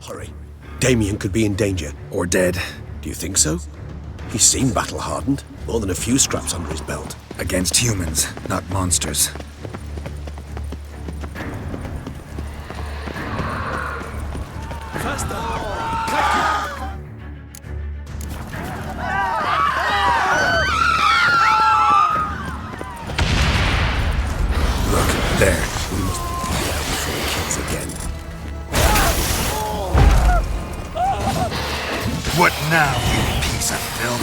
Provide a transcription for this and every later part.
Hurry. Damien could be in danger. Or dead. Do you think so? He seemed battle-hardened. More than a few scraps under his belt. Against humans, not monsters. Look, there. We must put him down before he kills again. What now, you piece of filth?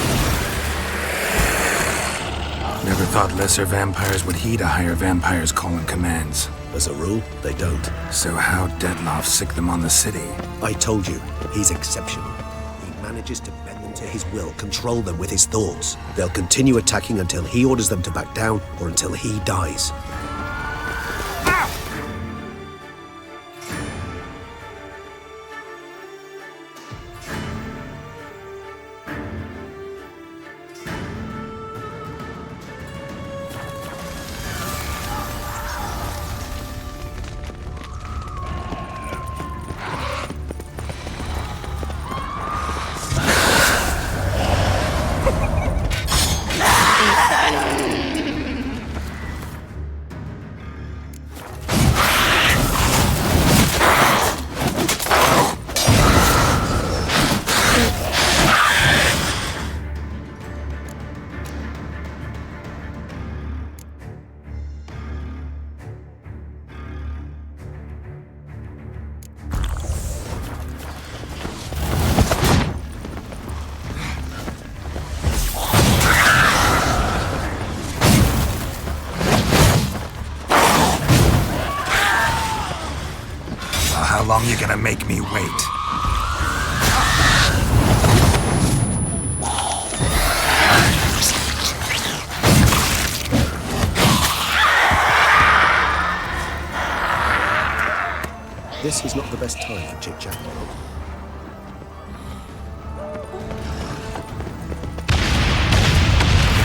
Never thought lesser vampires would heed a higher vampire's calling commands. As a rule, they don't. So how'd Detloff sick them on the city? I told you, he's exceptional. He manages to bend them to his will, control them with his thoughts. They'll continue attacking until he orders them to back down, or until he dies. How long you gonna make me wait? This is not the best time for chit-chat, Geralt.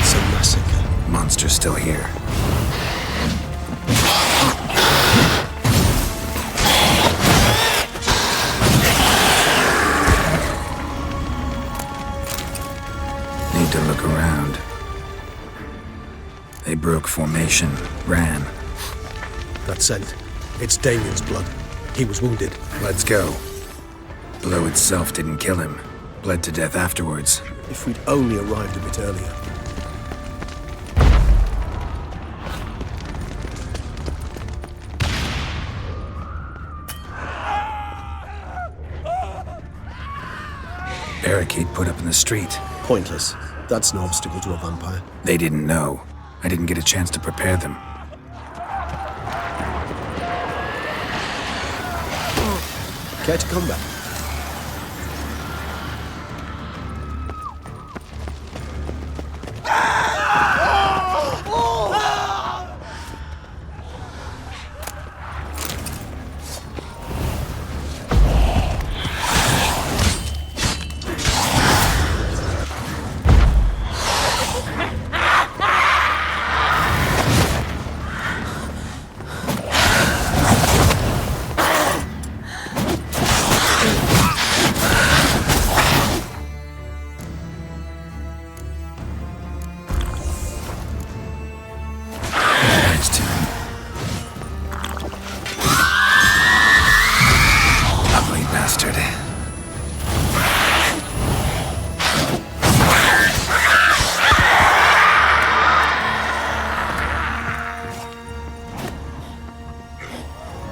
It's a massacre. Monster's still here. Need to look around. They broke formation, ran. That scent. It's Damien's blood. He was wounded. Let's go. Blow itself didn't kill him. Bled to death afterwards. If we'd only arrived a bit earlier. Barricade put up in the street. Pointless. That's no obstacle to a vampire. They didn't know. I didn't get a chance to prepare them. Care to come back?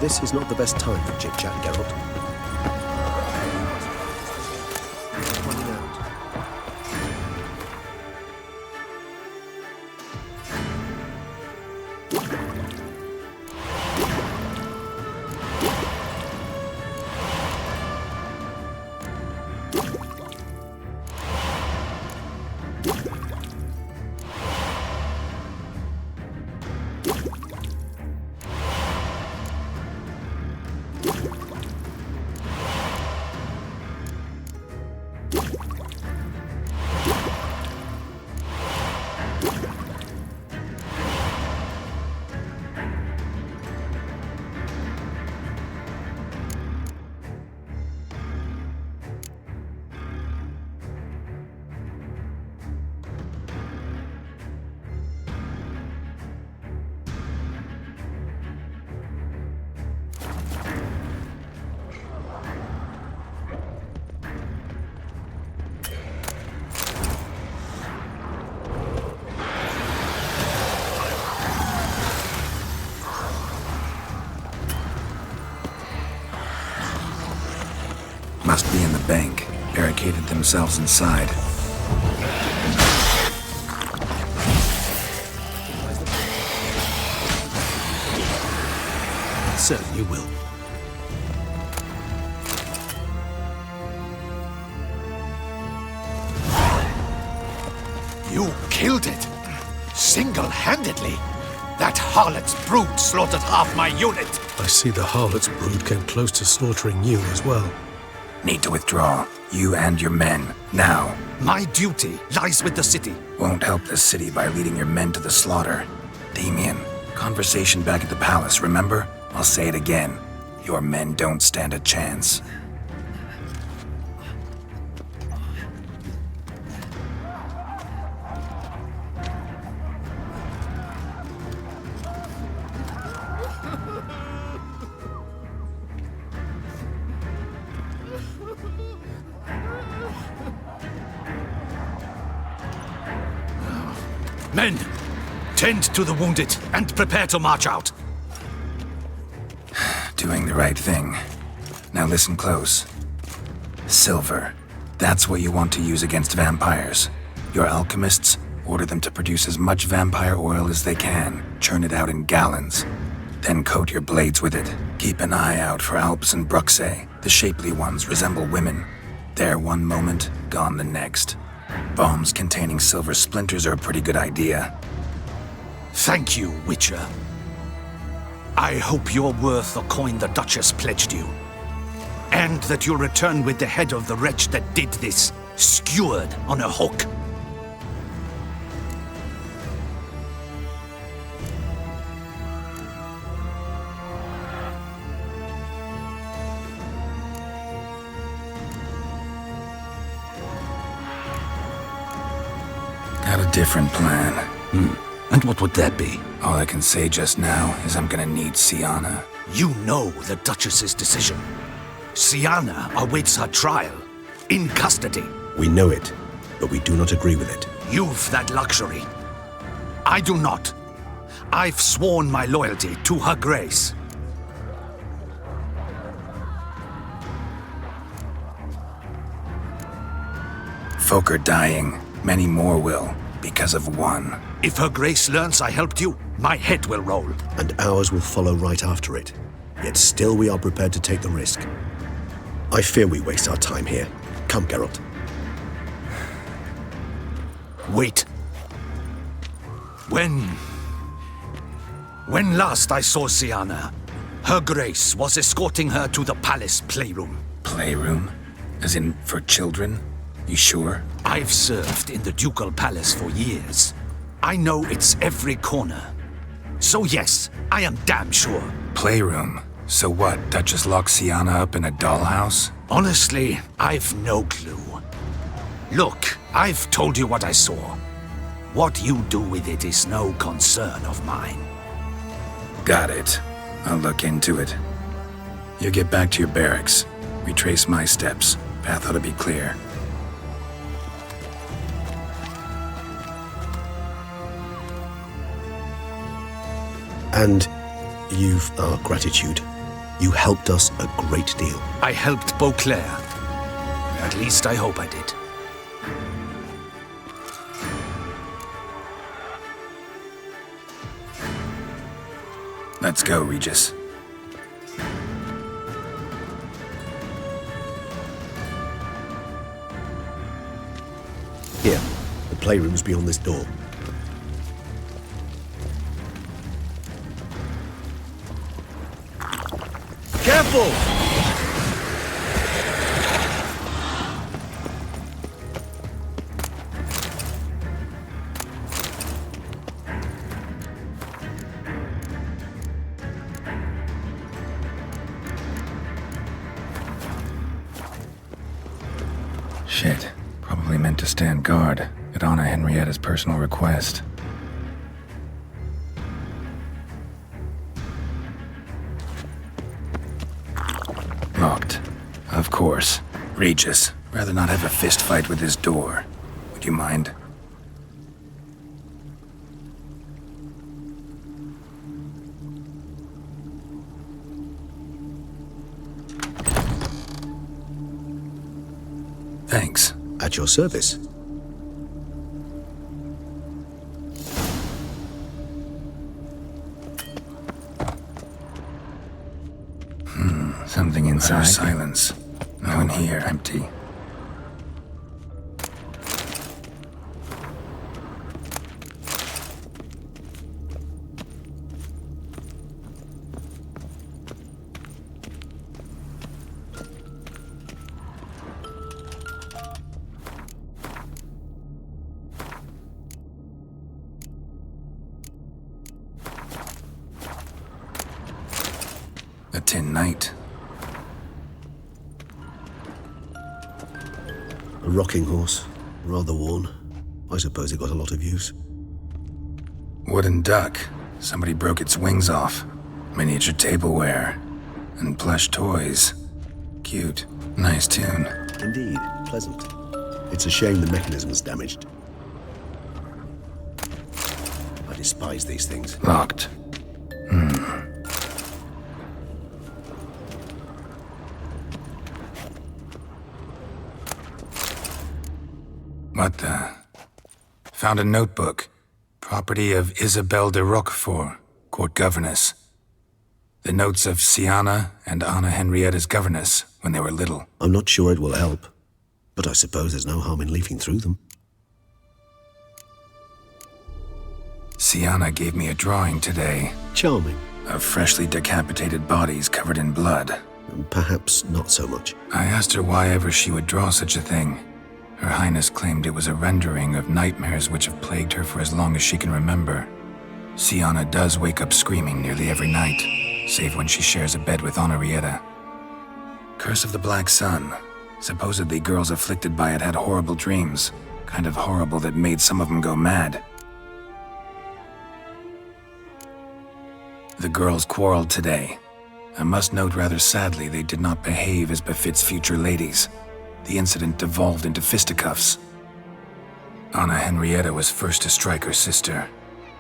This is not the best time for chit-chat, Geralt. Running out. themselves inside. Certainly will. You killed it! Single-handedly! That harlot's brood slaughtered half my unit! I see the harlot's brood came close to slaughtering you as well. Need to withdraw. You and your men. Now. My duty lies with the city. Won't help the city by leading your men to the slaughter. Damien, conversation back at the palace, remember? I'll say it again. Your men don't stand a chance. Men, tend to the wounded and prepare to march out. Doing the right thing. Now listen close. Silver. That's what you want to use against vampires. Your alchemists, order them to produce as much vampire oil as they can. Churn it out in gallons. Then coat your blades with it. Keep an eye out for Alps and Bruxae. The shapely ones resemble women. There one moment, gone the next. Bombs containing silver splinters are a pretty good idea. Thank you, Witcher. I hope you're worth the coin the Duchess pledged you. And that you'll return with the head of the wretch that did this, skewered on a hook. Got a different plan. And what would that be? All I can say just now is I'm gonna need Syanna. You know the Duchess's decision. Syanna awaits her trial, in custody. We know it, but we do not agree with it. You've that luxury. I do not. I've sworn my loyalty to Her Grace. Folk are dying. Many more will, because of one. If Her Grace learns I helped you, my head will roll. And ours will follow right after it. Yet still we are prepared to take the risk. I fear we waste our time here. Come, Geralt. Wait. When last I saw Syanna, Her Grace was escorting her to the palace playroom. Playroom? As in, for children? You sure? I've served in the ducal palace for years. I know its every corner. So yes, I am damn sure. Playroom? So what, Duchess locks Syanna up in a dollhouse? Honestly, I've no clue. Look, I've told you what I saw. What you do with it is no concern of mine. Got it. I'll look into it. You get back to your barracks. Retrace my steps. Path ought to be clear. And you've our gratitude. You helped us a great deal. I helped Beauclair. At least I hope I did. Let's go, Regis. Here, the playroom's beyond this door. Careful! Shit. Probably meant to stand guard at Anna Henrietta's personal request. Locked. Of course. Regis. Rather not have a fist fight with this door. Would you mind? Thanks. At your service. Something inside. Silence. No one here. Empty. A tin knight. A rocking horse. Rather worn. I suppose it got a lot of use. Wooden duck. Somebody broke its wings off. Miniature tableware. And plush toys. Cute. Nice tune. Indeed, pleasant. It's a shame the mechanism is damaged. I despise these things. Locked. What the? Found a notebook. Property of Isabelle de Roquefort, court governess. The notes of Siana and Anna Henrietta's governess when they were little. I'm not sure it will help, but I suppose there's no harm in leafing through them. Siana gave me a drawing today Charming. of freshly decapitated bodies covered in blood. Perhaps not so much. I asked her why ever she would draw such a thing. Her Highness claimed it was a rendering of nightmares which have plagued her for as long as she can remember. Siana does wake up screaming nearly every night, save when she shares a bed with Henrietta. Curse of the Black Sun. Supposedly girls afflicted by it had horrible dreams, kind of horrible that made some of them go mad. The girls quarreled today. I must note rather sadly they did not behave as befits future ladies. The incident devolved into fisticuffs. Anna Henrietta was first to strike her sister.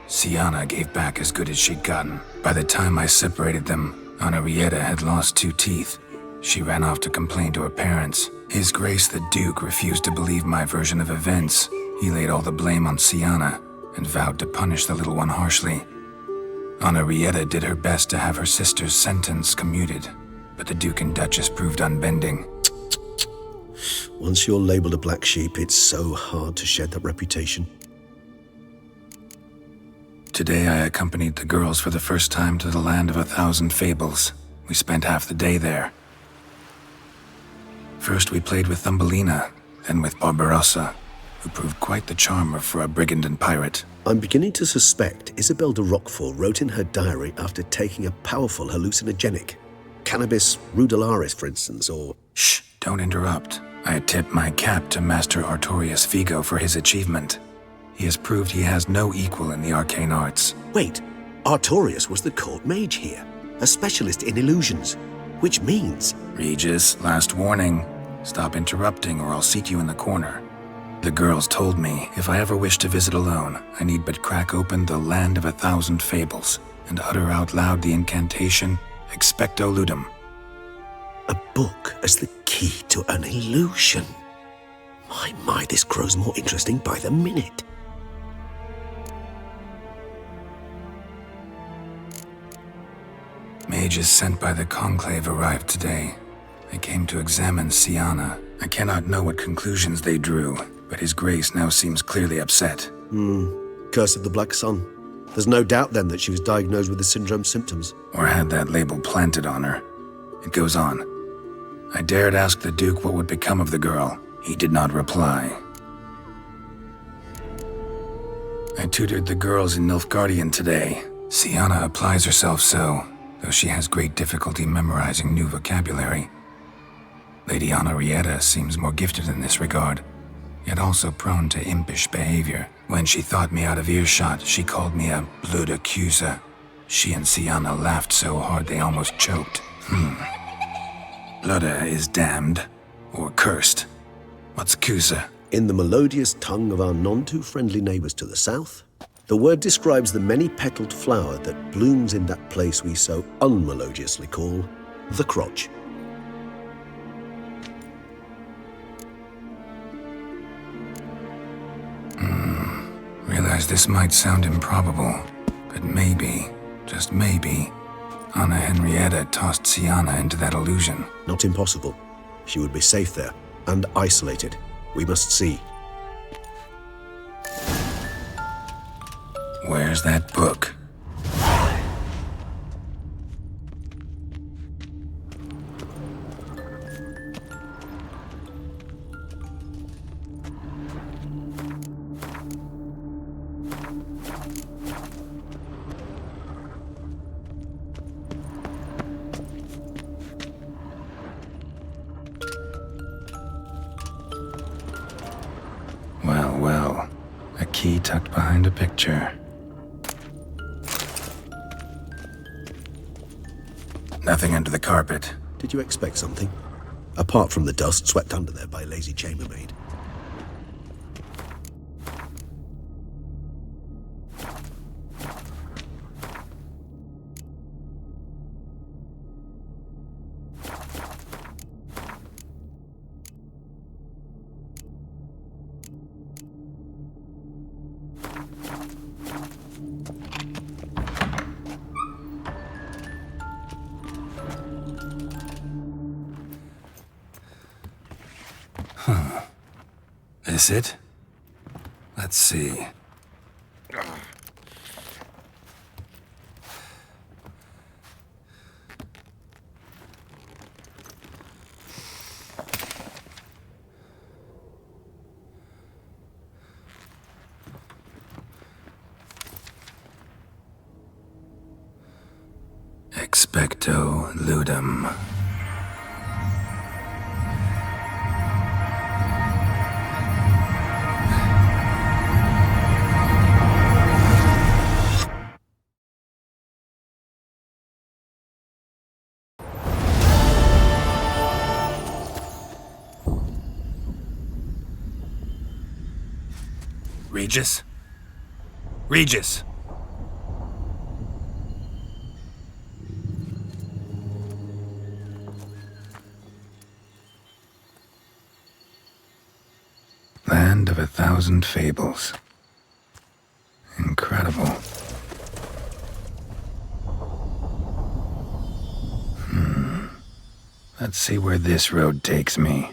Siana gave back as good as she'd gotten. By the time I separated them, Henrietta had lost 2 teeth. She ran off to complain to her parents. His Grace the Duke refused to believe my version of events. He laid all the blame on Siana and vowed to punish the little one harshly. Henrietta did her best to have her sister's sentence commuted, but the Duke and Duchess proved unbending. Once you're labeled a black sheep, it's so hard to shed that reputation. Today I accompanied the girls for the first time to the land of 1,000 fables. We spent half the day there. First we played with Thumbelina, then with Barbarossa, who proved quite the charmer for a brigand and pirate. I'm beginning to suspect Isabelle de Roquefort wrote in her diary after taking a powerful hallucinogenic. Cannabis rudelaris, for instance, or... Shh, don't interrupt. I tip my cap to Master Artorius Vigo for his achievement. He has proved he has no equal in the arcane arts. Wait, Artorius was the court mage here, a specialist in illusions, which means... Regis, last warning. Stop interrupting or I'll seat you in the corner. The girls told me if I ever wish to visit alone, I need but crack open the Land of 1,000 Fables and utter out loud the incantation Expecto Ludum. A book as the key to an illusion. My, this grows more interesting by the minute. Mages sent by the Conclave arrived today. They came to examine Siana. I cannot know what conclusions they drew, but His Grace now seems clearly upset. Curse of the Black Sun. There's no doubt then that she was diagnosed with the syndrome symptoms. Or had that label planted on her. It goes on. I dared ask the Duke what would become of the girl. He did not reply. I tutored the girls in Nilfgaardian today. Siana applies herself so, though she has great difficulty memorizing new vocabulary. Lady Henrietta seems more gifted in this regard, yet also prone to impish behavior. When she thought me out of earshot, she called me a blood accuser. She and Siana laughed so hard they almost choked. Blood is damned, or cursed. What's accuser? In the melodious tongue of our none-too-friendly neighbours to the south, the word describes the many-petalled flower that blooms in that place we so unmelodiously call the crotch. Realize this might sound improbable, but maybe, just maybe, Anna Henrietta tossed Sienna into that illusion. Not impossible. She would be safe there, and isolated. We must see. Where's that book? Well, a key tucked behind a picture. Nothing under the carpet. Did you expect something? Apart from the dust swept under there by a lazy chambermaid. This it? Let's see. Expecto ludum. Regis? Regis! Land of 1,000 fables. Incredible. Let's see where this road takes me.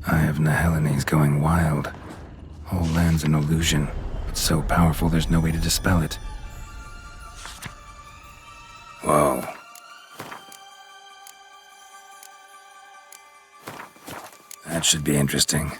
Eye of Nehelines going wild. Whole land's an illusion. It's so powerful there's no way to dispel it. Whoa. That should be interesting.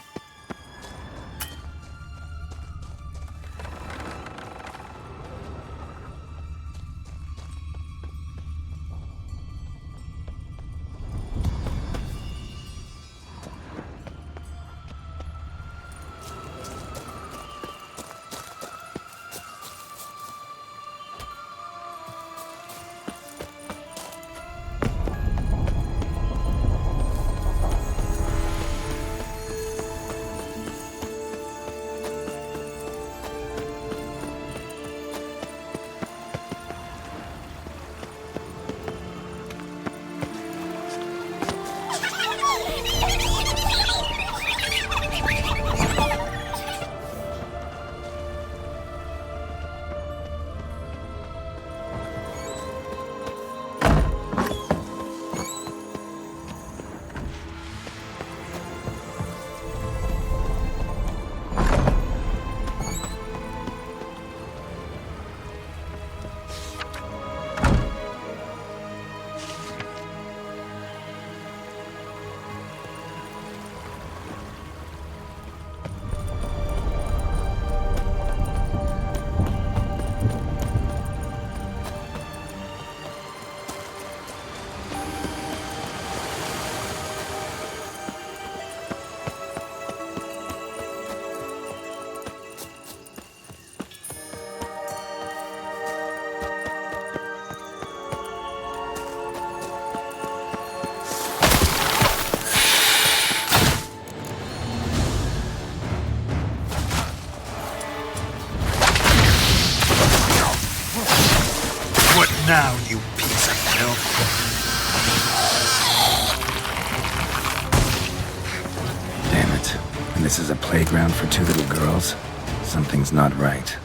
this is a playground for two little girls, something's not right.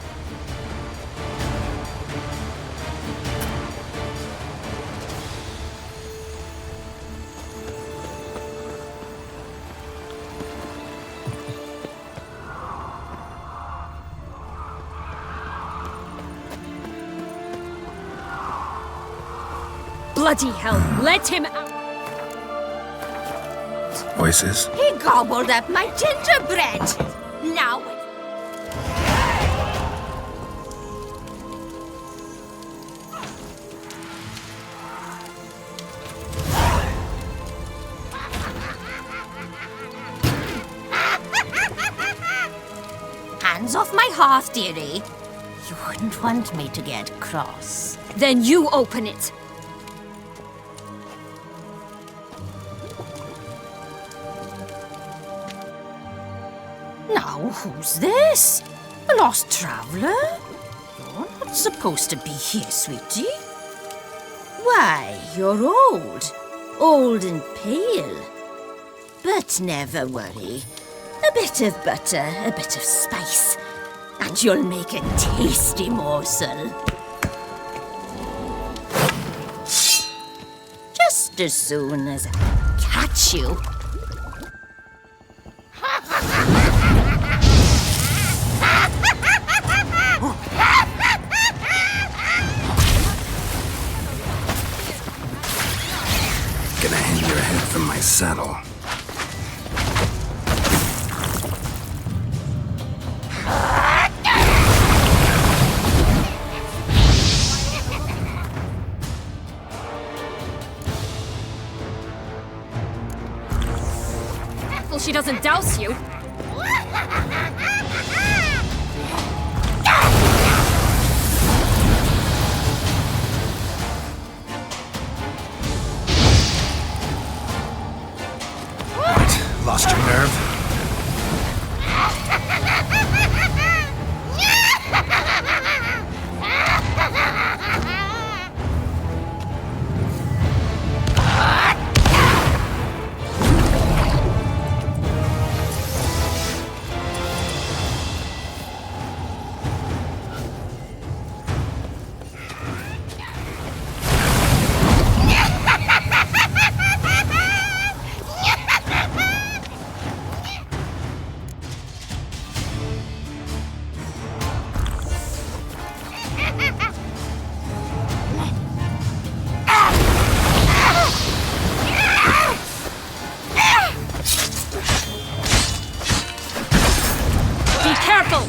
Bloody hell, let him out! Voices? He gobbled up my gingerbread! Now hands off my hearth, dearie. You wouldn't want me to get cross. Then you open it! Now, who's this? A lost traveler? You're not supposed to be here, sweetie. Why, you're old. Old and pale. But never worry. A bit of butter, a bit of spice, and you'll make a tasty morsel. Just as soon as I catch you. Gonna hang your head from my saddle. Well, she doesn't douse you. Lost your nerve? Careful!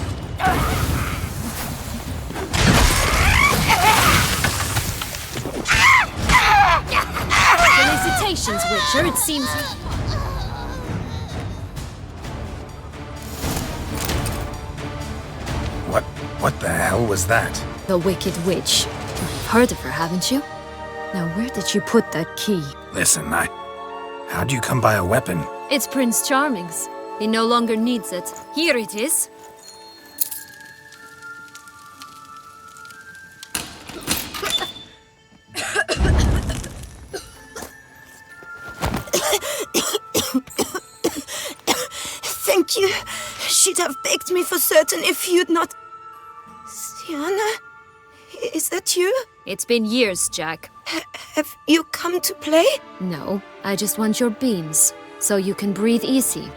Felicitations, Witcher. It seems... What the hell was that? The Wicked Witch. You've heard of her, haven't you? Now, where did you put that key? Listen, how'd you come by a weapon? It's Prince Charming's. He no longer needs it. Here it is. Thank you. She'd have begged me for certain if you'd not... Sienna? Is that you? It's been years, Jack. Have you come to play? No, I just want your beans, so you can breathe easy.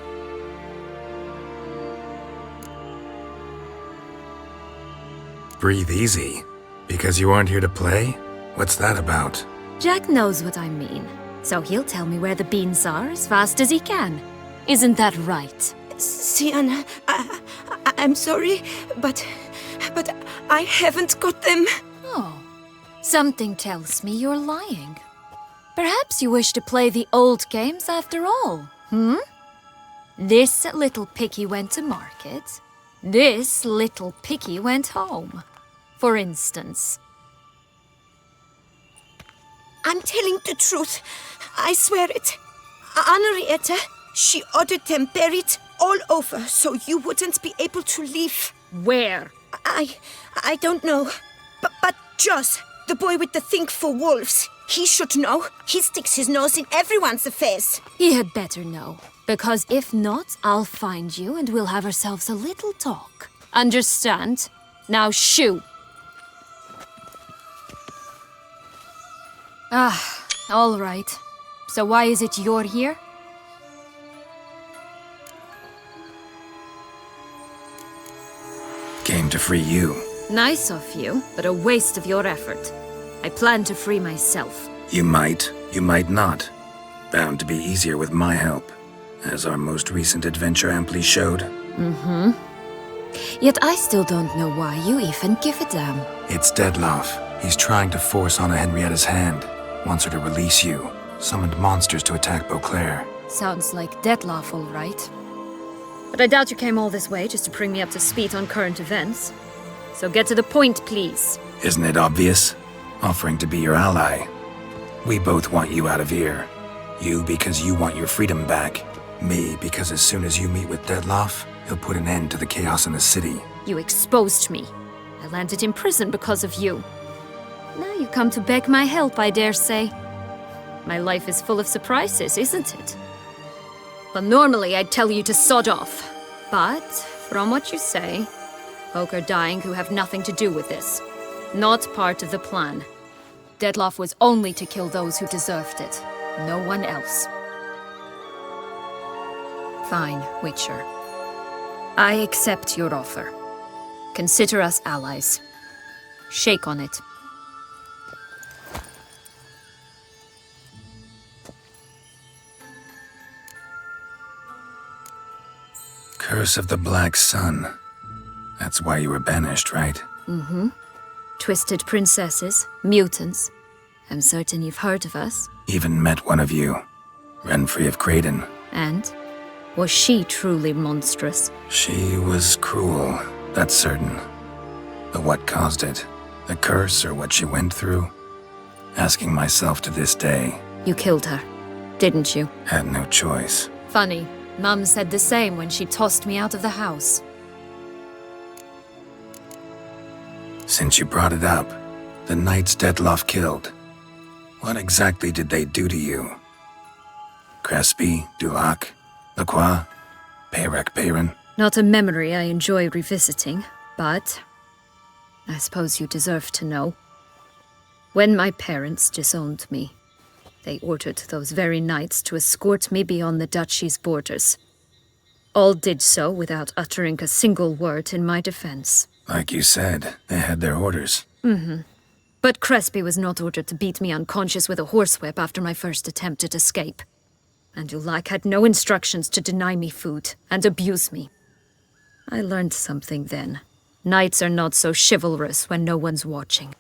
Breathe easy? Because you aren't here to play? What's that about? Jack knows what I mean, so he'll tell me where the beans are as fast as he can. Isn't that right? Sienna, I'm sorry, but I haven't got them. Oh, something tells me you're lying. Perhaps you wish to play the old games after all, This little piggy went to market. This little piggy went home, for instance. I'm telling the truth. I swear it. Henrietta, she ordered them buried all over so you wouldn't be able to leave. Where? I don't know. But Joss, the boy with the thing for wolves, He should know. He sticks his nose in everyone's affairs. He had better know. Because if not, I'll find you and we'll have ourselves a little talk. Understand? Now shoo! Ah, all right. So why is it you're here? Came to free you. Nice of you, but a waste of your effort. I plan to free myself. You might not. Bound to be easier with my help, as our most recent adventure amply showed. Yet I still don't know why you even give a damn. It's Dettlaff. He's trying to force Anna Henrietta's hand. Wants her to release you. Summoned monsters to attack Beauclair. Sounds like Dettlaff, all right. But I doubt you came all this way just to bring me up to speed on current events. So get to the point, please. Isn't it obvious? Offering to be your ally. We both want you out of here. You because you want your freedom back. Me because as soon as you meet with Dettlaff, he'll put an end to the chaos in the city. You exposed me. I landed in prison because of you. Now you come to beg my help, I dare say. My life is full of surprises, isn't it? Well, normally I'd tell you to sod off. But, from what you say, folk are dying who have nothing to do with this. Not part of the plan. Dettlaff was only to kill those who deserved it. No one else. Fine, Witcher. I accept your offer. Consider us allies. Shake on it. Curse of the Black Sun. That's why you were banished, right? Twisted princesses, mutants. I'm certain you've heard of us. Even met one of you. Renfri of Creighton. And? Was she truly monstrous? She was cruel, that's certain. But what caused it? The curse or what she went through? Asking myself to this day. You killed her, didn't you? Had no choice. Funny. Mum said the same when she tossed me out of the house. Since you brought it up, the knights Dettlaff killed. What exactly did they do to you? Crespi, Dulac, Lacroix, Peyrac Peyran? Not a memory I enjoy revisiting, but I suppose you deserve to know. When my parents disowned me, they ordered those very knights to escort me beyond the duchy's borders. All did so without uttering a single word in my defense. Like you said, they had their orders. But Crespi was not ordered to beat me unconscious with a horsewhip after my first attempt at escape. And Dulac had no instructions to deny me food and abuse me. I learned something then. Knights are not so chivalrous when no one's watching.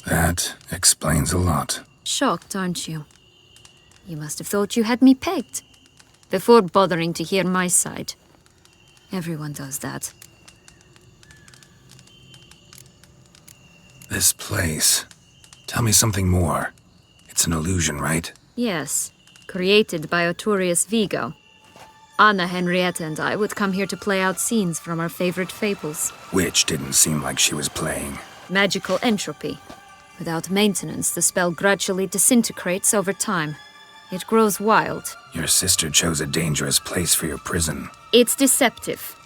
That explains a lot. Shocked, aren't you? You must have thought you had me pegged. Before bothering to hear my side. Everyone does that. This place. Tell me something more. It's an illusion, right? Yes, created by Arturius Vigo. Anna Henrietta and I would come here to play out scenes from our favorite fables. Which didn't seem like she was playing. Magical entropy. Without maintenance, the spell gradually disintegrates over time. It grows wild. Your sister chose a dangerous place for your prison. It's deceptive.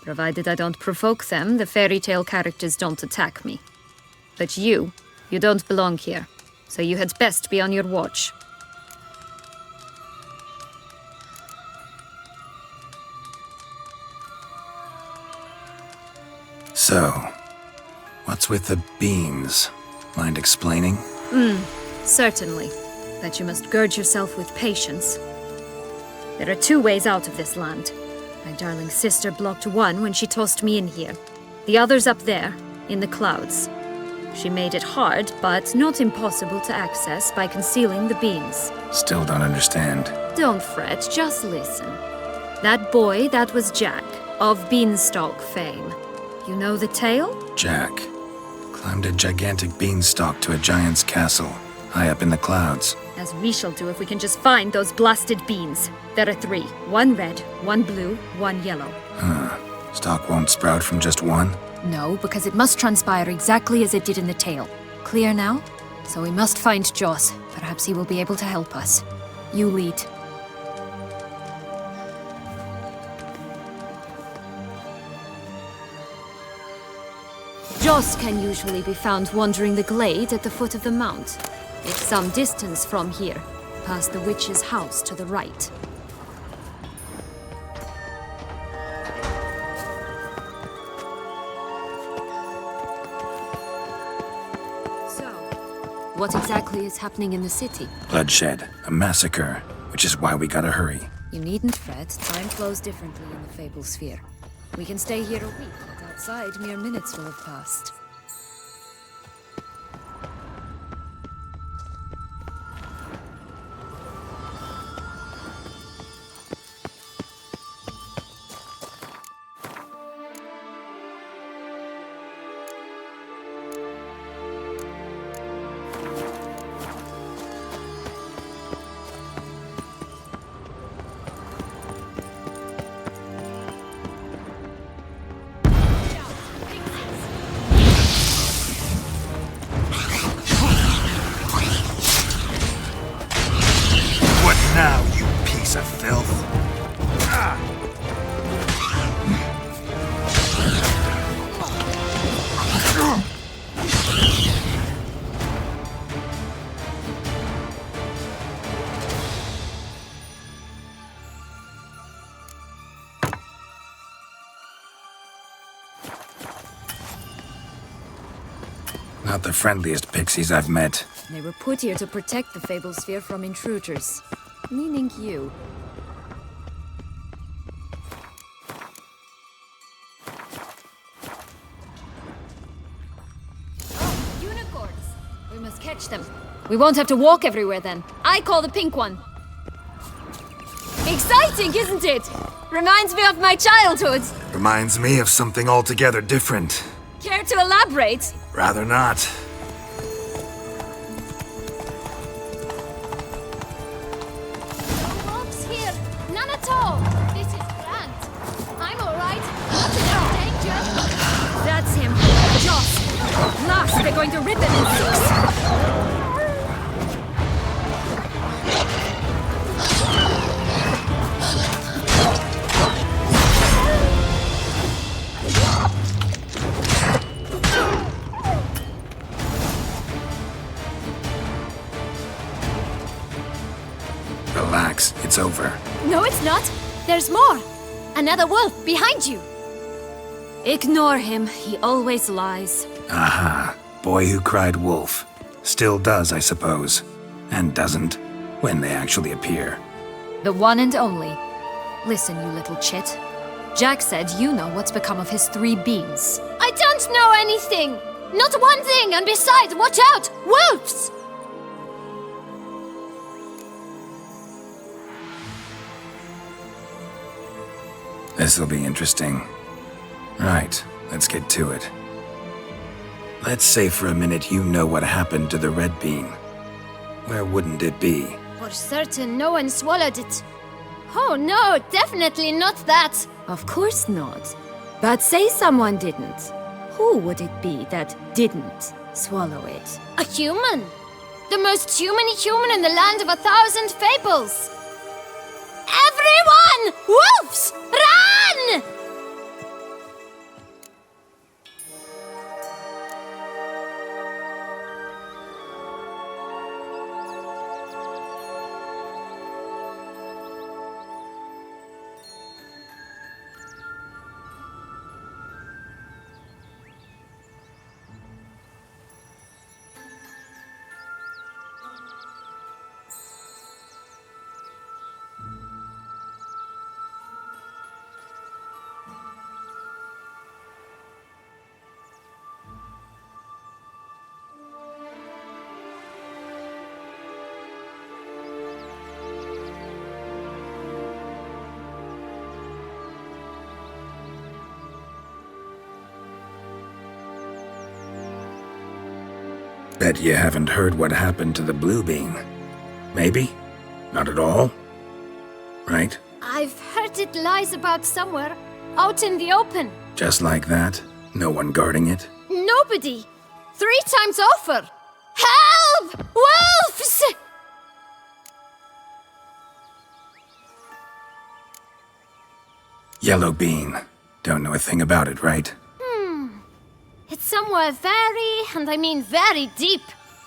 Provided I don't provoke them, the fairy tale characters don't attack me. But you don't belong here. So you had best be on your watch. So, what's with the beams? Mind explaining? Certainly. But you must gird yourself with patience. There are two ways out of this land. My darling sister blocked one when she tossed me in here. The other's up there, in the clouds. She made it hard, but not impossible to access by concealing the beans. Still don't understand. Don't fret, just listen. That boy, that was Jack, of Beanstalk fame. You know the tale? Jack climbed a gigantic beanstalk to a giant's castle, high up in the clouds. As we shall do if we can just find those blasted beans. There are 3. 1 red, 1 blue, 1 yellow. Stalk won't sprout from just one? No, because it must transpire exactly as it did in the tale. Clear now? So we must find Joss. Perhaps he will be able to help us. You lead. Joss can usually be found wandering the glade at the foot of the mount. It's some distance from here, past the witch's house to the right. So, what exactly is happening in the city? Bloodshed, a massacre, which is why we gotta hurry. You needn't fret. Time flows differently in the Fable Sphere. We can stay here a week, but outside mere minutes will have passed. What now, you piece of filth? Not the friendliest pixies I've met. They were put here to protect the Fable Sphere from intruders. Meaning you. Oh, unicorns! We must catch them. We won't have to walk everywhere then. I call the pink one. Exciting, isn't it? Reminds me of my childhood. Reminds me of something altogether different. Care to elaborate? Rather not. No wolves here. None at all. This is grand. I'm all right. Not in any danger. That's him. Joss. At last, they're going to rip him in 6. Relax, it's over. No, it's not. There's more. Another wolf behind you. Ignore him. He always lies. Aha. Boy who cried wolf. Still does, I suppose. And doesn't, when they actually appear. The one and only. Listen, you little chit. Jack said you know what's become of his 3 beans. I don't know anything! Not one thing, and besides, watch out! Wolves! This'll be interesting. Right, let's get to it. Let's say for a minute you know what happened to the red bean. Where wouldn't it be? For certain, no one swallowed it. Oh no, definitely not that. Of course not. But say someone didn't. Who would it be that didn't swallow it? A human. The most humany human in the land of 1,000 fables. Everyone! Wolves! Run! Bet you haven't heard what happened to the Blue Bean. Maybe? Not at all? Right? I've heard it lies about somewhere, out in the open. Just like that? No one guarding it? Nobody. 3 times over. Help! Wolves! Yellow Bean. Don't know a thing about it, right? It's somewhere very, and I mean very deep.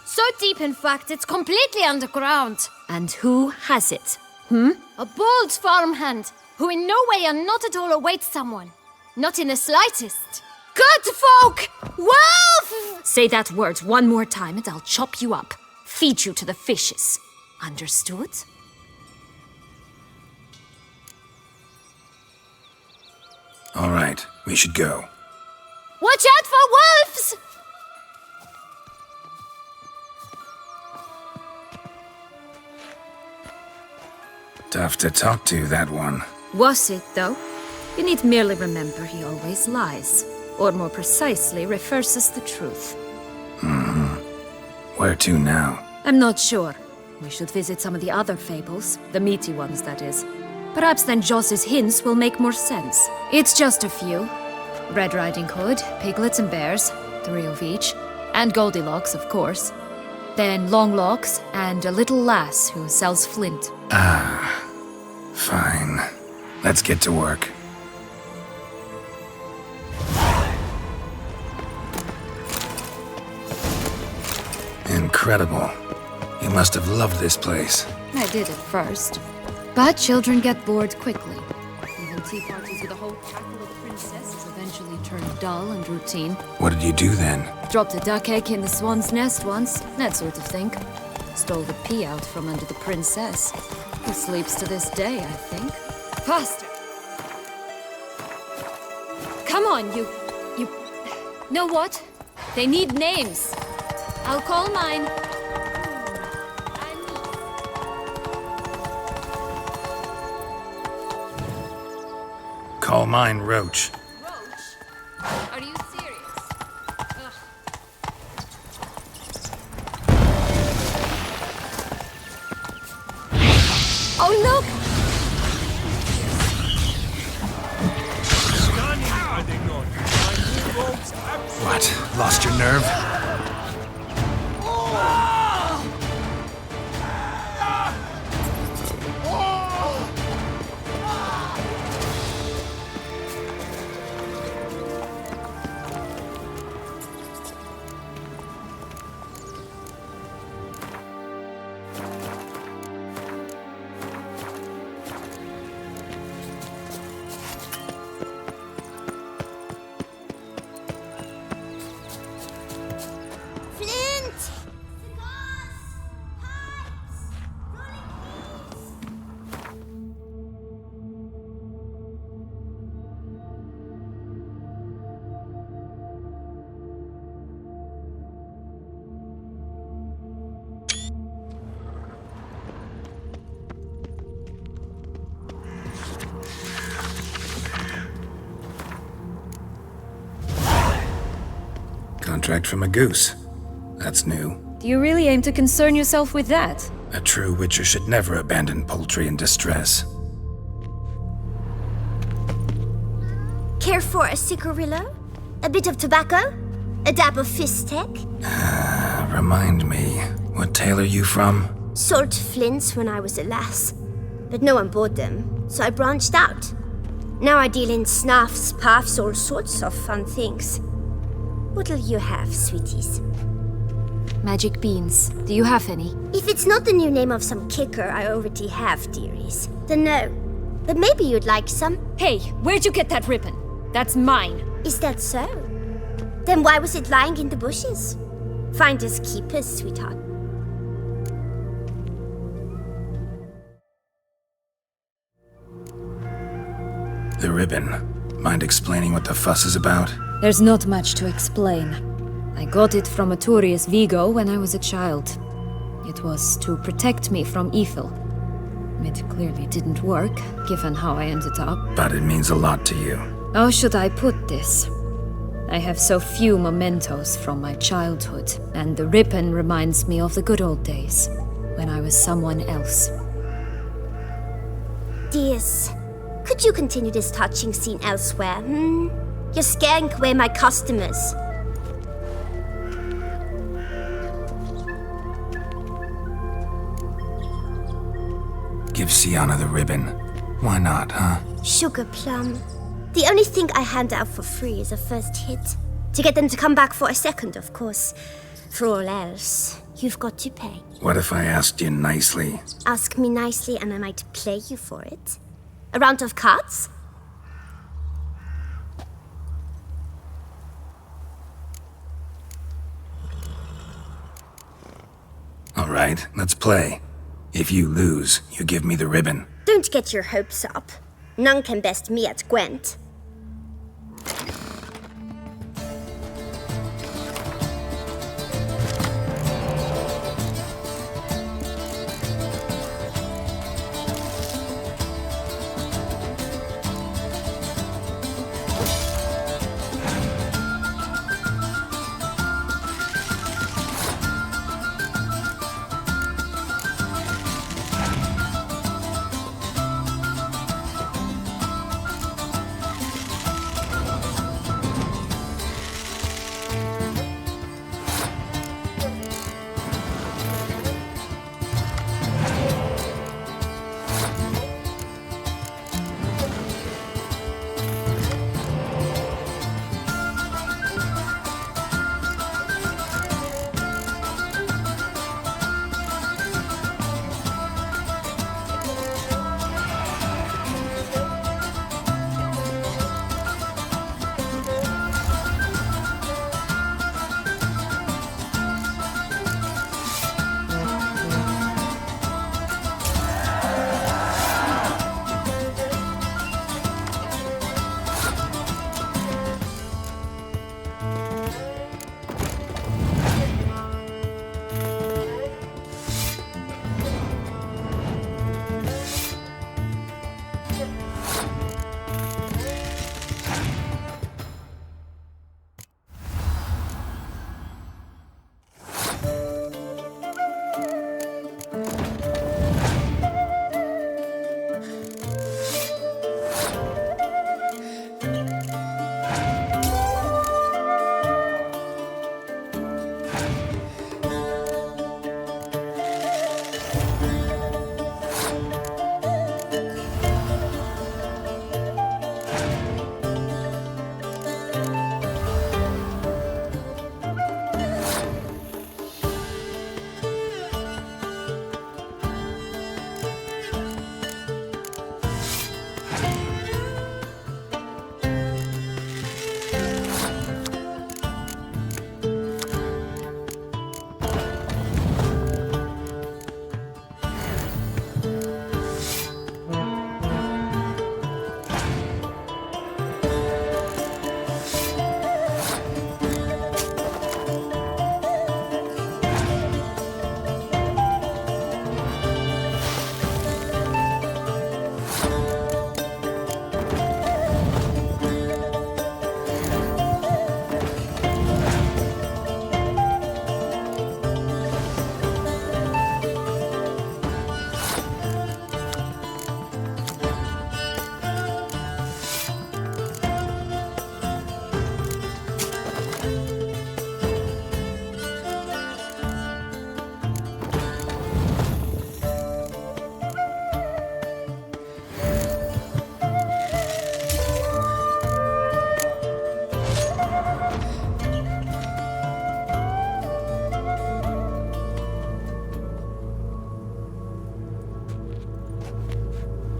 So deep, in fact, it's completely underground. And who has it? A bold farmhand, who in no way and not at all awaits someone. Not in the slightest. Good folk! Wolf! Say that word one more time and I'll chop you up. Feed you to the fishes. Understood? All right, we should go. Watch out for wolves! Tough to talk to, that one. Was it, though? You need merely remember he always lies. Or more precisely, refers us the truth. Where to now? I'm not sure. We should visit some of the other fables. The meaty ones, that is. Perhaps then Joss's hints will make more sense. It's just a few. Red Riding Hood, piglets and bears, 3 of each. And Goldilocks, of course. Then Longlocks, and a little lass who sells flint. Fine. Let's get to work. Incredible. You must have loved this place. I did at first. But children get bored quickly. Even tea parties with a whole cackle of princesses eventually turned dull and routine. What did you do then? Dropped a duck egg in the swan's nest once, that sort of thing. Stole the pea out from under the princess. Who sleeps to this day, I think. Faster! Come on, you... Know what? They need names. I'll call mine. Call mine Roach. Roach? Are you serious? Ugh. Oh, look! What? Lost your nerve? Contract from a goose. That's new. Do you really aim to concern yourself with that? A true witcher should never abandon poultry in distress. Care for a cigarillo? A bit of tobacco? A dab of fistek? Remind me, what tale are you from? Sold flints when I was a lass. But no one bought them, so I branched out. Now I deal in snuffs, puffs, all sorts of fun things. What'll you have, sweeties? Magic beans. Do you have any? If it's not the new name of some kicker I already have, dearies, then no. But maybe you'd like some. Hey, where'd you get that ribbon? That's mine. Is that so? Then why was it lying in the bushes? Finders keepers, sweetheart. The ribbon. Mind explaining what the fuss is about? There's not much to explain. I got it from Aturius Vigo when I was a child. It was to protect me from evil. It clearly didn't work, given how I ended up. But it means a lot to you. How should I put this? I have so few mementos from my childhood, and the ribbon reminds me of the good old days, when I was someone else. Dears, could you continue this touching scene elsewhere, You're scaring away my customers. Give Sienna the ribbon. Why not, huh? Sugar plum. The only thing I hand out for free is a first hit. To get them to come back for a second, of course. For all else, you've got to pay. What if I asked you nicely? Ask me nicely and I might play you for it. A round of cards? All right, let's play. If you lose, you give me the ribbon. Don't get your hopes up. None can best me at Gwent.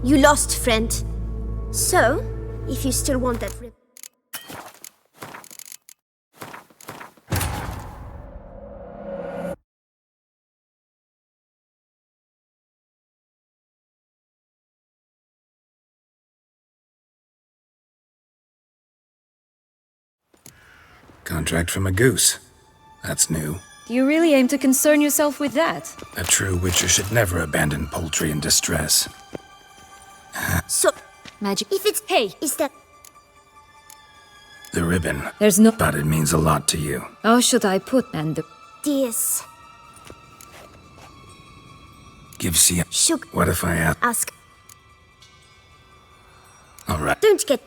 You lost, friend. So, if you still want that rib... Contract from a goose. That's new. Do you really aim to concern yourself with that? A true witcher should never abandon poultry in distress. So, Magic. if it's... Hey! Is that... The ribbon. There's no... But it means a lot to you. How should I put and the... Dears, Give Sia. should What if I ask. Alright. Don't get.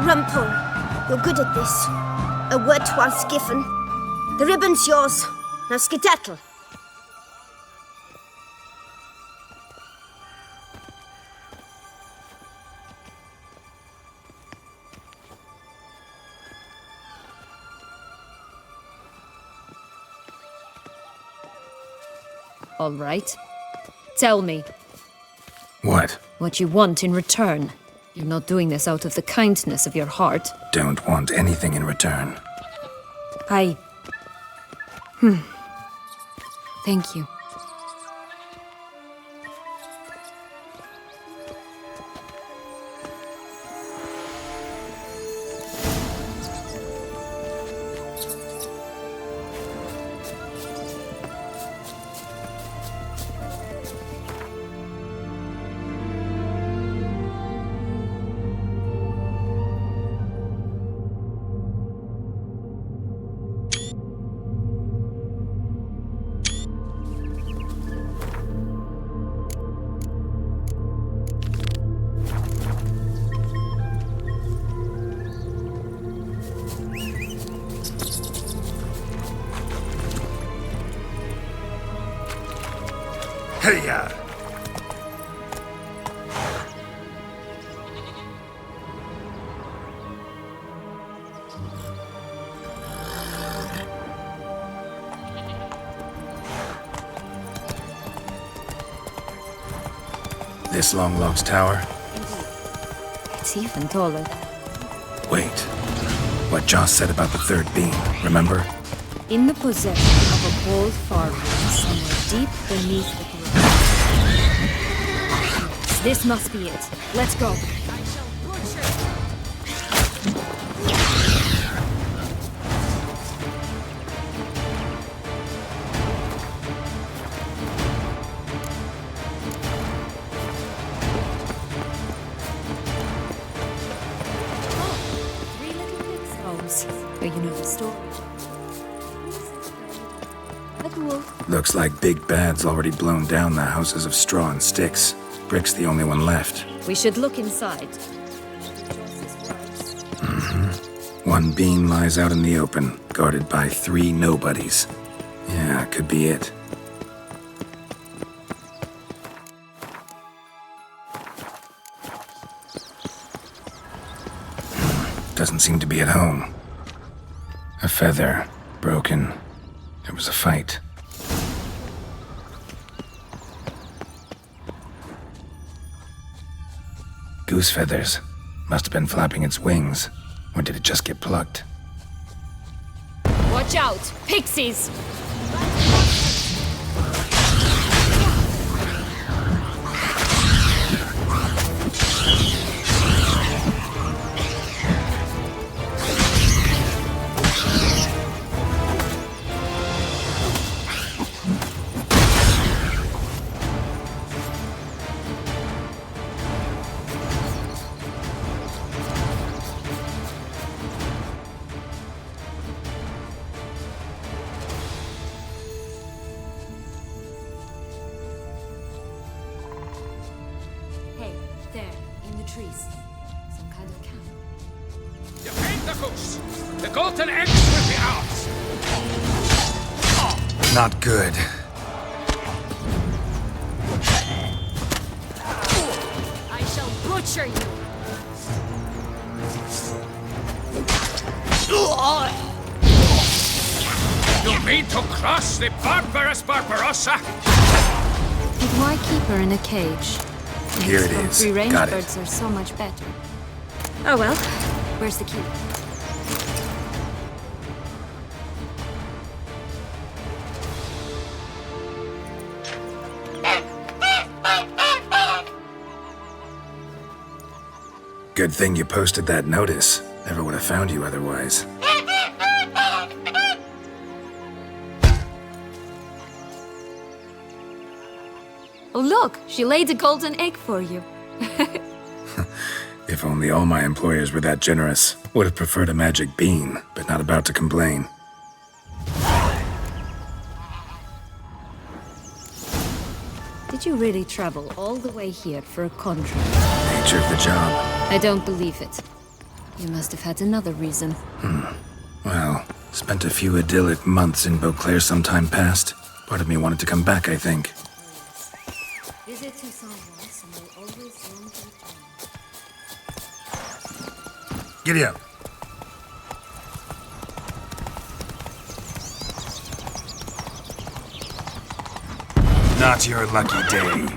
Rumpole, you're good at this. A word once given. The ribbon's yours. Now skedaddle. All right. Tell me What? what you want in return. You're not doing this out of the kindness of your heart. Don't want anything in return. Thank you. Hey-ya! This Long-Lost tower? It's even taller. Wait. What Joss said about the third beam, remember? In the possession of a bold farmer somewhere deep beneath the ground. This must be it. Let's go. Three little pigs' homes. Oh, you know the story. Looks like Big Bad's already blown down the houses of straw and sticks. Brick's the only one left. We should look inside. One beam lies out in the open, guarded by 3 nobodies. Yeah, could be it. Doesn't seem to be at home. A feather, broken. There was a fight. goose feathers. Must have been flapping its wings. Or did it just get plucked? Watch out! Pixies! Hey, there, in the trees. Some kind of camp. Defend the goose! The golden eggs will be ours! Not good. I shall butcher you! You mean to cross the barbarous Barbarossa? But why keep her in a cage? Here it From is. free-range Got it. birds are so much better. Oh well. Where's the key? Good thing you posted that notice. Never would have found you otherwise. Oh look, she laid a golden egg for you. If only all my employers were that generous. Would have preferred a magic bean, but not about to complain. Did you really travel all the way here for a contract? Nature of the job. I don't believe it. You must have had another reason. Well, spent a few idyllic months in Beauclair some time past. Part of me wanted to come back, I think. Visit Toussaint once and you'll always long to return. Giddy up. Not your lucky day.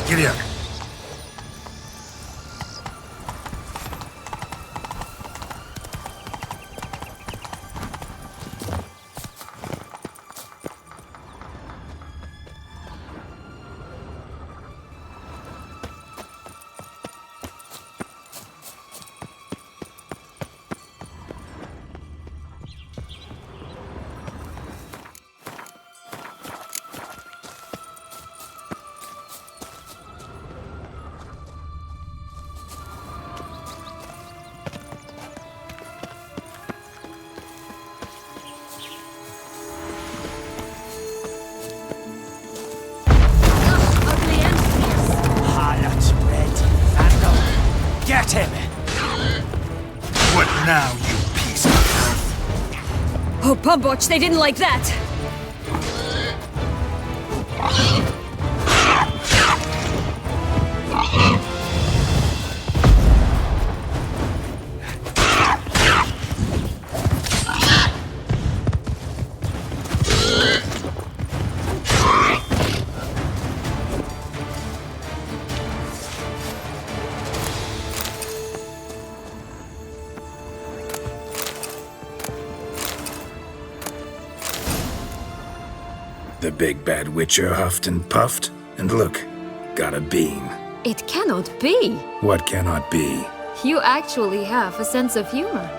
Giddy up. Get him! What now, you piece of earth? Oh, Pumboch, they didn't like that! The big bad witcher huffed and puffed, and look, got a bean. It cannot be! What cannot be? You actually have a sense of humor.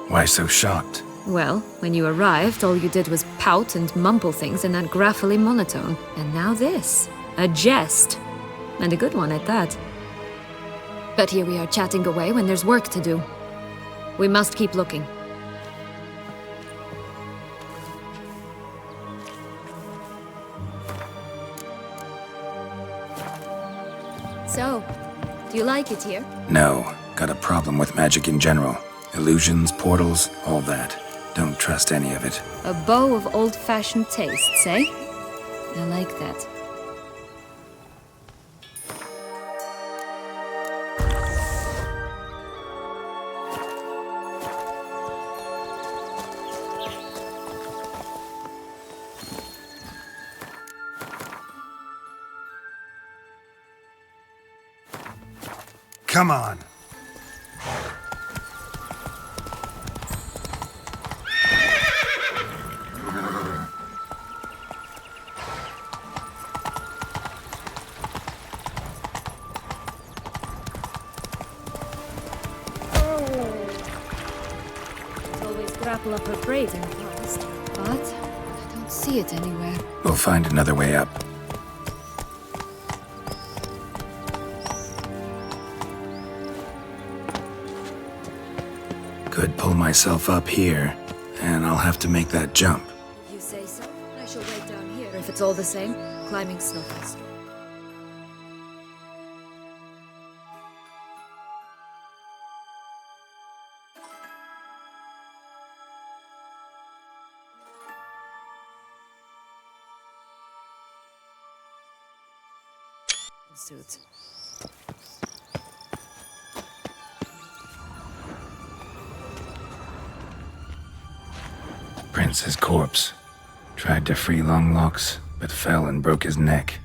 Why so shocked? Well, when you arrived, all you did was pout and mumble things in that graphily monotone. And now this. A jest. And a good one at that. But here we are chatting away when there's work to do. We must keep looking. So, do you like it here? No, got a problem with magic in general. Illusions, portals, all that. Don't trust any of it. A bow of old-fashioned tastes, eh? I like that. Come on. Always grapple up her braids in the forest, but I don't see it anywhere. We'll find another way up. Could pull myself up here, and I'll have to make that jump. If you say so, I shall wait down here if it's all the same. Climbing Snowfall. Suit. Prince's corpse. Tried to free Longlocks, but fell and broke his neck.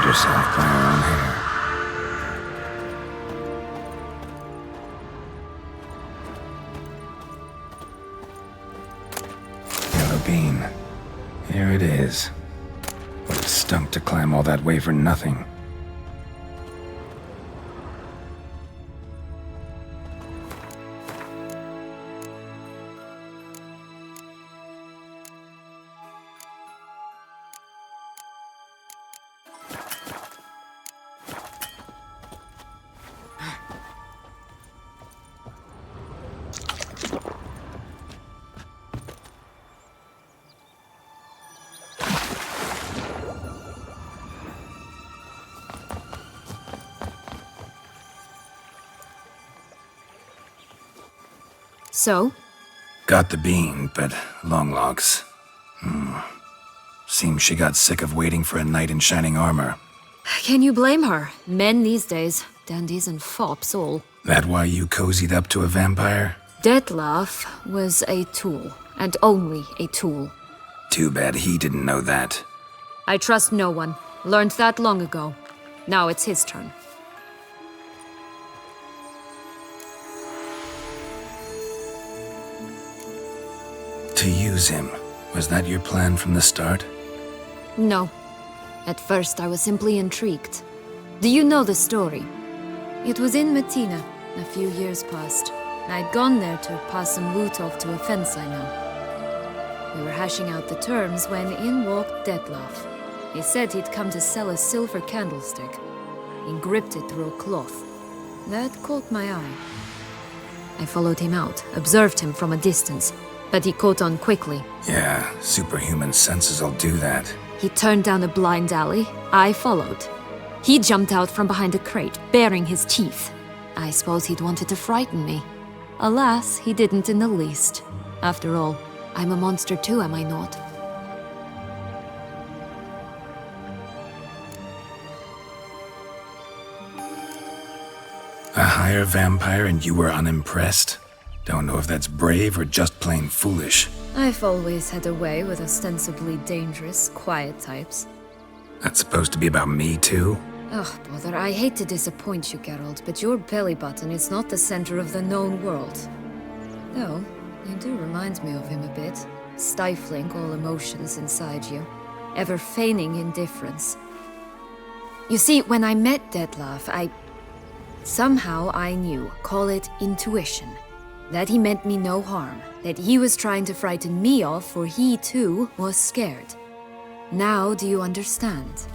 Herself by her own hair. Yellow bean. Here it is. Would have stunk to climb all that way for nothing. So? Got the bean, but Longlocks. Seems she got sick of waiting for a knight in shining armor. Can you blame her? Men these days, dandies and fops all. That why you cozied up to a vampire? Dettlaff was a tool, and only a tool. Too bad he didn't know that. I trust no one. Learned that long ago. Now it's his turn. To use him. Was that your plan from the start? No. At first I was simply intrigued. Do you know the story? It was in Metina, a few years past. I'd gone there to pass some loot off to a fence I know. We were hashing out the terms when in walked Dettlaff. He said he'd come to sell a silver candlestick. He gripped it through a cloth. That caught my eye. I followed him out, observed him from a distance, but he caught on quickly. Yeah, superhuman senses will do that. He turned down a blind alley. I followed. He jumped out from behind a crate, baring his teeth. I suppose he'd wanted to frighten me. Alas, he didn't in the least. After all, I'm a monster too, am I not? A higher vampire and you were unimpressed? Don't know if that's brave or just plain foolish. I've always had a way with ostensibly dangerous, quiet types. That's supposed to be about me too? Ugh, bother, I hate to disappoint you, Geralt, but your belly button is not the center of the known world. Though, you do remind me of him a bit, stifling all emotions inside you, ever feigning indifference. You see, when I met Dettlaff, somehow I knew, call it intuition, that he meant me no harm, that he was trying to frighten me off, for he too was scared. Now do you understand?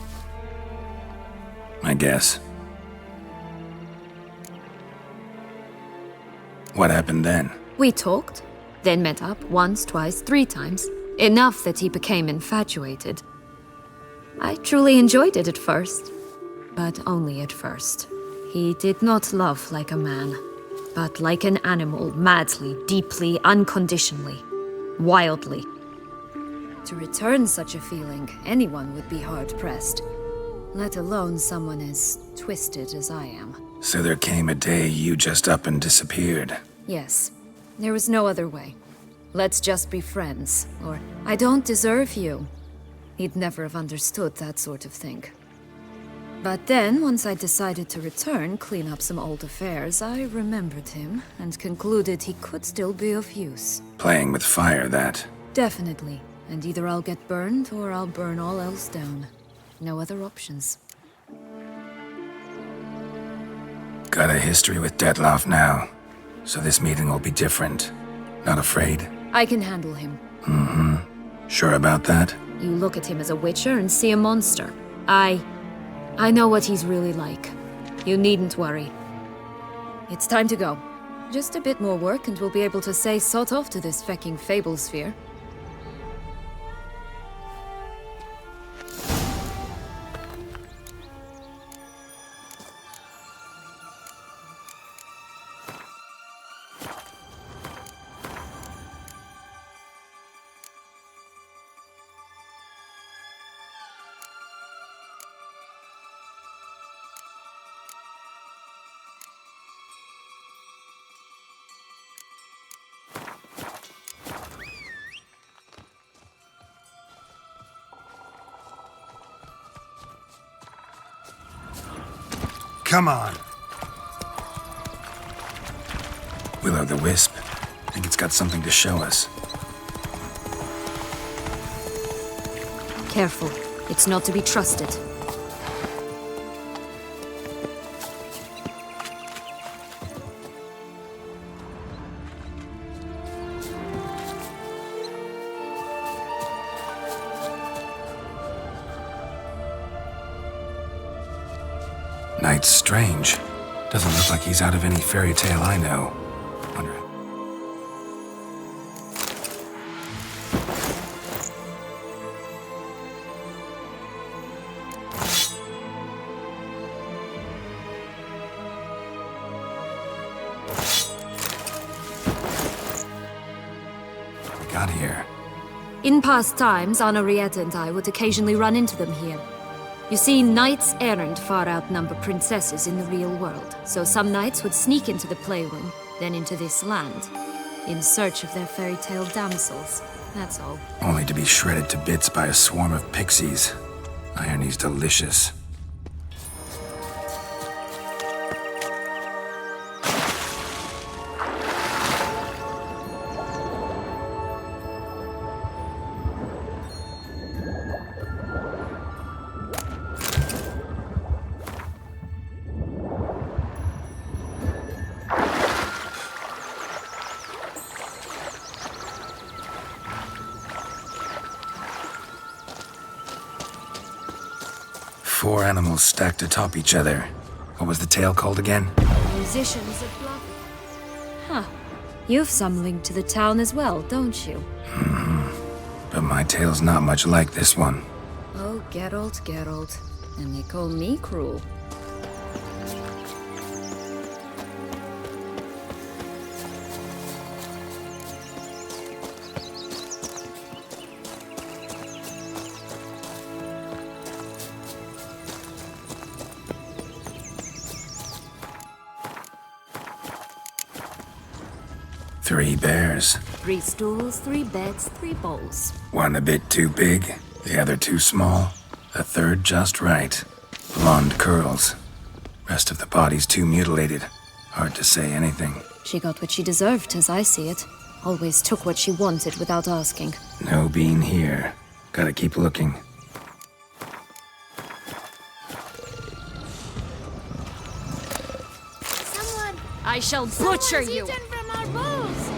I guess. What happened then? We talked, then met up once, twice, 3 times. Enough that he became infatuated. I truly enjoyed it at first, but only at first. He did not love like a man, but like an animal, madly, deeply, unconditionally, wildly. To return such a feeling, anyone would be hard-pressed, let alone someone as twisted as I am. So there came a day you just up and disappeared. Yes, there was no other way. Let's just be friends, or I don't deserve you. He'd never have understood that sort of thing. But then, once I decided to return, clean up some old affairs, I remembered him and concluded he could still be of use. Playing with fire, that. Definitely. And either I'll get burned or I'll burn all else down. No other options. Got a history with Dettlaff now, so this meeting will be different. Not afraid? I can handle him. Sure about that? You look at him as a witcher and see a monster. I know what he's really like. You needn't worry. It's time to go. Just a bit more work and we'll be able to say sod off to this fecking fable sphere. Come on. Will-o'-the-Wisp. Think it's got something to show us. Careful. It's not to be trusted. Knight's strange. Doesn't look like he's out of any fairy tale I know. Wonder. We got here. In past times, Anarietta and I would occasionally run into them here. You see, knights errant far outnumber princesses in the real world, so some knights would sneak into the playroom, then into this land, in search of their fairy tale damsels. That's all. Only to be shredded to bits by a swarm of pixies. Irony's delicious. Four animals stacked atop each other. What was the tale called again? Musicians of Blood. Huh. You've some link to the town as well, don't you? But my tale's not much like this one. Oh, Geralt, Geralt. And they call me cruel. Three bears. 3 stools, 3 beds, 3 bowls. One a bit too big, the other too small, the third just right. Blonde curls. Rest of the body's too mutilated. Hard to say anything. She got what she deserved, as I see it. Always took what she wanted without asking. No bean here. Gotta keep looking. Someone! I shall butcher you! Eaten from our bowls!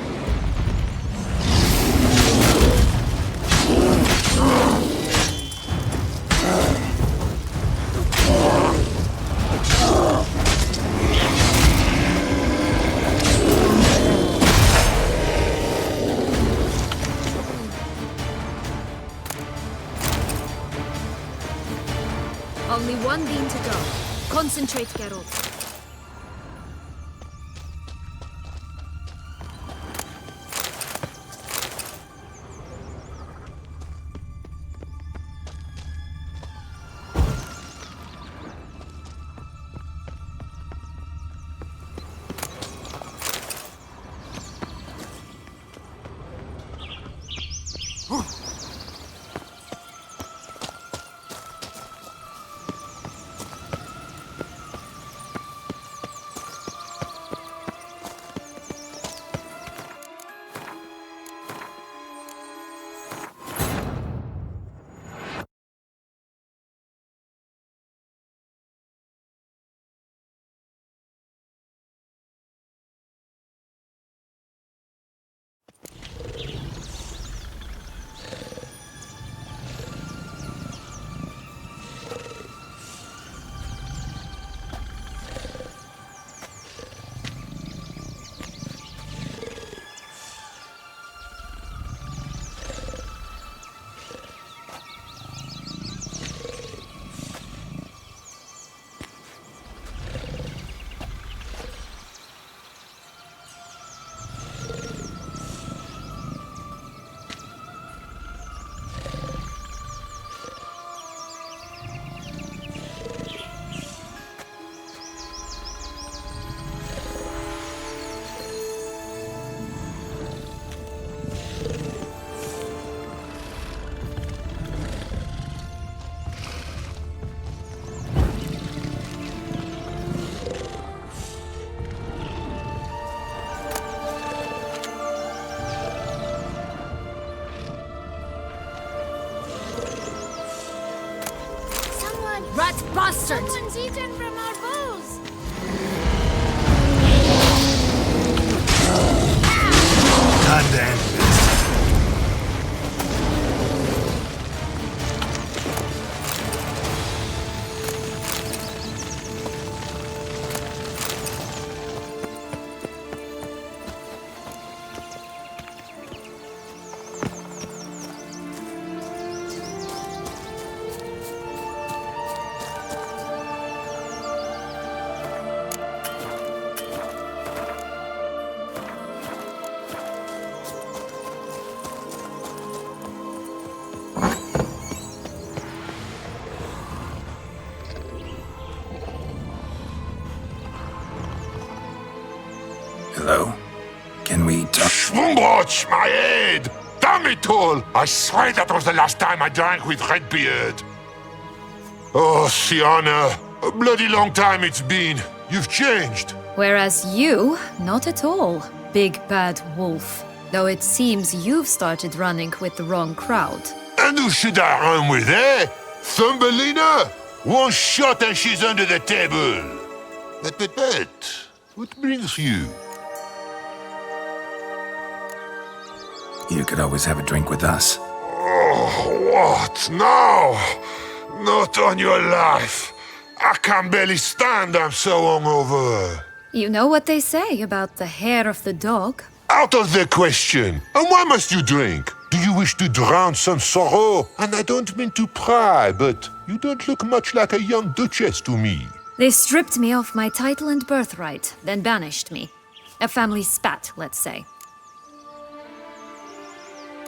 Only 1 bean to go. Concentrate, Geralt. Rat bastard! Someone's eaten from our bowls! Time to end this. Hello? Can we talk? Schwungbroch, my head! Damn it all! I swear that was the last time I drank with Redbeard. Oh, Sienna, a bloody long time it's been. You've changed. Whereas you, not at all, big bad wolf. Though it seems you've started running with the wrong crowd. And who should I run with, eh? Thumbelina? One shot and she's under the table. But, what brings you? You could always have a drink with us. Oh, what now? Not on your life. I can barely stand, I'm so hungover. You know what they say about the hair of the dog? Out of the question. And why must you drink? Do you wish to drown some sorrow? And I don't mean to pry, but you don't look much like a young duchess to me. They stripped me of my title and birthright, then banished me. A family spat, let's say.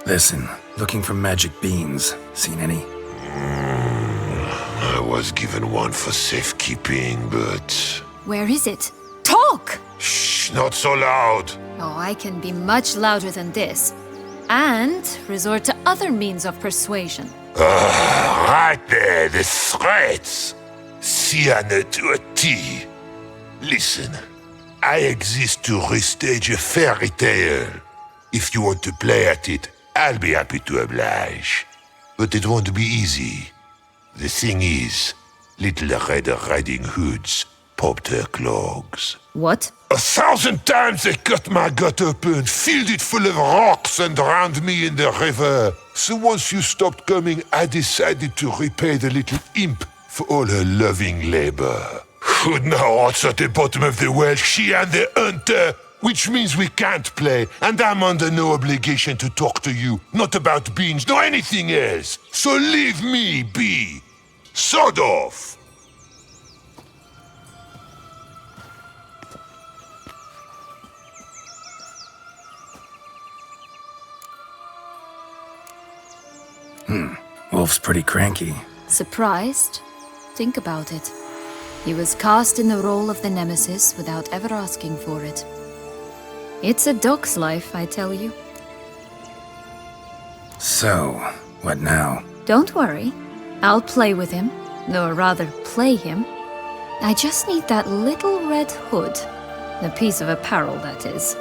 Listen, looking for magic beans. Seen any? I was given one for safekeeping, but... Where is it? Talk! Shh, not so loud. Oh, I can be much louder than this. And resort to other means of persuasion. Right there, the threats. Sienna to a T. Listen, I exist to restage a fairy tale. If you want to play at it, I'll be happy to oblige. But it won't be easy. The thing is, Little Red Riding Hoods popped her clogs. What? 1,000 times they cut my gut open, filled it full of rocks, and drowned me in the river. So once you stopped coming, I decided to repay the little imp for all her loving labor. Good now, hearts at the bottom of the well, she and the hunter, which means we can't play, and I'm under no obligation to talk to you, not about beans, nor anything else. So leave me be. Sod off. Wolf's pretty cranky. Surprised? Think about it. He was cast in the role of the Nemesis without ever asking for it. It's a dog's life, I tell you. So, what now? Don't worry. I'll play with him. Or rather, play him. I just need that little red hood. The piece of apparel, that is.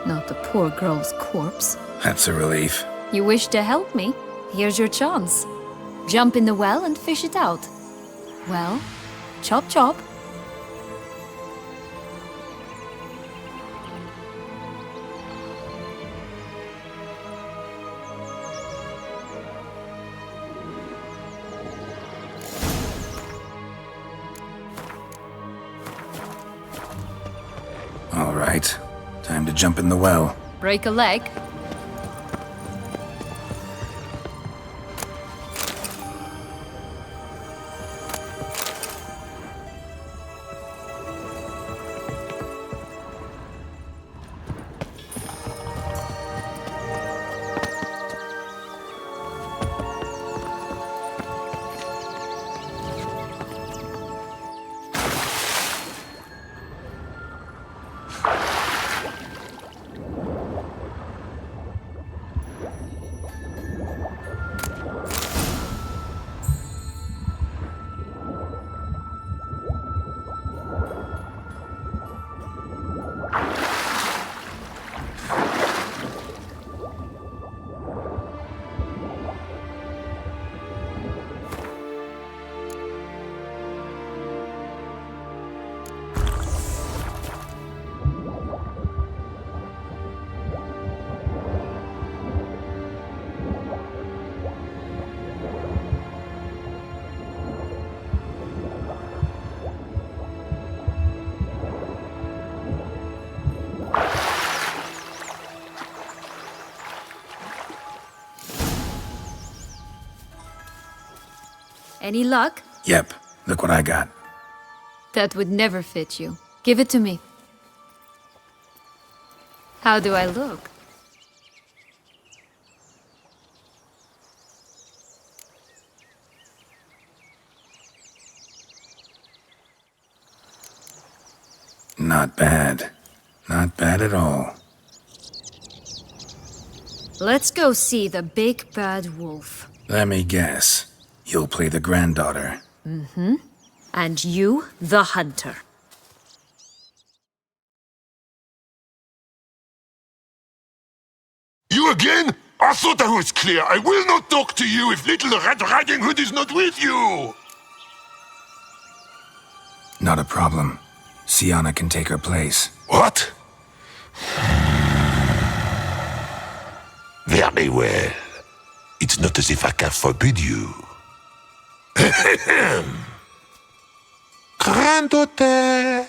Not the poor girl's corpse. That's a relief. You wish to help me? Here's your chance. Jump in the well and fish it out. Well, chop chop. All right. Time to jump in the well. Break a leg. Any luck? Yep, look what I got. That would never fit you. Give it to me. How do I look? Not bad. Not bad at all. Let's go see the big bad wolf. Let me guess. You'll play the granddaughter. And you, the hunter. You again? I thought I was clear. I will not talk to you if Little Red Riding Hood is not with you. Not a problem. Sienna can take her place. What? Very well. It's not as if I can forbid you. Granddaughter,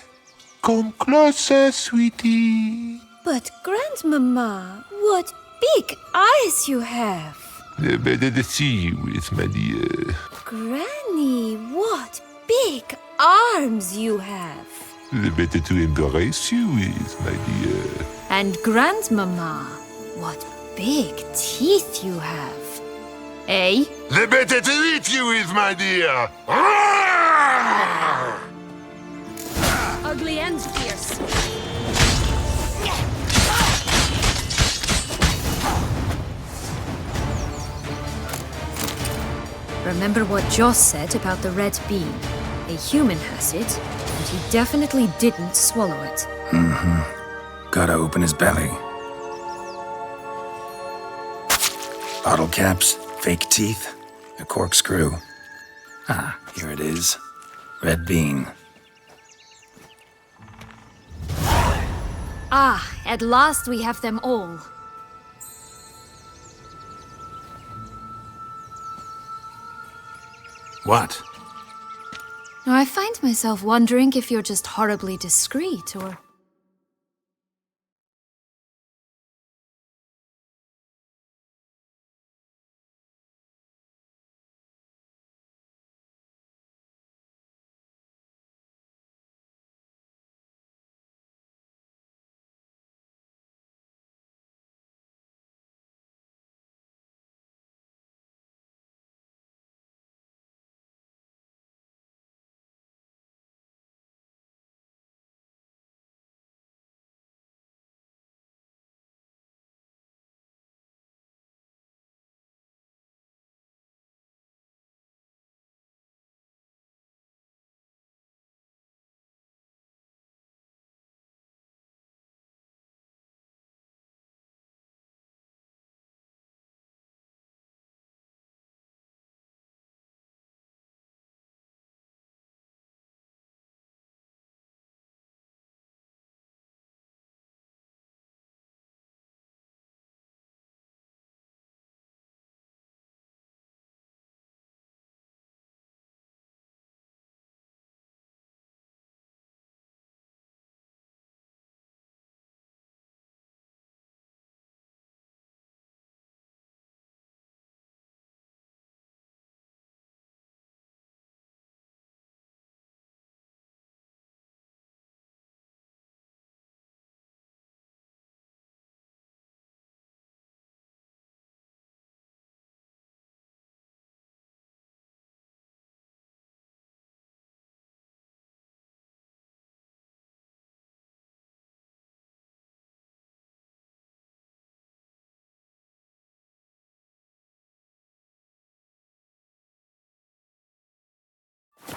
come closer, sweetie. But, Grandmama, what big eyes you have! The better to see you with, my dear. Granny, what big arms you have! The better to embrace you with, my dear. And Grandmama, what big teeth you have! Eh? The better to eat you with, my dear. Ugly and fierce. Remember what Joss said about the red bean? A human has it, and he definitely didn't swallow it. Gotta open his belly. Bottle caps, fake teeth, a corkscrew. Ah, here it is. Red bean. Ah, at last we have them all. What? I find myself wondering if you're just horribly discreet, or...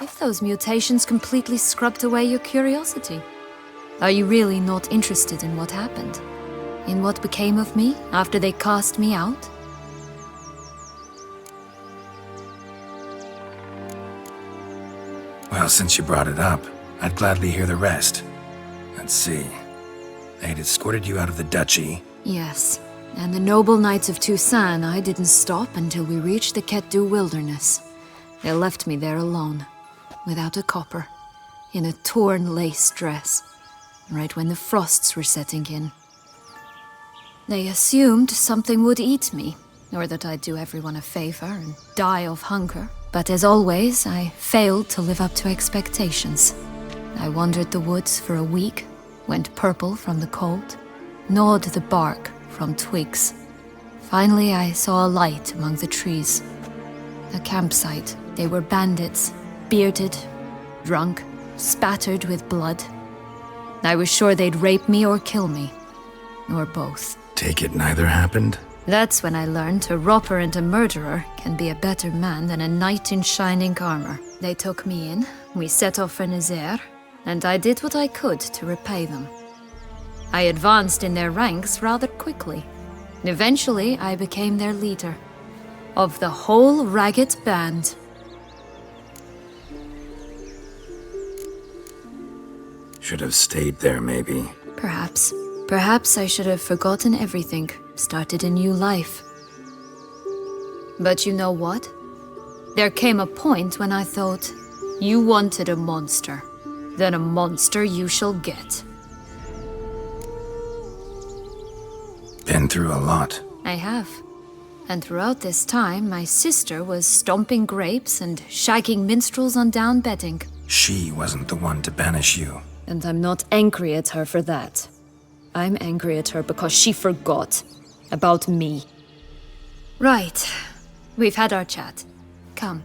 If those mutations completely scrubbed away your curiosity, are you really not interested in what happened? In what became of me after they cast me out? Well, since you brought it up, I'd gladly hear the rest. Let's see. They had escorted you out of the duchy. Yes, and the noble knights of Toussaint, I didn't stop until we reached the Ketdu wilderness. They left me there alone, without a copper, in a torn lace dress, right when the frosts were setting in. They assumed something would eat me, or that I'd do everyone a favor and die of hunger. But as always, I failed to live up to expectations. I wandered the woods for a week, went purple from the cold, gnawed the bark from twigs. Finally, I saw a light among the trees. A campsite. They were bandits, bearded, drunk, spattered with blood. I was sure they'd rape me or kill me, or both. Take it neither happened? That's when I learned a robber and a murderer can be a better man than a knight in shining armor. They took me in, we set off for Nazaire, and I did what I could to repay them. I advanced in their ranks rather quickly. Eventually, I became their leader. Of the whole ragged band. Should have stayed there, maybe. Perhaps. Perhaps I should have forgotten everything, started a new life. But you know what? There came a point when I thought, you wanted a monster. then a monster you shall get. Been through a lot. I have. And throughout this time, my sister was stomping grapes and shagging minstrels on down bedding. She wasn't the one to banish you. And I'm not angry at her for that. I'm angry at her because she forgot about me. Right. We've had our chat. Come.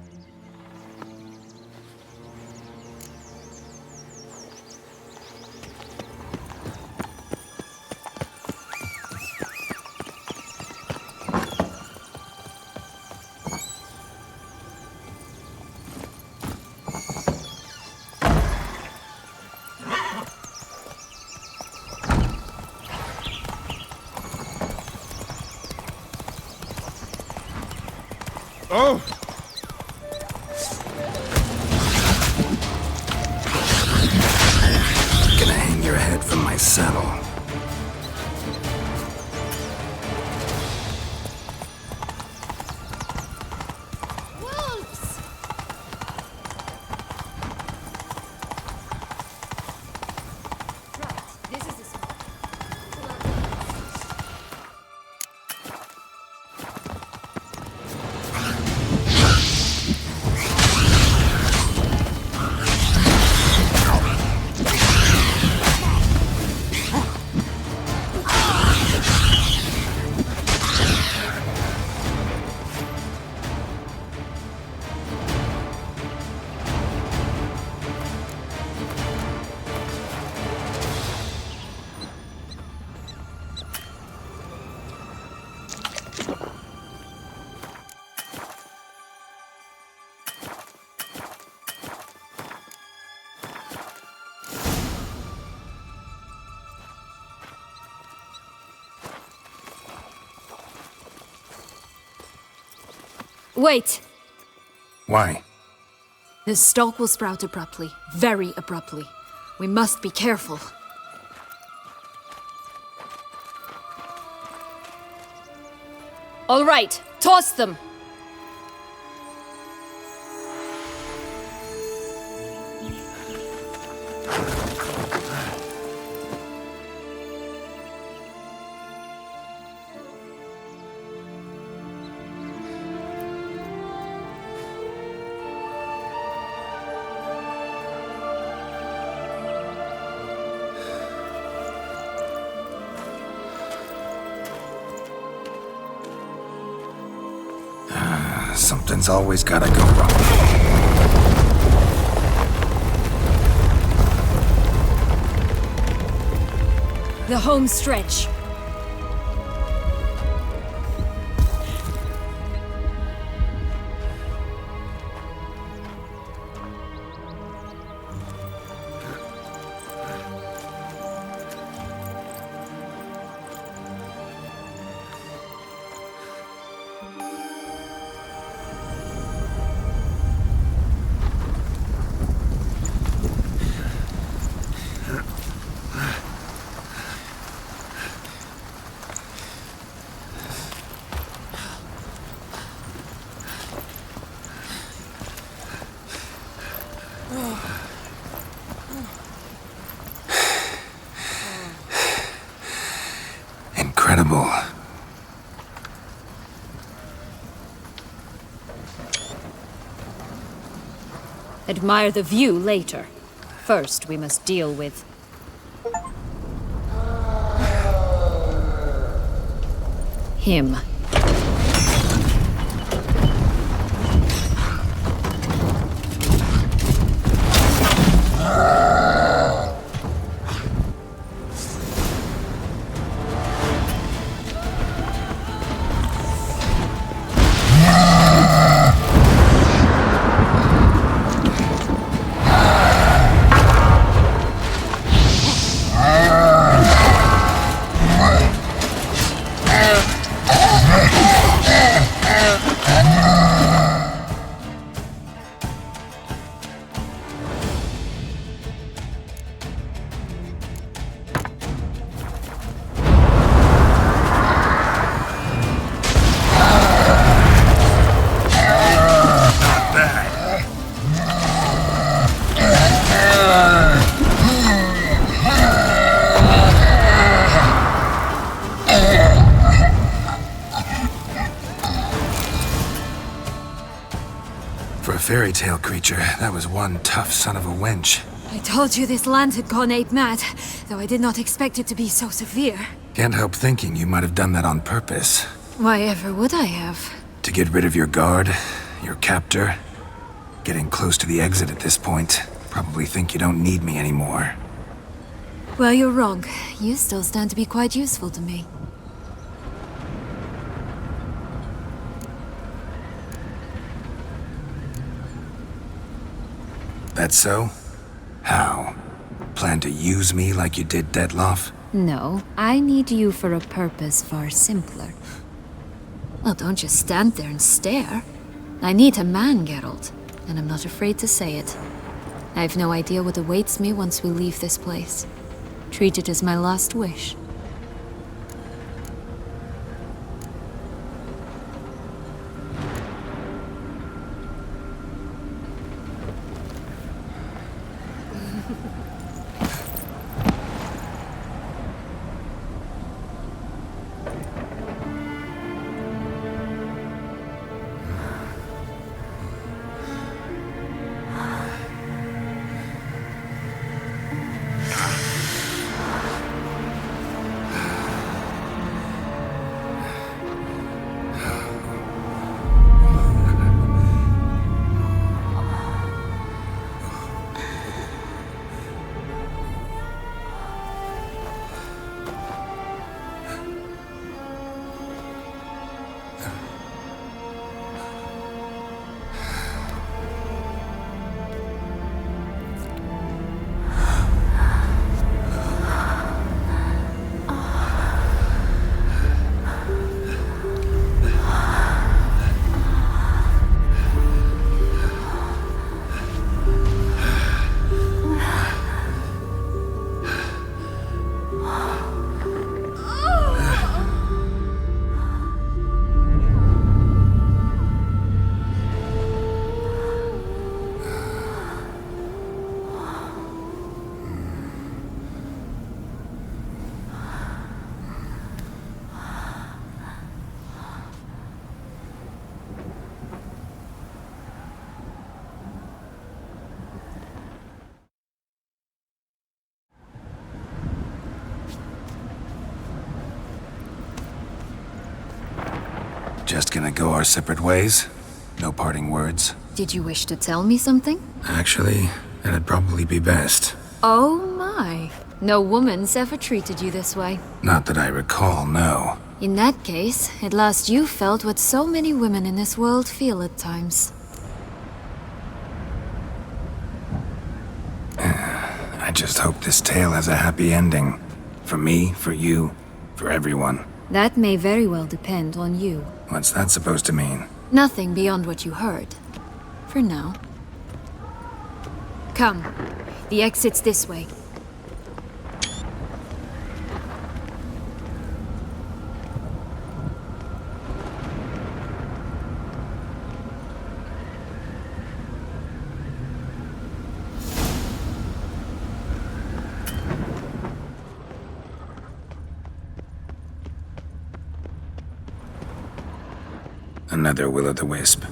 Oh! Gonna hang your head from my saddle. Wait! Why? The stalk will sprout abruptly. Very abruptly. We must be careful. All right, toss them! Something's always gotta go wrong. The home stretch. Incredible. Admire the view later. First, we must deal with... him. For a fairy tale creature, that was one tough son of a wench. I told you this land had gone ape mad, though I did not expect it to be so severe. Can't help thinking you might have done that on purpose. Why ever would I have? To get rid of your guard, your captor. Getting close to the exit at this point. Probably think you don't need me anymore. Well, you're wrong. You still stand to be quite useful to me. That's so? How? Plan to use me like you did Detloff? No, I need you for a purpose far simpler. Well, don't just stand there and stare. I need a man, Geralt, and I'm not afraid to say it. I have no idea what awaits me once we leave this place. Treat it as my last wish. Just gonna go our separate ways? No parting words? Did you wish to tell me something? Actually, that'd probably be best. Oh my. No woman's ever treated you this way. Not that I recall, no. In that case, at last you felt what so many women in this world feel at times. I just hope this tale has a happy ending. For me, for you, for everyone. That may very well depend on you. What's that supposed to mean? Nothing beyond what you heard. For now. Come. The exit's this way. Another will-o'-the-wisp.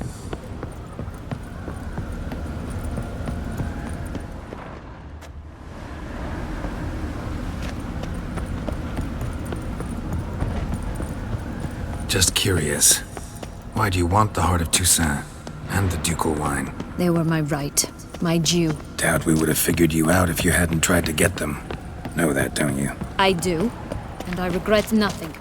Just curious. Why do you want the Heart of Toussaint and the ducal wine? They were my right. My due. Doubt we would have figured you out if you hadn't tried to get them. Know that, don't you? I do. And I regret nothing.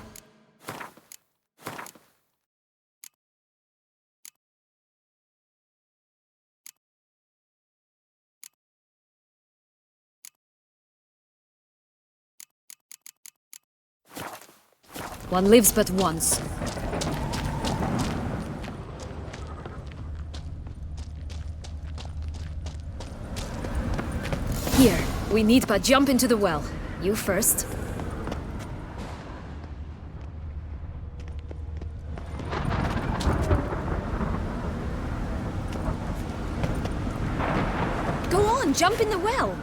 One lives but once. Here, we need but jump into the well. You first. Go on, jump in the well.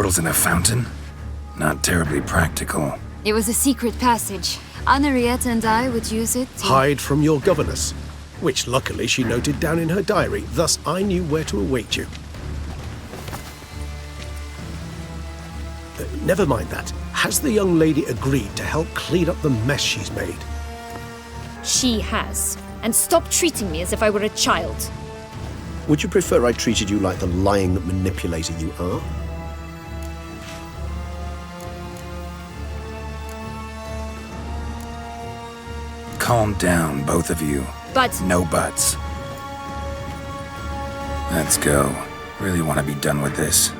portals in a fountain? Not terribly practical. It was a secret passage. Henriette and I would use it to... Hide from your governess, which luckily she noted down in her diary, thus I knew where to await you. Never mind that. Has the young lady agreed to help clean up the mess she's made? She has. And stop treating me as if I were a child. Would you prefer I treated you like the lying manipulator you are? Calm down, both of you. But... No buts. Let's go. Really want to be done with this.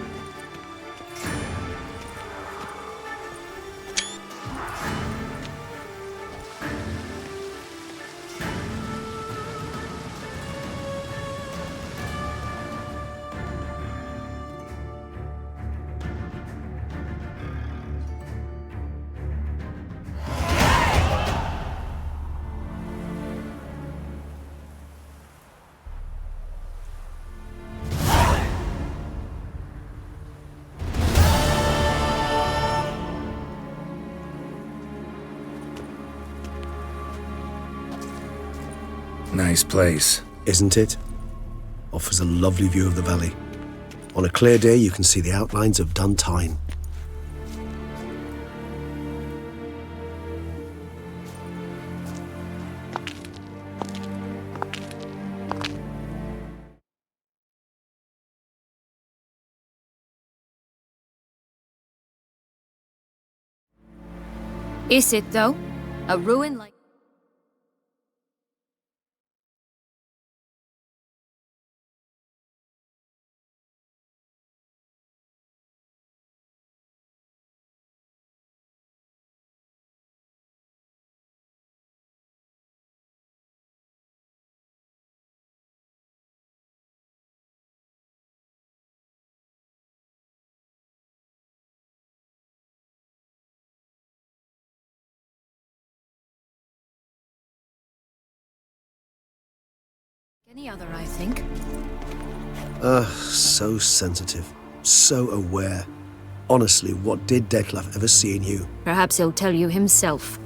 Nice place. Isn't it? Offers a lovely view of the valley. On a clear day, you can see the outlines of Duntine. Is it, though? A ruin like... Any other, I think. So sensitive, so aware. Honestly, what did Dettlaff ever see in you? Perhaps he'll tell you himself.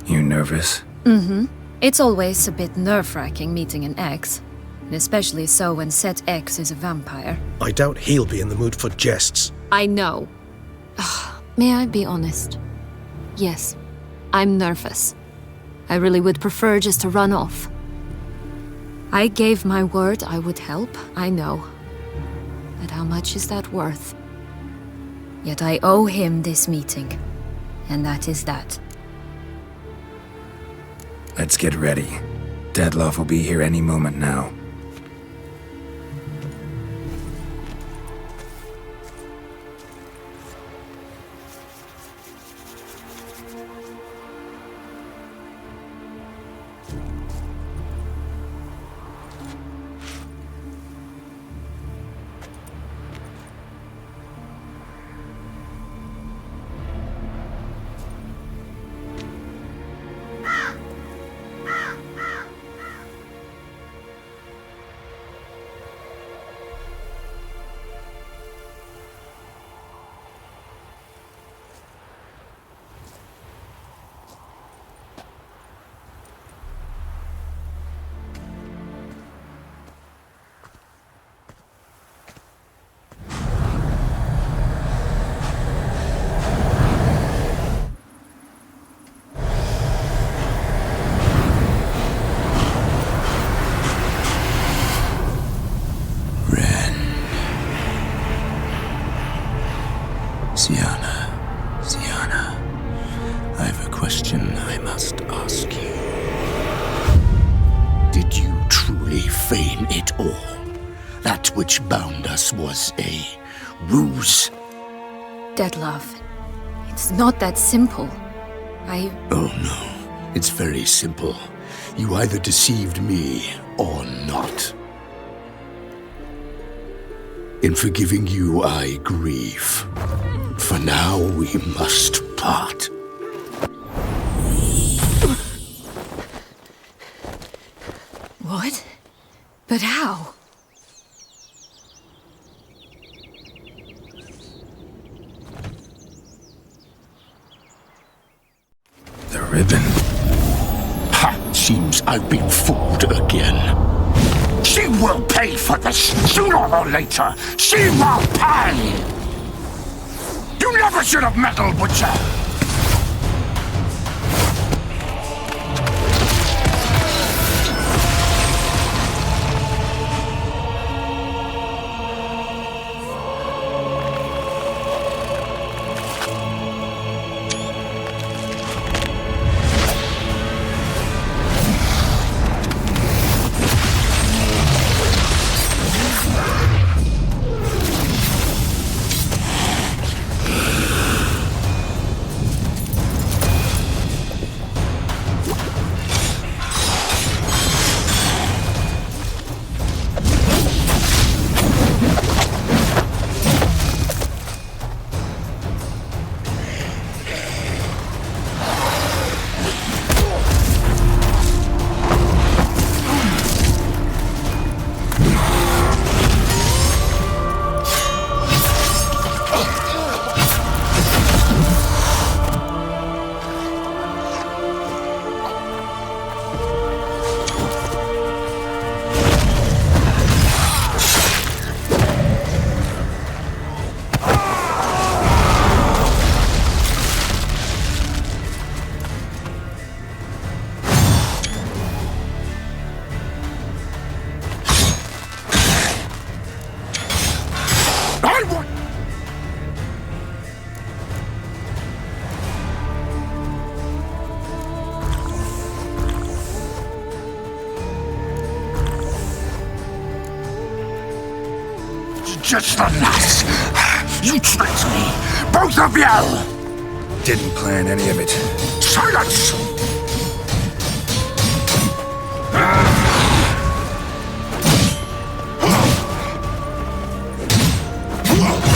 You nervous? Mm-hmm. It's always a bit nerve-wracking meeting an ex. And especially so when said ex is a vampire. I doubt he'll be in the mood for jests. I know. May I be honest? Yes, I'm nervous. I really would prefer just to run off. I gave my word I would help, I know. But how much is that worth? Yet I owe him this meeting. And that is that. Let's get ready. Dettlaff will be here any moment now. Syanna, I have a question I must ask you. Did you truly feign it all? That which bound us was a ruse? Dettlaff, it's not that simple. Oh no, it's very simple. You either deceived me or not. In forgiving you, I grieve. For now, we must part. What? But how? The ribbon. Ha! Seems I've been fooled again. She will pay for this, sooner or later. She will pay! You never should have meddled, Witcher! Just the last. You tricked me, both of you! Didn't plan any of it. Silence!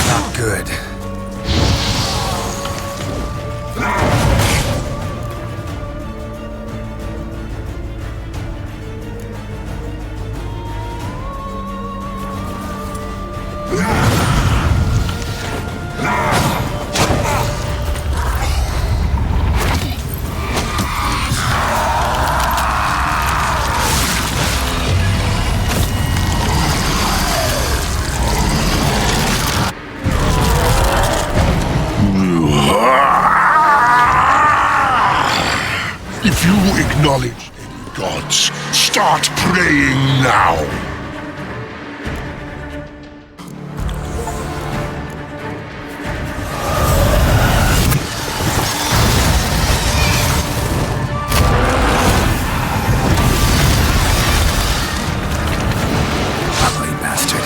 Not good. If you acknowledge any gods, start praying now! Ugly bastard.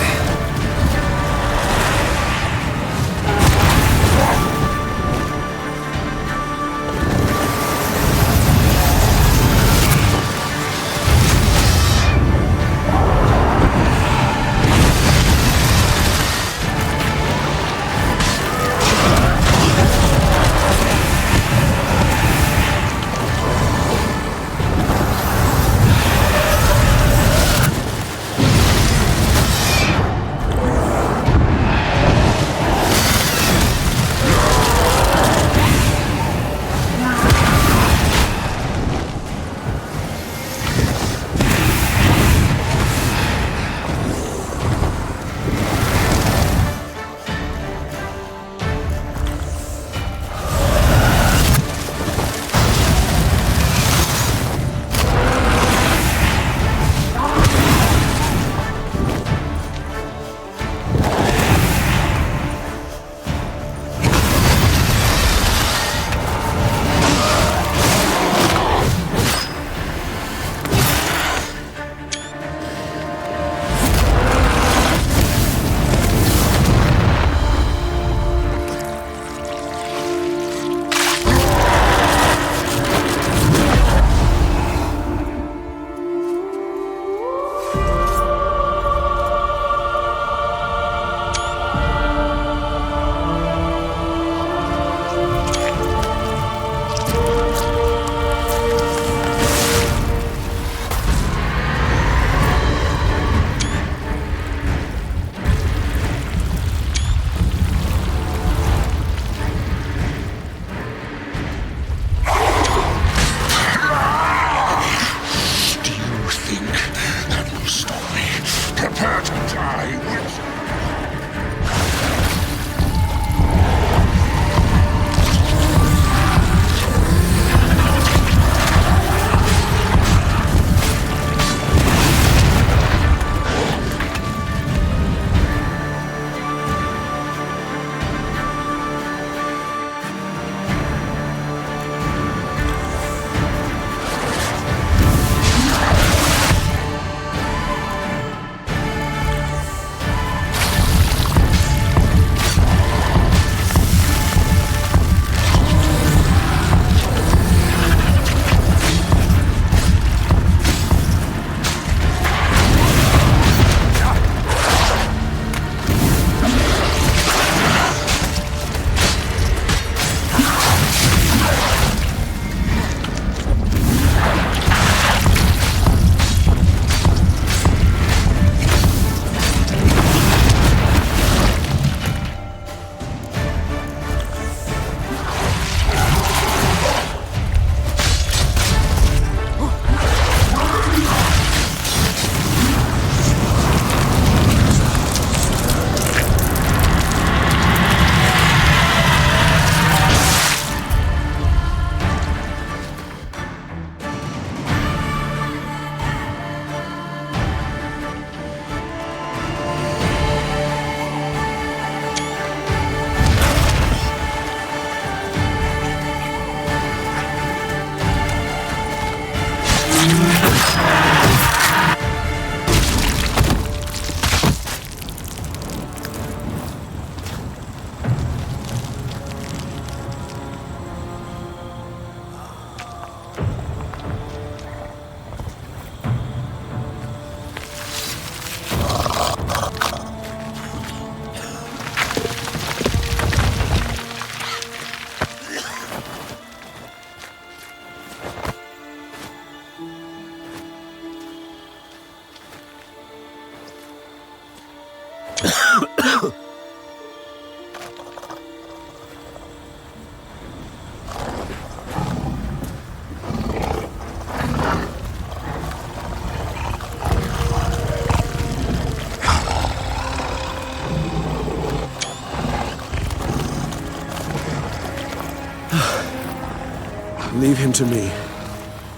Leave him to me.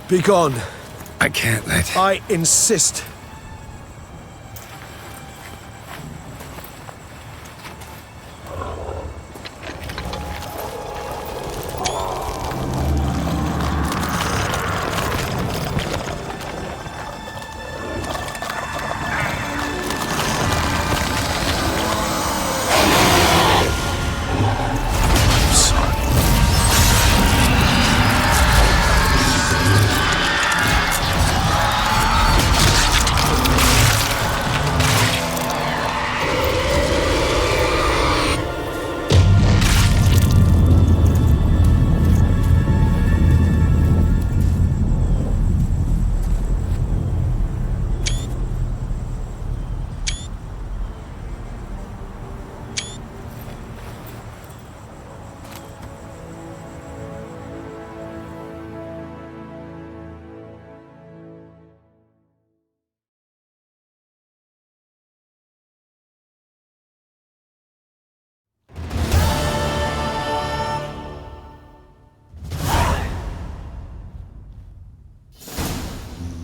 Be gone. I can't let... I insist.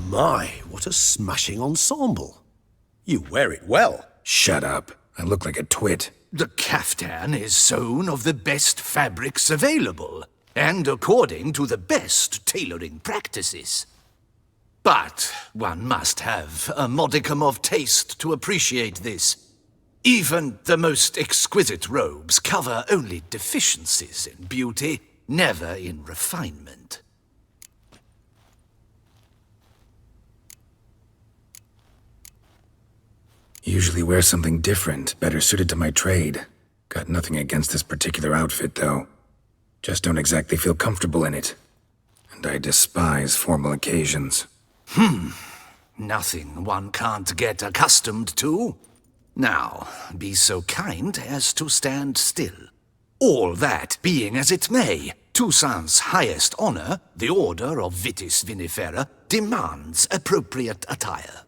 My, what a smashing ensemble. You wear it well. Shut up. I look like a twit. The caftan is sewn of the best fabrics available, and according to the best tailoring practices. But one must have a modicum of taste to appreciate this. Even the most exquisite robes cover only deficiencies in beauty, never in refinement. Usually wear something different, better suited to my trade. Got nothing against this particular outfit, though. Just don't exactly feel comfortable in it. And I despise formal occasions. Nothing one can't get accustomed to. Now, be so kind as to stand still. All that being as it may, Toussaint's highest honor, the Order of Vitis Vinifera, demands appropriate attire.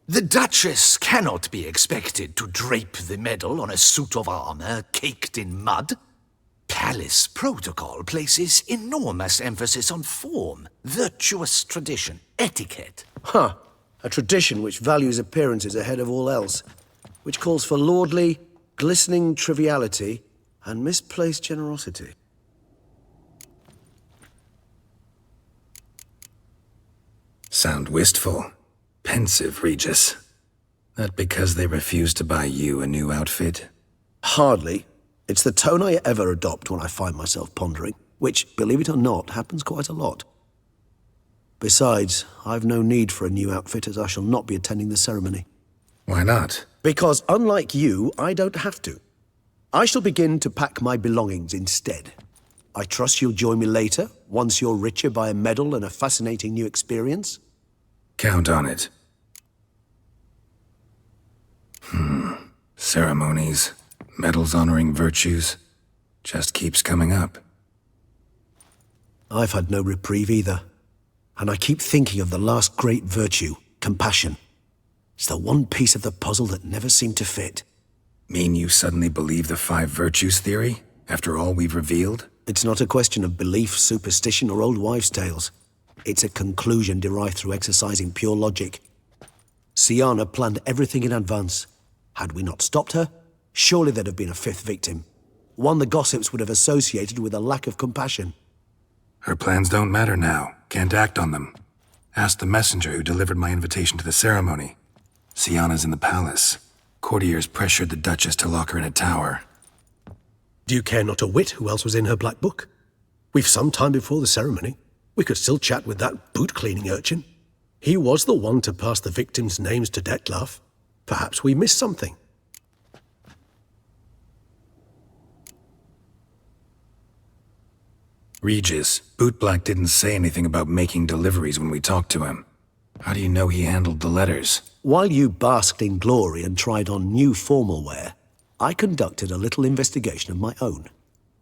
The Duchess cannot be expected to drape the medal on a suit of armor caked in mud. Palace protocol places enormous emphasis on form, virtuous tradition, etiquette. Huh. A tradition which values appearances ahead of all else, which calls for lordly, glistening triviality and misplaced generosity. Sound wistful. Pensive, Regis. That because they refused to buy you a new outfit? Hardly. It's the tone I ever adopt when I find myself pondering, which, believe it or not, happens quite a lot. Besides, I've no need for a new outfit as I shall not be attending the ceremony. Why not? Because, unlike you, I don't have to. I shall begin to pack my belongings instead. I trust you'll join me later, once you're richer by a medal and a fascinating new experience? Count on it. Ceremonies, medals honoring virtues, just keeps coming up. I've had no reprieve either. And I keep thinking of the last great virtue, compassion. It's the one piece of the puzzle that never seemed to fit. Mean you suddenly believe the 5 virtues theory, after all we've revealed? It's not a question of belief, superstition, or old wives' tales. It's a conclusion derived through exercising pure logic. Syanna planned everything in advance. Had we not stopped her, surely there'd have been a 5th victim. One the gossips would have associated with a lack of compassion. Her plans don't matter now. Can't act on them. Ask the messenger who delivered my invitation to the ceremony. Syanna's in the palace. Courtiers pressured the Duchess to lock her in a tower. Do you care not a whit who else was in her black book? We've some time before the ceremony. We could still chat with that boot-cleaning urchin. He was the one to pass the victims' names to Dettlaff. Perhaps we missed something. Regis, Bootblack didn't say anything about making deliveries when we talked to him. How do you know he handled the letters? While you basked in glory and tried on new formal wear, I conducted a little investigation of my own.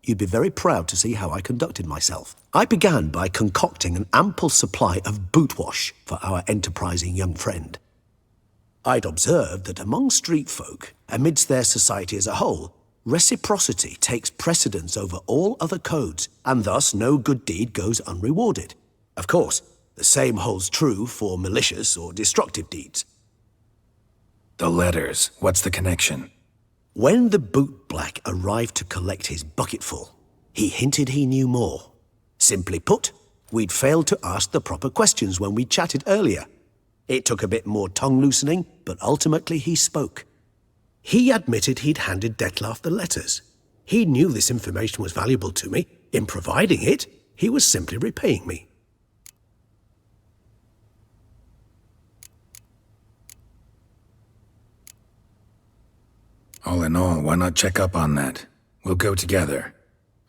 You'd be very proud to see how I conducted myself. I began by concocting an ample supply of boot wash for our enterprising young friend. I'd observed that among street folk, amidst their society as a whole, Reciprocity takes precedence over all other codes, and thus no good deed goes unrewarded. Of course, the same holds true for malicious or destructive deeds. The letters, what's the connection? When the boot black arrived to collect his bucketful, he hinted he knew more. Simply put, we'd failed to ask the proper questions when we chatted earlier. It took a bit more tongue-loosening, but ultimately he spoke. He admitted he'd handed Dettlaff the letters. He knew this information was valuable to me. In providing it, he was simply repaying me. All in all, why not check up on that? We'll go together,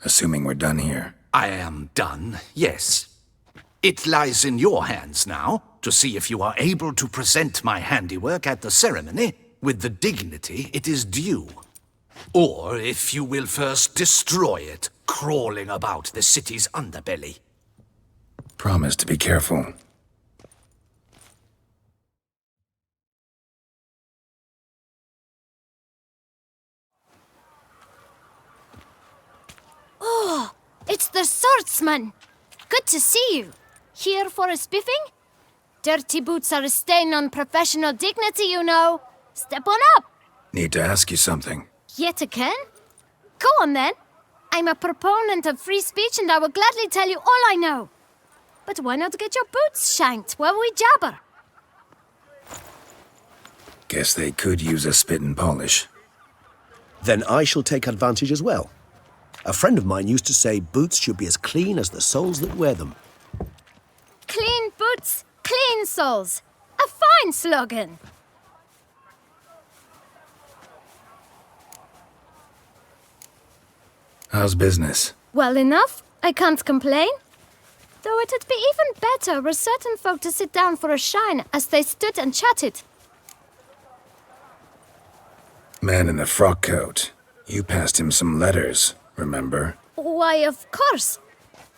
assuming we're done here. I am done, yes. It lies in your hands now to see if you are able to present my handiwork at the ceremony with the dignity it is due. Or if you will first destroy it, crawling about the city's underbelly. Promise to be careful. Oh, it's the swordsman. Good to see you. Here for a spiffing? Dirty boots are a stain on professional dignity, you know. Step on up. Need to ask you something. Yet again? Go on then. I'm a proponent of free speech and I will gladly tell you all I know. But why not get your boots shanked while we jabber? Guess they could use a spit and polish. Then I shall take advantage as well. A friend of mine used to say boots should be as clean as the soles that wear them. Clean boots, clean soles. A fine slogan. How's business? Well enough. I can't complain. Though it'd be even better were certain folk to sit down for a shine as they stood and chatted. Man in the frock coat. You passed him some letters, remember? Why, of course.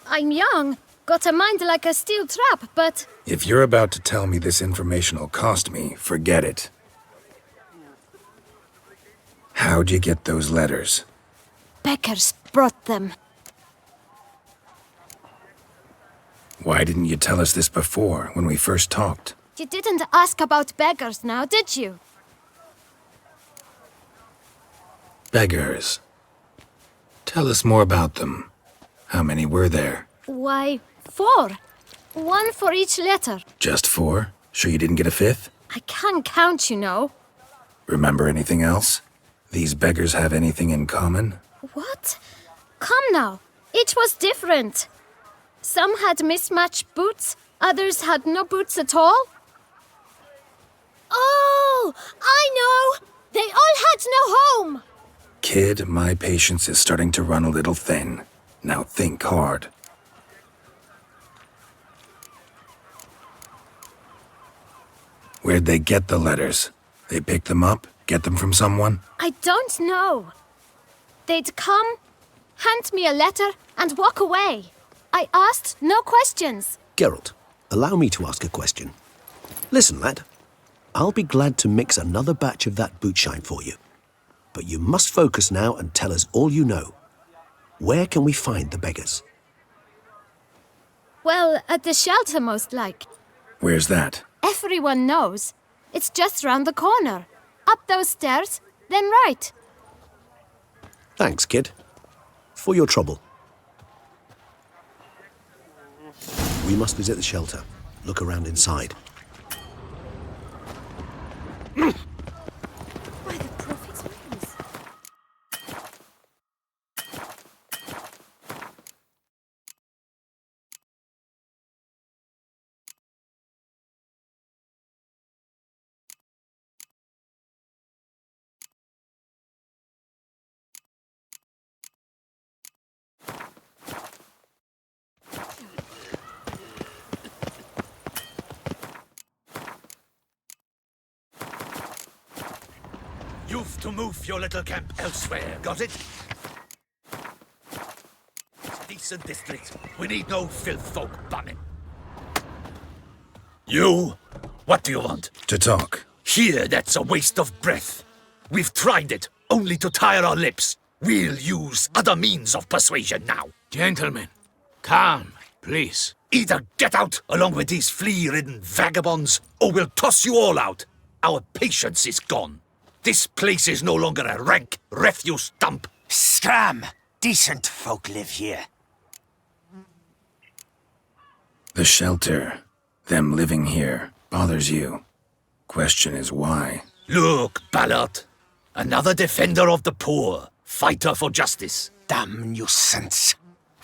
I'm young, got a mind like a steel trap, but... If you're about to tell me this information will cost me, forget it. How'd you get those letters? Beggars brought them. Why didn't you tell us this before, when we first talked? You didn't ask about beggars now, did you? Beggars. Tell us more about them. How many were there? Why, 4. 1 for each letter. Just 4? Sure you didn't get a 5th? I can't count, you know. Remember anything else? These beggars have anything in common? What? Come now. Each was different. Some had mismatched boots, others had no boots at all. Oh, I know! They all had no home! Kid, my patience is starting to run a little thin. Now think hard. Where'd they get the letters? They pick them up? Get them from someone? I don't know. They'd come, hand me a letter, and walk away. I asked no questions. Geralt, allow me to ask a question. Listen, lad. I'll be glad to mix another batch of that bootshine for you. But you must focus now and tell us all you know. Where can we find the beggars? Well, at the shelter, most like. Where's that? Everyone knows. It's just round the corner. Up those stairs, then right. Thanks, kid. For your trouble. We must visit the shelter. Look around inside. By the prophet's wings. You've to move your little camp elsewhere, got it? It's a decent district. We need no filth folk bunning. You? What do you want? To talk. Here, that's a waste of breath. We've tried it, only to tire our lips. We'll use other means of persuasion now. Gentlemen, calm, please. Either get out along with these flea-ridden vagabonds, or we'll toss you all out. Our patience is gone. This place is no longer a rank refuse dump. Scram! Decent folk live here. The shelter, them living here, bothers you. Question is why? Look, Ballard. Another defender of the poor. Fighter for justice. Damn nuisance.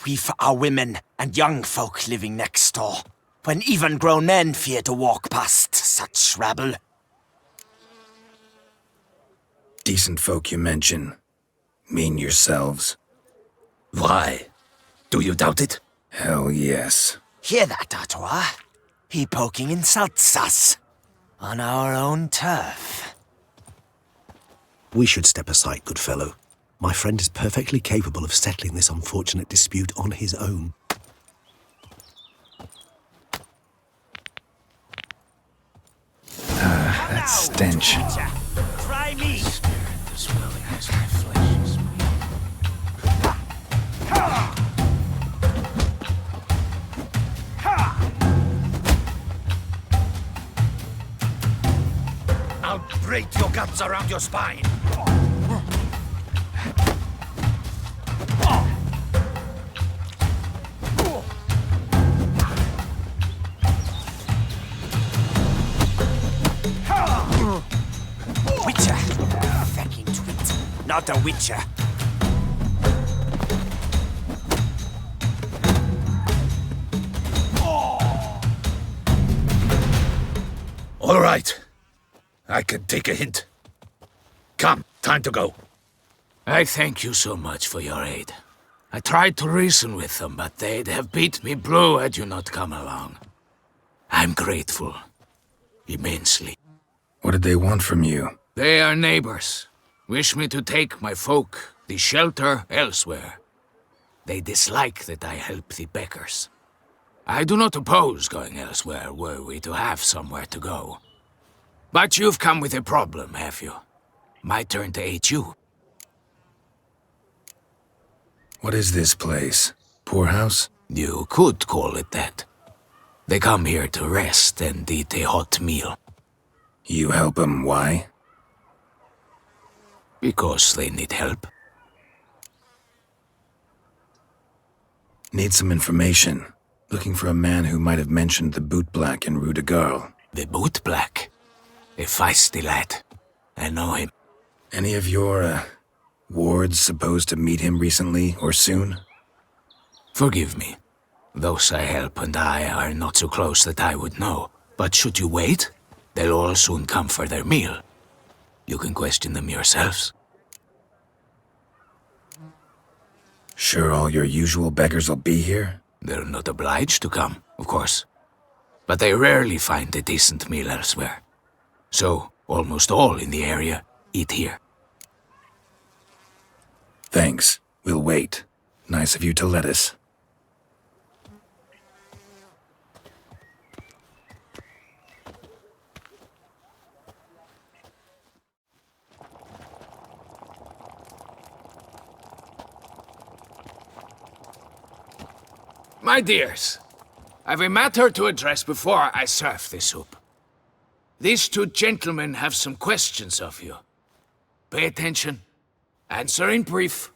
We've our women and young folk living next door, when even grown men fear to walk past such rabble. Decent folk you mention. Mean yourselves? Why? Do you doubt it? Hell yes. Hear that, Artois? He poking insults us. On our own turf. We should step aside, good fellow. My friend is perfectly capable of settling this unfortunate dispute on his own. That stench. Try me! I'll break your guts around your spine. Witcher! Fucking twit. Not a witcher. All right. I can take a hint. Come, time to go. I thank you so much for your aid. I tried to reason with them, but they'd have beat me blue had you not come along. I'm grateful. Immensely. What did they want from you? They are neighbors. Wish me to take my folk, the shelter, elsewhere. They dislike that I help the Beckers. I do not oppose going elsewhere were we to have somewhere to go. But you've come with a problem, have you? My turn to aid you. What is this place? Poorhouse? You could call it that. They come here to rest and eat a hot meal. You help them, why? Because they need help. Need some information. Looking for a man who might have mentioned the Boot Black in Rue de Garl. The Boot Black? A feisty lad. I know him. Any of your, wards supposed to meet him recently or soon? Forgive me. Those I help and I are not so close that I would know. But should you wait, they'll all soon come for their meal. You can question them yourselves. Sure all your usual beggars will be here? They're not obliged to come, of course. But they rarely find a decent meal elsewhere. So, almost all in the area eat here. Thanks. We'll wait. Nice of you to let us. My dears, I've a matter to address before I serve the soup. These two gentlemen have some questions of you. Pay attention. Answer in brief.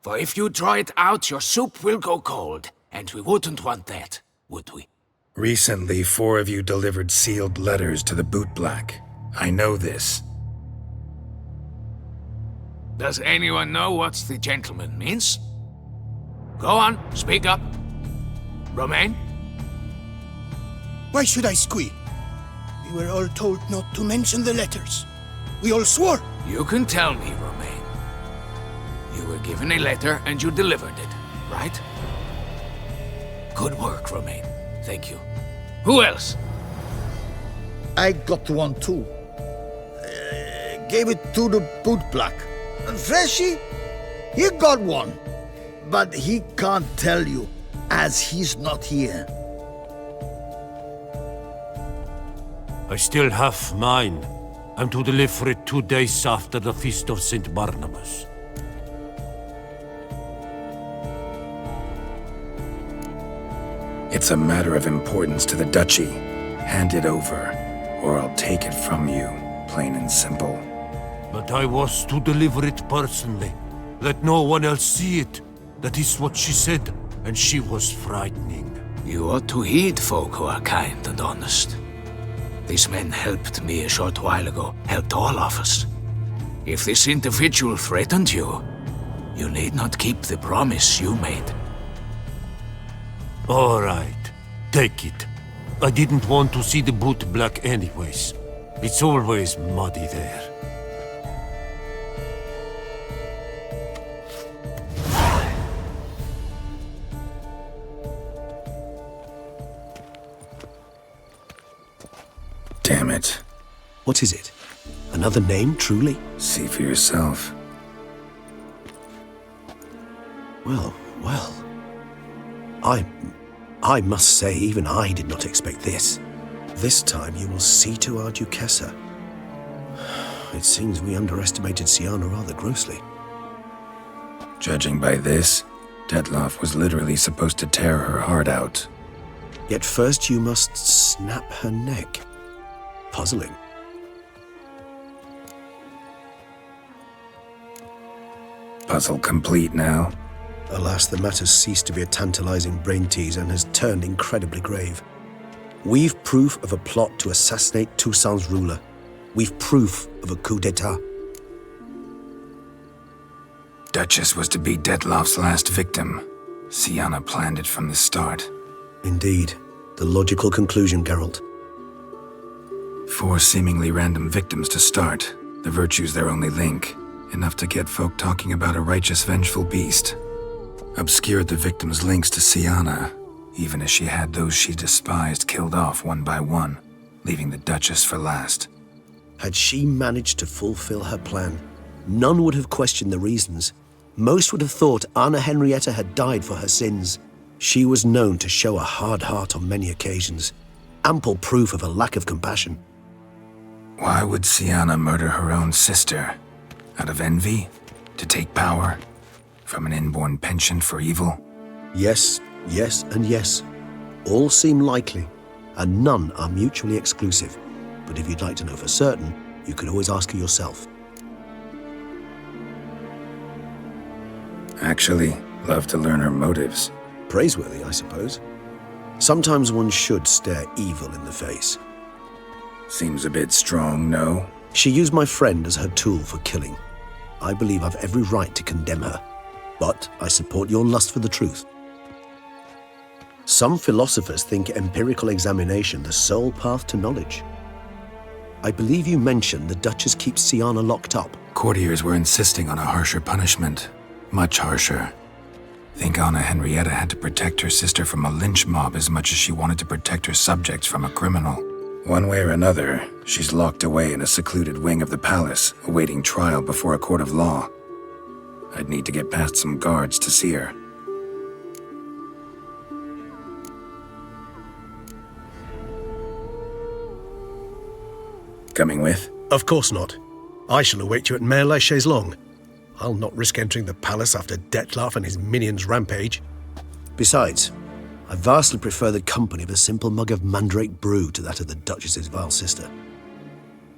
For if you draw it out, your soup will go cold, and we wouldn't want that, would we? Recently, 4 of you delivered sealed letters to the Boot Black. I know this. Does anyone know what the gentleman means? Go on, speak up. Romain? Why should I squeal? We were all told not to mention the letters. We all swore. You can tell me, Romain. You were given a letter and you delivered it, right? Good work, Romain. Thank you. Who else? I got one too. Gave it to the Boot Black. And Freshy, he got one. But he can't tell you, as he's not here. I still have mine. I'm to deliver it 2 days after the Feast of St. Barnabas. It's a matter of importance to the duchy. Hand it over, or I'll take it from you, plain and simple. But I was to deliver it personally. Let no one else see it. That is what she said, and she was frightening. You ought to heed folk who are kind and honest. These men helped me a short while ago, helped all of us. If this individual threatened you, you need not keep the promise you made. All right, take it. I didn't want to see the boot black anyways. It's always muddy there. Damn it. What is it? Another name, truly? See for yourself. Well. I must say, even I did not expect this. This time you will see to our Duquesa. It seems we underestimated Syanna rather grossly. Judging by this, Detloff was literally supposed to tear her heart out. Yet first you must snap her neck. Puzzling. Puzzle complete now. Alas, the matter's ceased to be a tantalizing brain tease and has turned incredibly grave. We've proof of a plot to assassinate Toussaint's ruler. We've proof of a coup d'etat. Duchess was to be Detloff's last victim. Syanna planned it from the start. Indeed. The logical conclusion, Geralt. 4 seemingly random victims to start. The virtue's their only link. Enough to get folk talking about a righteous, vengeful beast. Obscured the victims' links to Syanna, even as she had those she despised killed off one by one, leaving the Duchess for last. Had she managed to fulfill her plan, none would have questioned the reasons. Most would have thought Anna Henrietta had died for her sins. She was known to show a hard heart on many occasions, ample proof of a lack of compassion. Why would Syanna murder her own sister? Out of envy? To take power? From an inborn penchant for evil? Yes, and yes. All seem likely, and none are mutually exclusive. But if you'd like to know for certain, you could always ask her yourself. Actually, love to learn her motives. Praiseworthy, I suppose. Sometimes one should stare evil in the face. Seems a bit strong, no? She used my friend as her tool for killing. I believe I've every right to condemn her. But I support your lust for the truth. Some philosophers think empirical examination the sole path to knowledge. I believe you mentioned the Duchess keeps Syanna locked up. Courtiers were insisting on a harsher punishment. Much harsher. Think Anna Henrietta had to protect her sister from a lynch mob as much as she wanted to protect her subjects from a criminal. One way or another, she's locked away in a secluded wing of the palace, awaiting trial before a court of law. I'd need to get past some guards to see her. Coming with? Of course not. I shall await you at Mare la Chaise-Longue. I'll not risk entering the palace after Detloff and his minions rampage. Besides, I vastly prefer the company of a simple mug of mandrake brew to that of the Duchess's vile sister.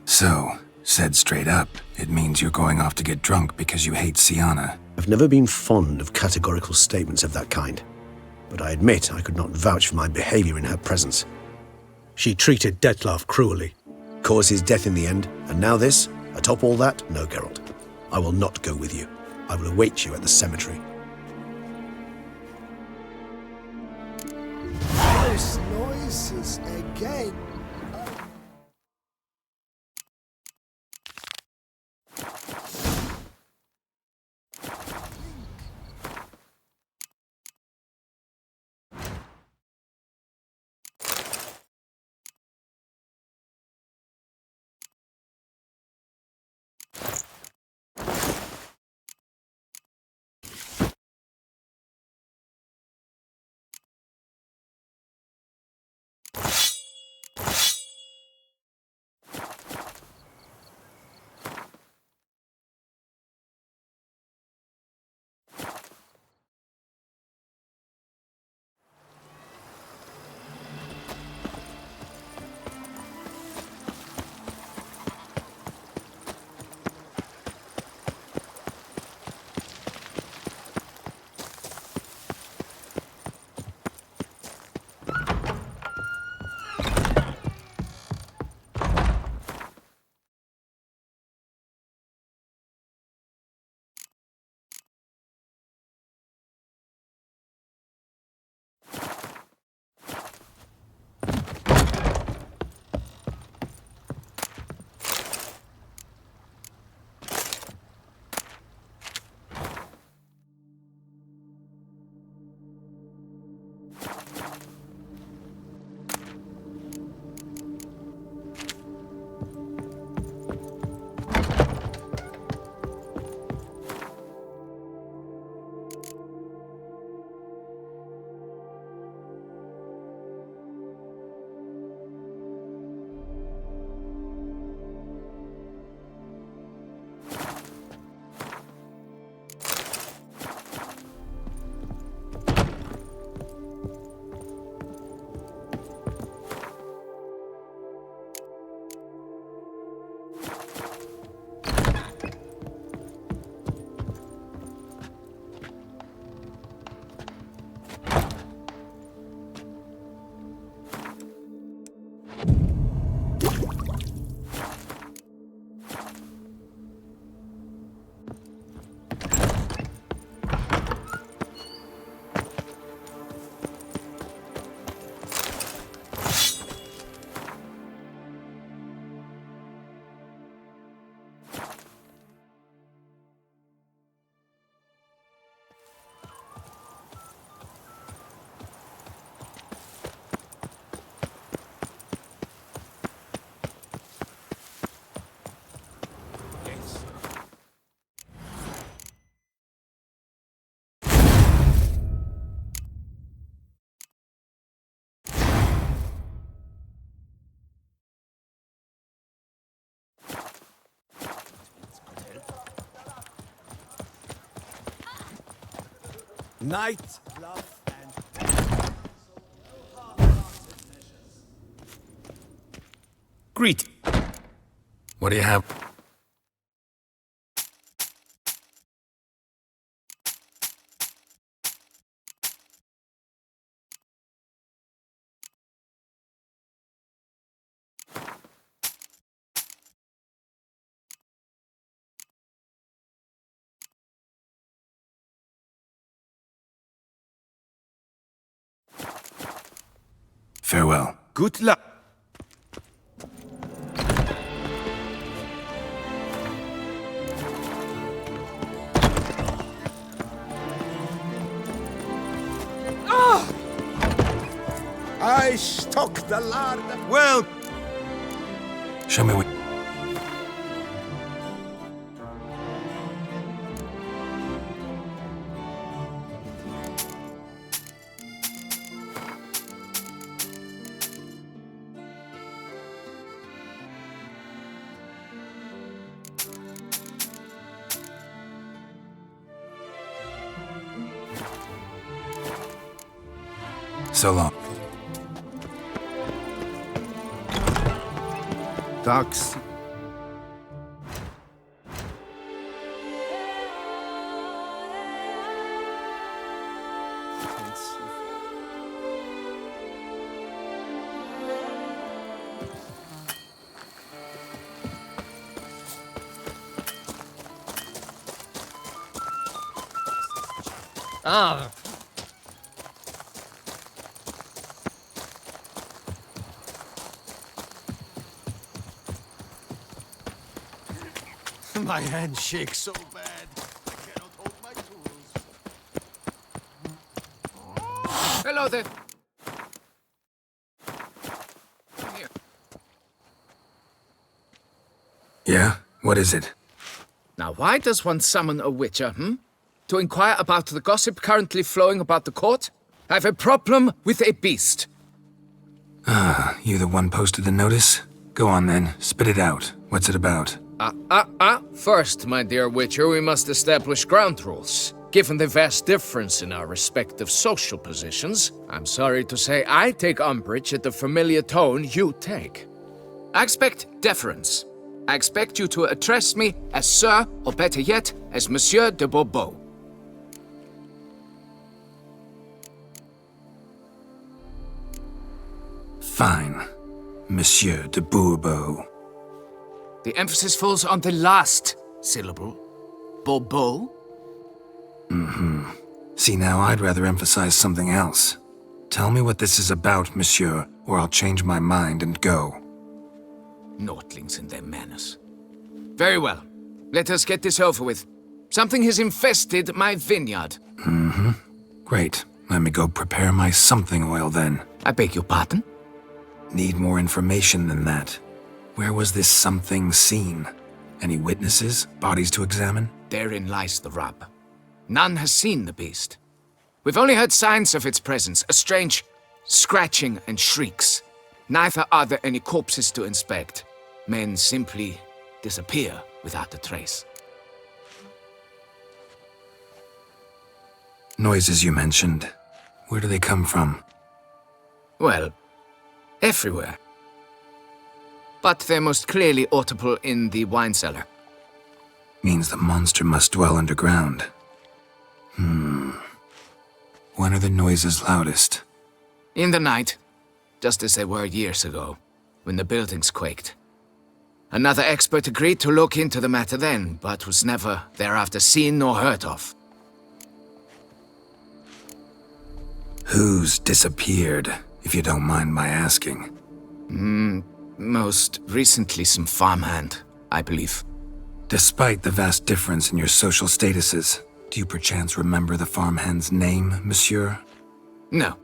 So, said straight up, it means you're going off to get drunk because you hate Syanna. I've never been fond of categorical statements of that kind, but I admit I could not vouch for my behavior in her presence. She treated Detloff cruelly, caused his death in the end, and now this? Atop all that? No, Geralt. I will not go with you. I will await you at the cemetery. Those noises again. Night. Greet. What do you have? Farewell. Good luck. I stock the lard. Well, Show me what... So long. Ducks. Ah. My hand shakes so bad, I cannot hold my tools. Hello there. Here. Yeah? What is it? Now, why does one summon a witcher, To inquire about the gossip currently flowing about the court? I have a problem with a beast. Ah, you the one posted the notice? Go on then, spit it out. What's it about? First, my dear Witcher, we must establish ground rules. Given the vast difference in our respective social positions, I'm sorry to say I take umbrage at the familiar tone you take. I expect deference. I expect you to address me as Sir, or better yet, as Monsieur de Bourbeau. Fine. Monsieur de Bourbeau. The emphasis falls on the last syllable. Bourbeau? Mm-hmm. See, now I'd rather emphasize something else. Tell me what this is about, monsieur, or I'll change my mind and go. Naughtlings and their manners. Very well. Let us get this over with. Something has infested my vineyard. Mm-hmm. Great. Let me go prepare my something oil then. I beg your pardon? Need more information than that. Where was this something seen? Any witnesses? Bodies to examine? Therein lies the rub. None has seen the beast. We've only heard signs of its presence, a strange scratching and shrieks. Neither are there any corpses to inspect. Men simply disappear without a trace. Noises you mentioned. Where do they come from? Well, everywhere. But they're most clearly audible in the wine cellar. Means the monster must dwell underground. When are the noises loudest? In the night, just as they were years ago, when the buildings quaked. Another expert agreed to look into the matter then, but was never thereafter seen nor heard of. Who's disappeared, if you don't mind my asking? Most recently some farmhand, I believe. Despite the vast difference in your social statuses, do you perchance remember the farmhand's name, monsieur? No.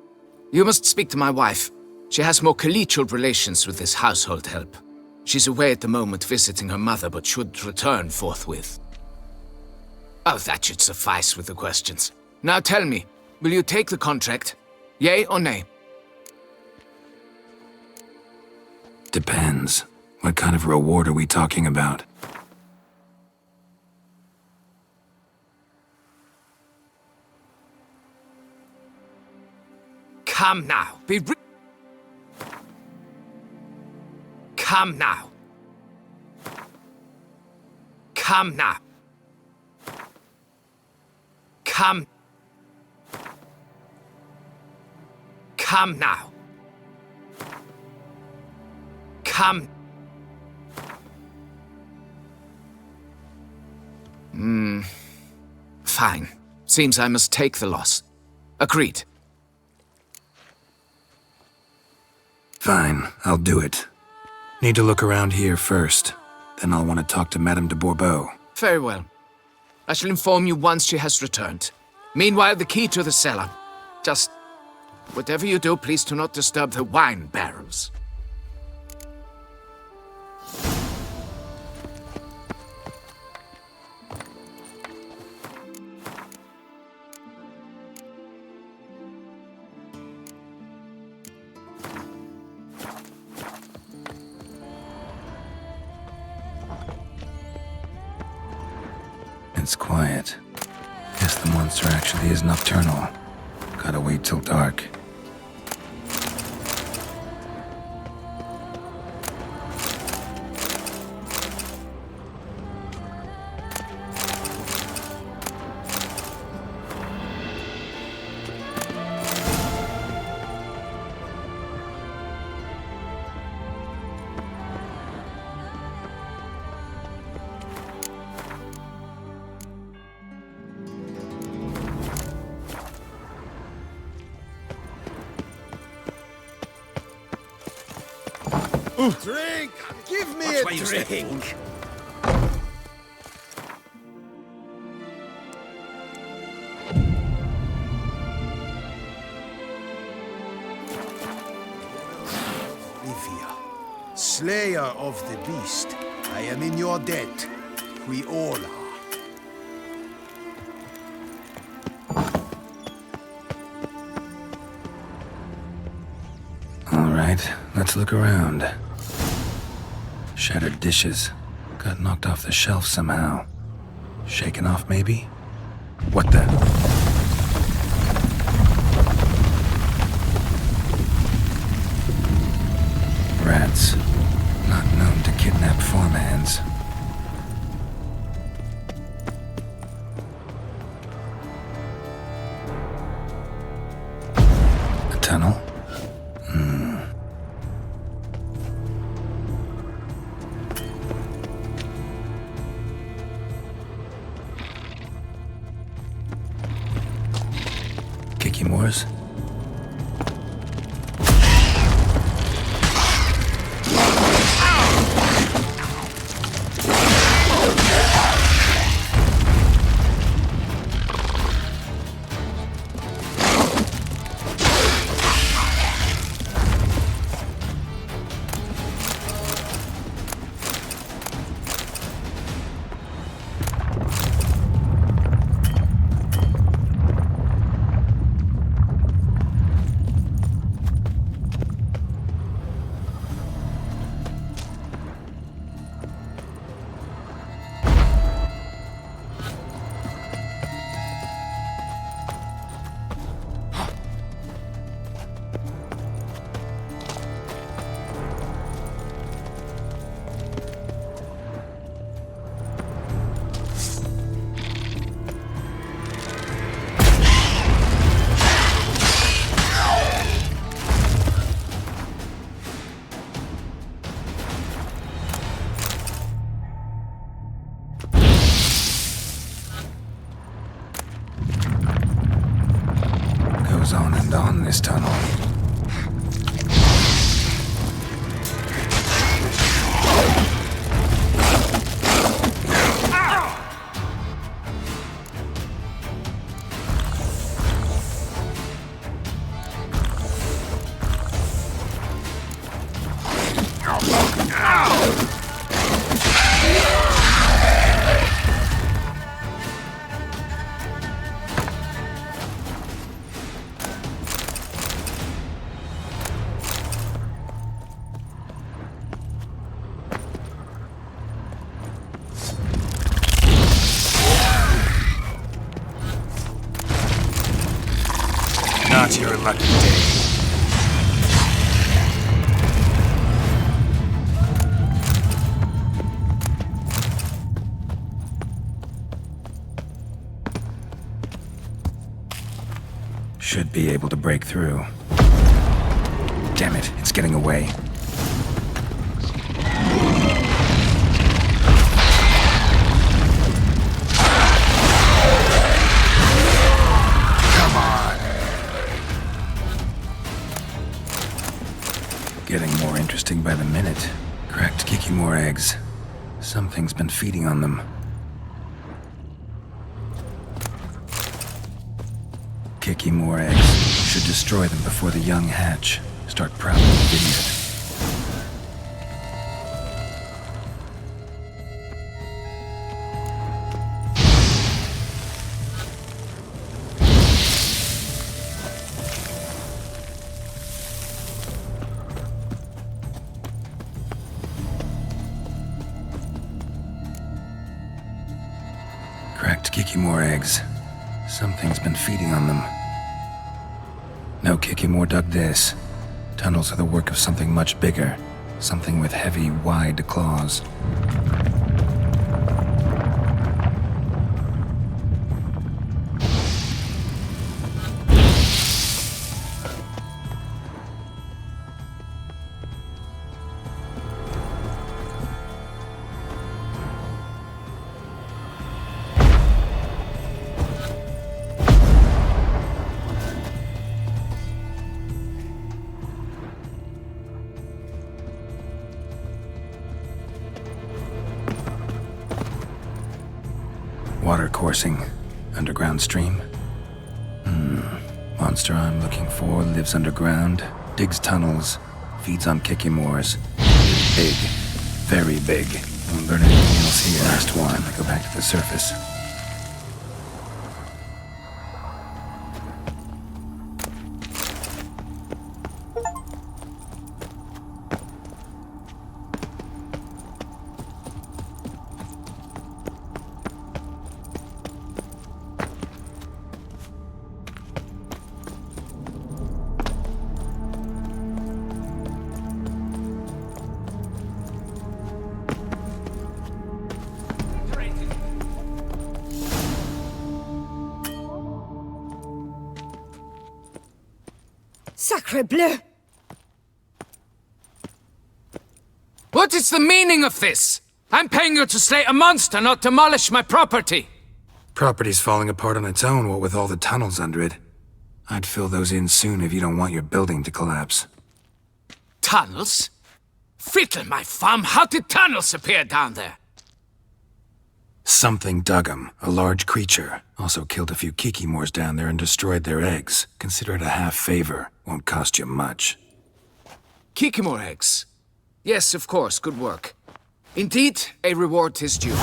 You must speak to my wife. She has more collegial relations with this household help. She's away at the moment visiting her mother, but should return forthwith. Oh, that should suffice with the questions. Now tell me, will you take the contract? Yea or nay? Depends. What kind of reward are we talking about? Come now, Come now. Come now. Come. Come now. Come. Fine. Seems I must take the loss. Agreed. Fine, I'll do it. Need to look around here first. Then I'll want to talk to Madame de Bourbeau. Very well. I shall inform you once she has returned. Meanwhile, the key to the cellar. Just... whatever you do, please do not disturb the wine barrels. It's quiet. Guess the monster actually is nocturnal. Gotta wait till dark. Drink! Give me a drink! Livia, slayer of the beast, I am in your debt. We all are. All right, let's look around. Shattered dishes. Got knocked off the shelf somehow. Shaken off, maybe? What the? Rats. Not known to kidnap farmhands. A tunnel? Moors? tunnel. Not your lucky day. Should be able to break through. Damn it, it's getting away. Come on. Getting more interesting by the minute. Cracked Kikimore eggs. Something's been feeding on them. Kikimore eggs should destroy them before the young hatch. Start prowling the vineyard. Cracked Kikimore eggs. Something's been feeding on them. No Kikimore dug this. Tunnels are the work of something much bigger. Something with heavy, wide claws. Water coursing. Underground stream. Monster I'm looking for lives underground, digs tunnels, feeds on Kikimores. Big. Very big. Won't learn anything else here. Last one. I go back to the surface. Sacre bleu! What is the meaning of this? I'm paying you to slay a monster, not demolish my property. Property's falling apart on its own, what with all the tunnels under it. I'd fill those in soon if you don't want your building to collapse. Tunnels? Fiddle my thumb, how did tunnels appear down there? Something dug 'em. A large creature. Also killed a few Kikimores down there and destroyed their eggs. Consider it a half-favor. Won't cost you much. Kikimore eggs. Yes, of course, good work. Indeed, a reward is due.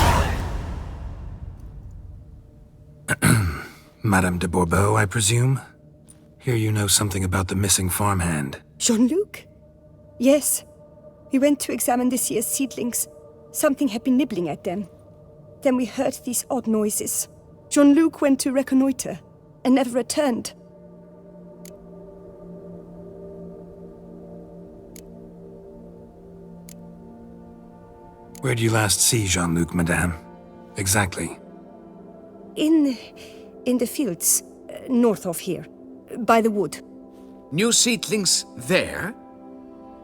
Madame de Bourbeau, I presume? Hear you know something about the missing farmhand. Jean-Luc? Yes. We went to examine this year's seedlings. Something had been nibbling at them. Then we heard these odd noises. Jean-Luc went to reconnoiter and never returned. Where did you last see Jean-Luc, madame? Exactly. In the fields, north of here, by the wood. New seedlings there?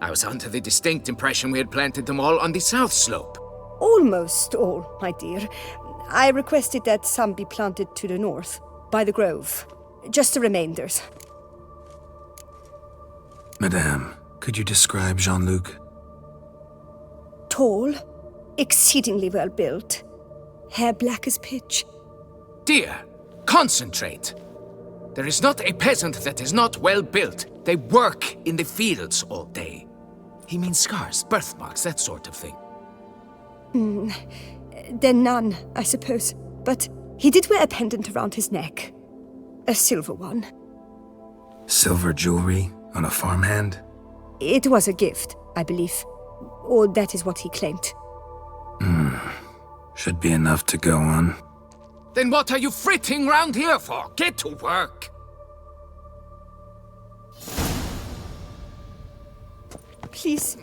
I was under the distinct impression we had planted them all on the south slope. Almost all, my dear. I requested that some be planted to the north, by the grove. Just the remainders. Madame, could you describe Jean-Luc? Tall, exceedingly well built, hair black as pitch. Dear, concentrate. There is not a peasant that is not well built. They work in the fields all day. He means scars, birthmarks, that sort of thing. Then none, I suppose. But he did wear a pendant around his neck. A silver one. Silver jewelry on a farmhand? It was a gift, I believe. Or that is what he claimed. Should be enough to go on. Then what are you fritting round here for? Get to work! Please.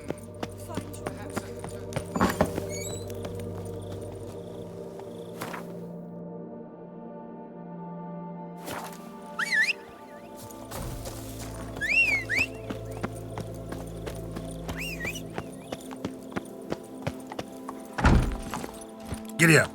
Giddy up.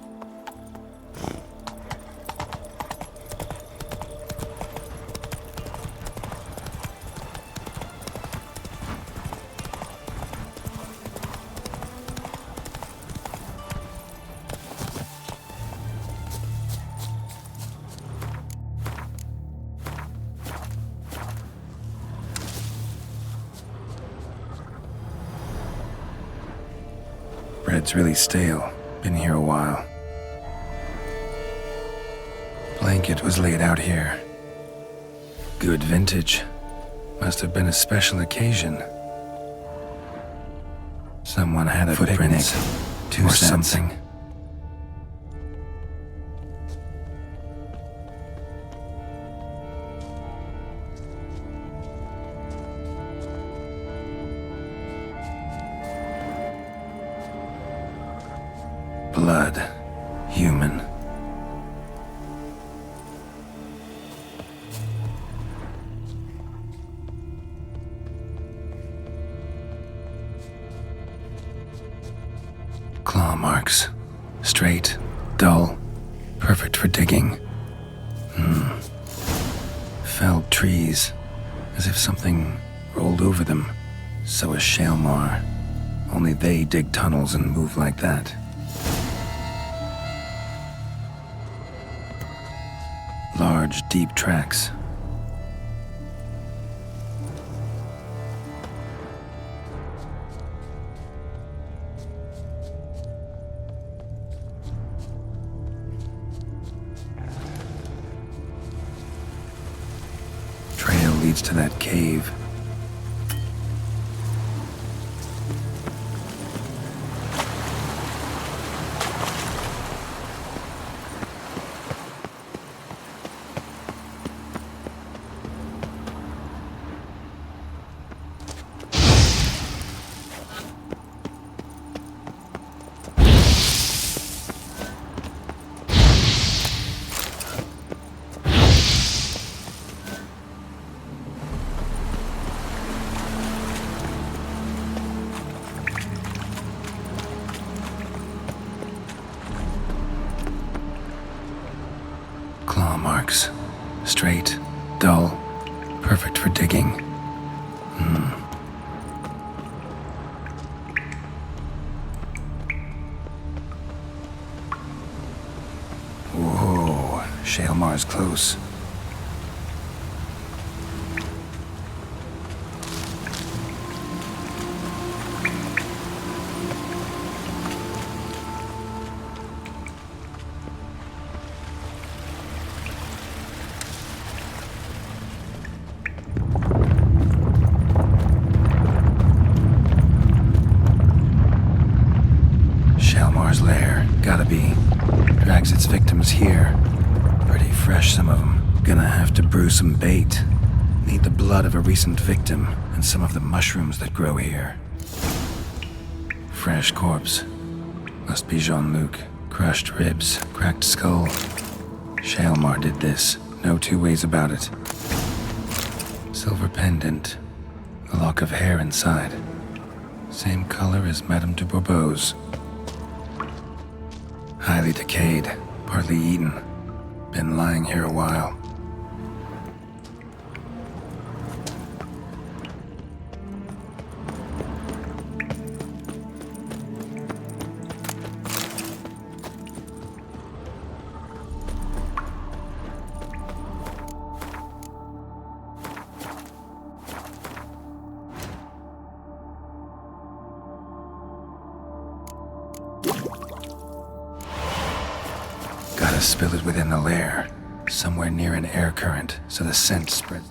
Bread's really stale. Been here a while. Blanket was laid out here. Good vintage. Must have been a special occasion. Someone had a footprint, 2 cents. Something. Blood. Human. Claw marks. Straight, dull, perfect for digging. Felled trees, as if something rolled over them. So is Shaelmar. Only they dig tunnels and move like that. Large, deep tracks. Trail leads to that cave. Claw marks. Straight, dull, perfect for digging. Whoa, Shaelmar's close. Shaelmar's lair, gotta be. Drags its victims here. Pretty fresh, some of them. Gonna have to brew some bait. Need the blood of a recent victim and some of the mushrooms that grow here. Fresh corpse. Must be Jean-Luc. Crushed ribs, cracked skull. Shaelmar did this. No two ways about it. Silver pendant. A lock of hair inside. Same color as Madame de Bourbeau's. Highly decayed, partly eaten. Been lying here a while. Gotta spill it within the lair, somewhere near an air current, so the scent spreads.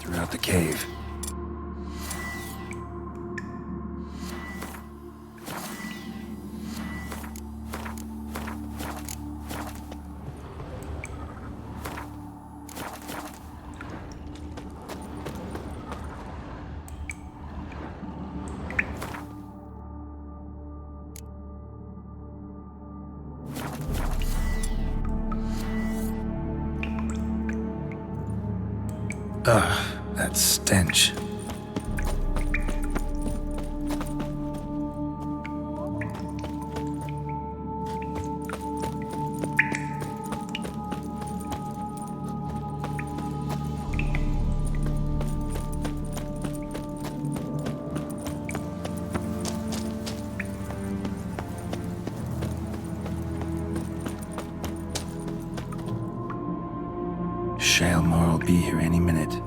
Throughout the cave. Ugh, that stench. Shaelmar will be here any minute.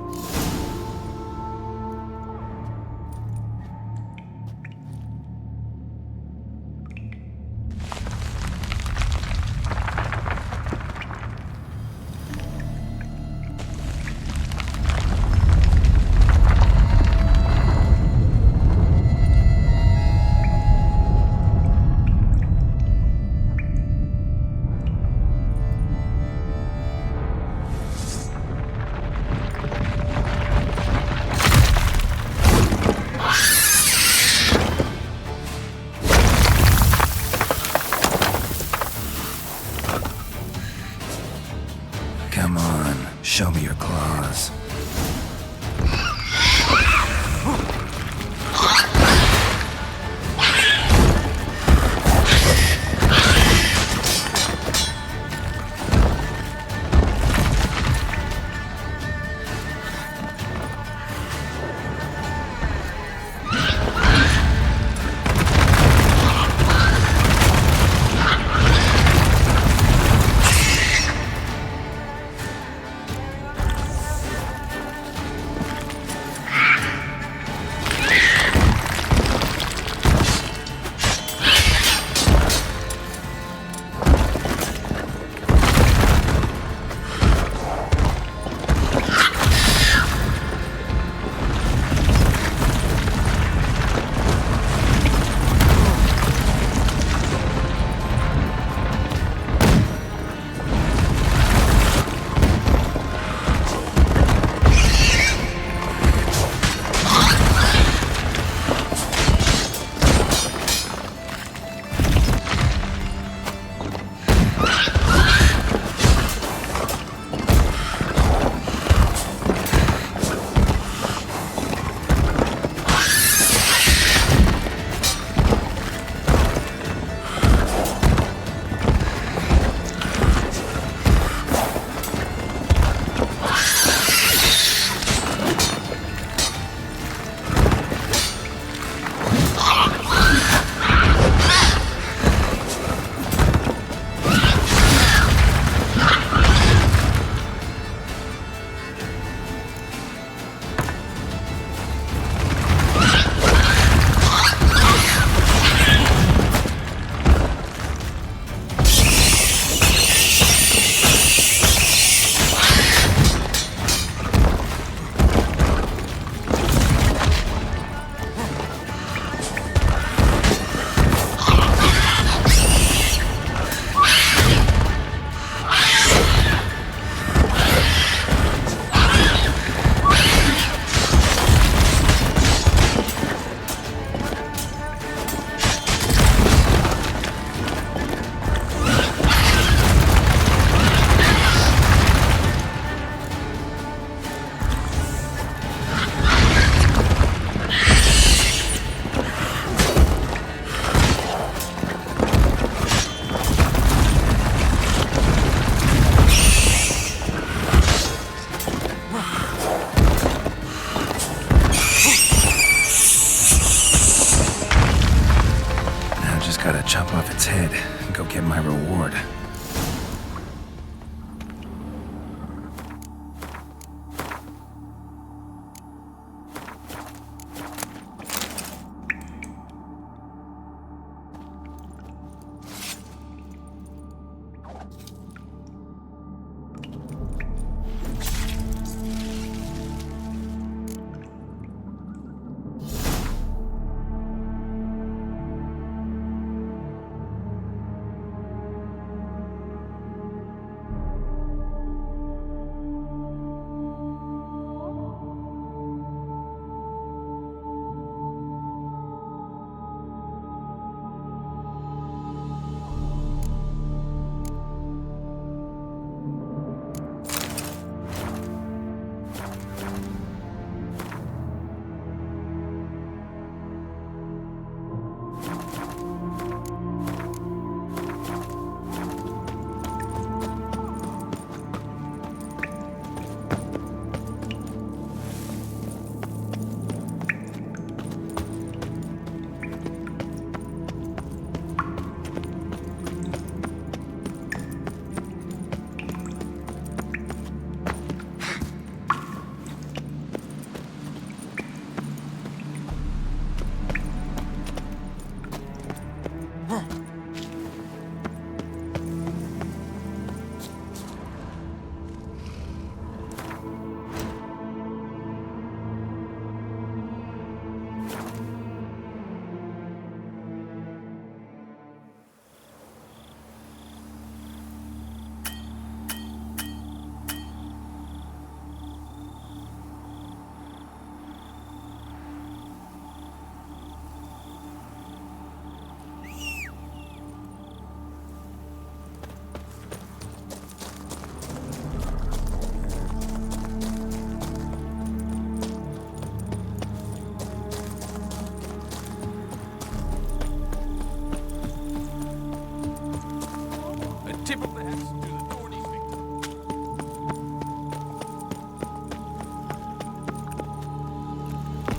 Tip of the hat to the Dornies victim.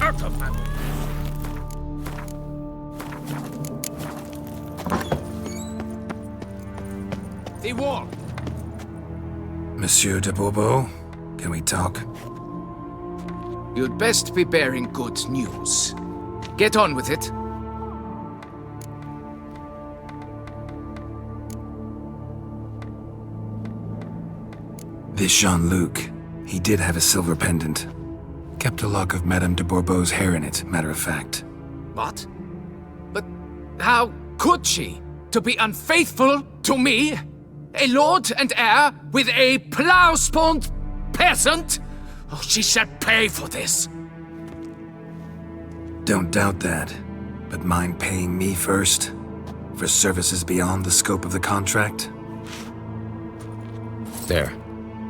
Out of that! The wall! Monsieur de Bourbeau, can we talk? You'd best be bearing good news. Get on with it. This Jean-Luc, he did have a silver pendant. Kept a lock of Madame de Bourbeau's hair in it, matter of fact. What? But how could she? To be unfaithful to me? A lord and heir with a plow-spawned peasant? Oh, she shall pay for this. Don't doubt that. But mind paying me first? For services beyond the scope of the contract? There.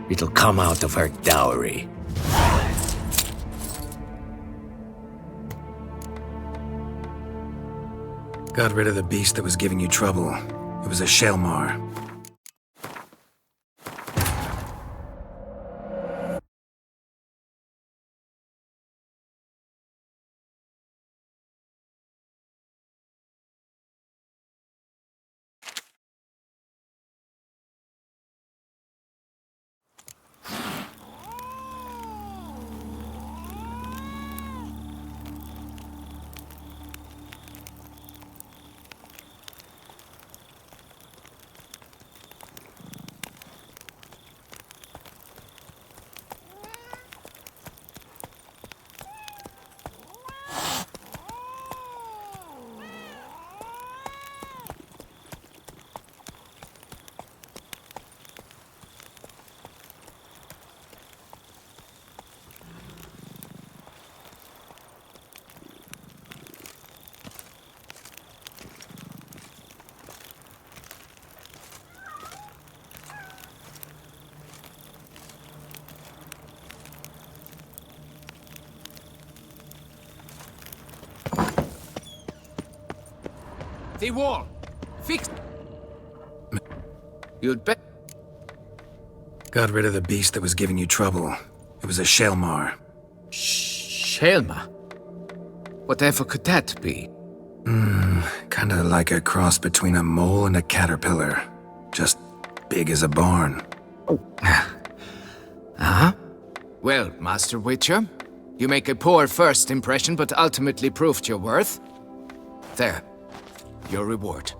It'll come out of her dowry. Got rid of the beast that was giving you trouble. It was a Shelmar. The wall! Fix... You'd bet... Got rid of the beast that was giving you trouble. It was a Shelmar. Shelma? Whatever could that be? Kinda like a cross between a mole and a caterpillar. Just big as a barn. Huh? Well, Master Witcher, you make a poor first impression, but ultimately proved your worth. There. Your reward.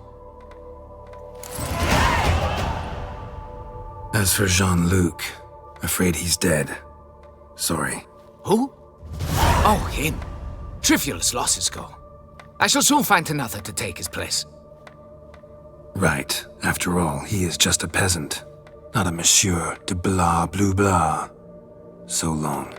As for Jean-Luc, afraid he's dead. Sorry. Who? Oh, him. Trivial as losses go. I shall soon find another to take his place. Right. After all, he is just a peasant. Not a monsieur de blah blue blah. So long.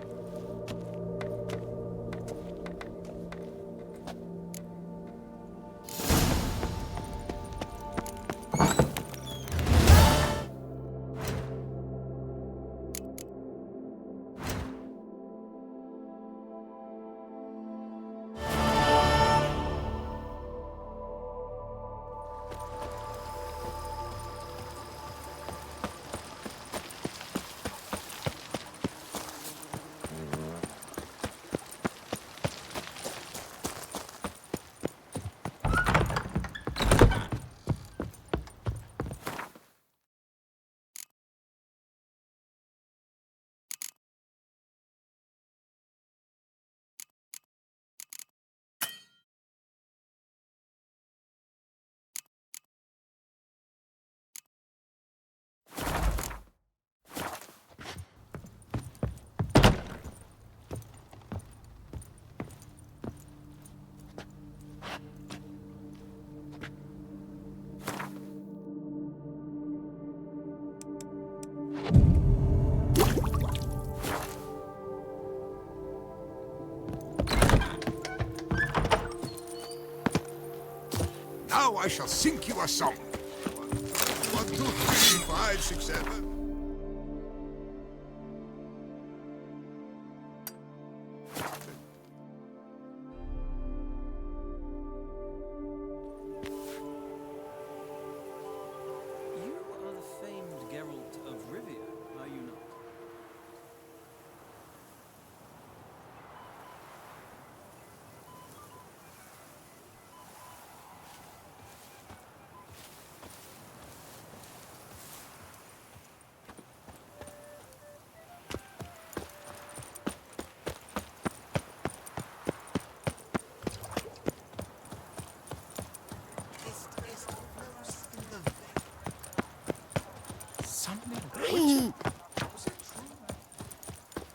Now I shall sink you a song. 1, 2, 3, 5, 6, 7.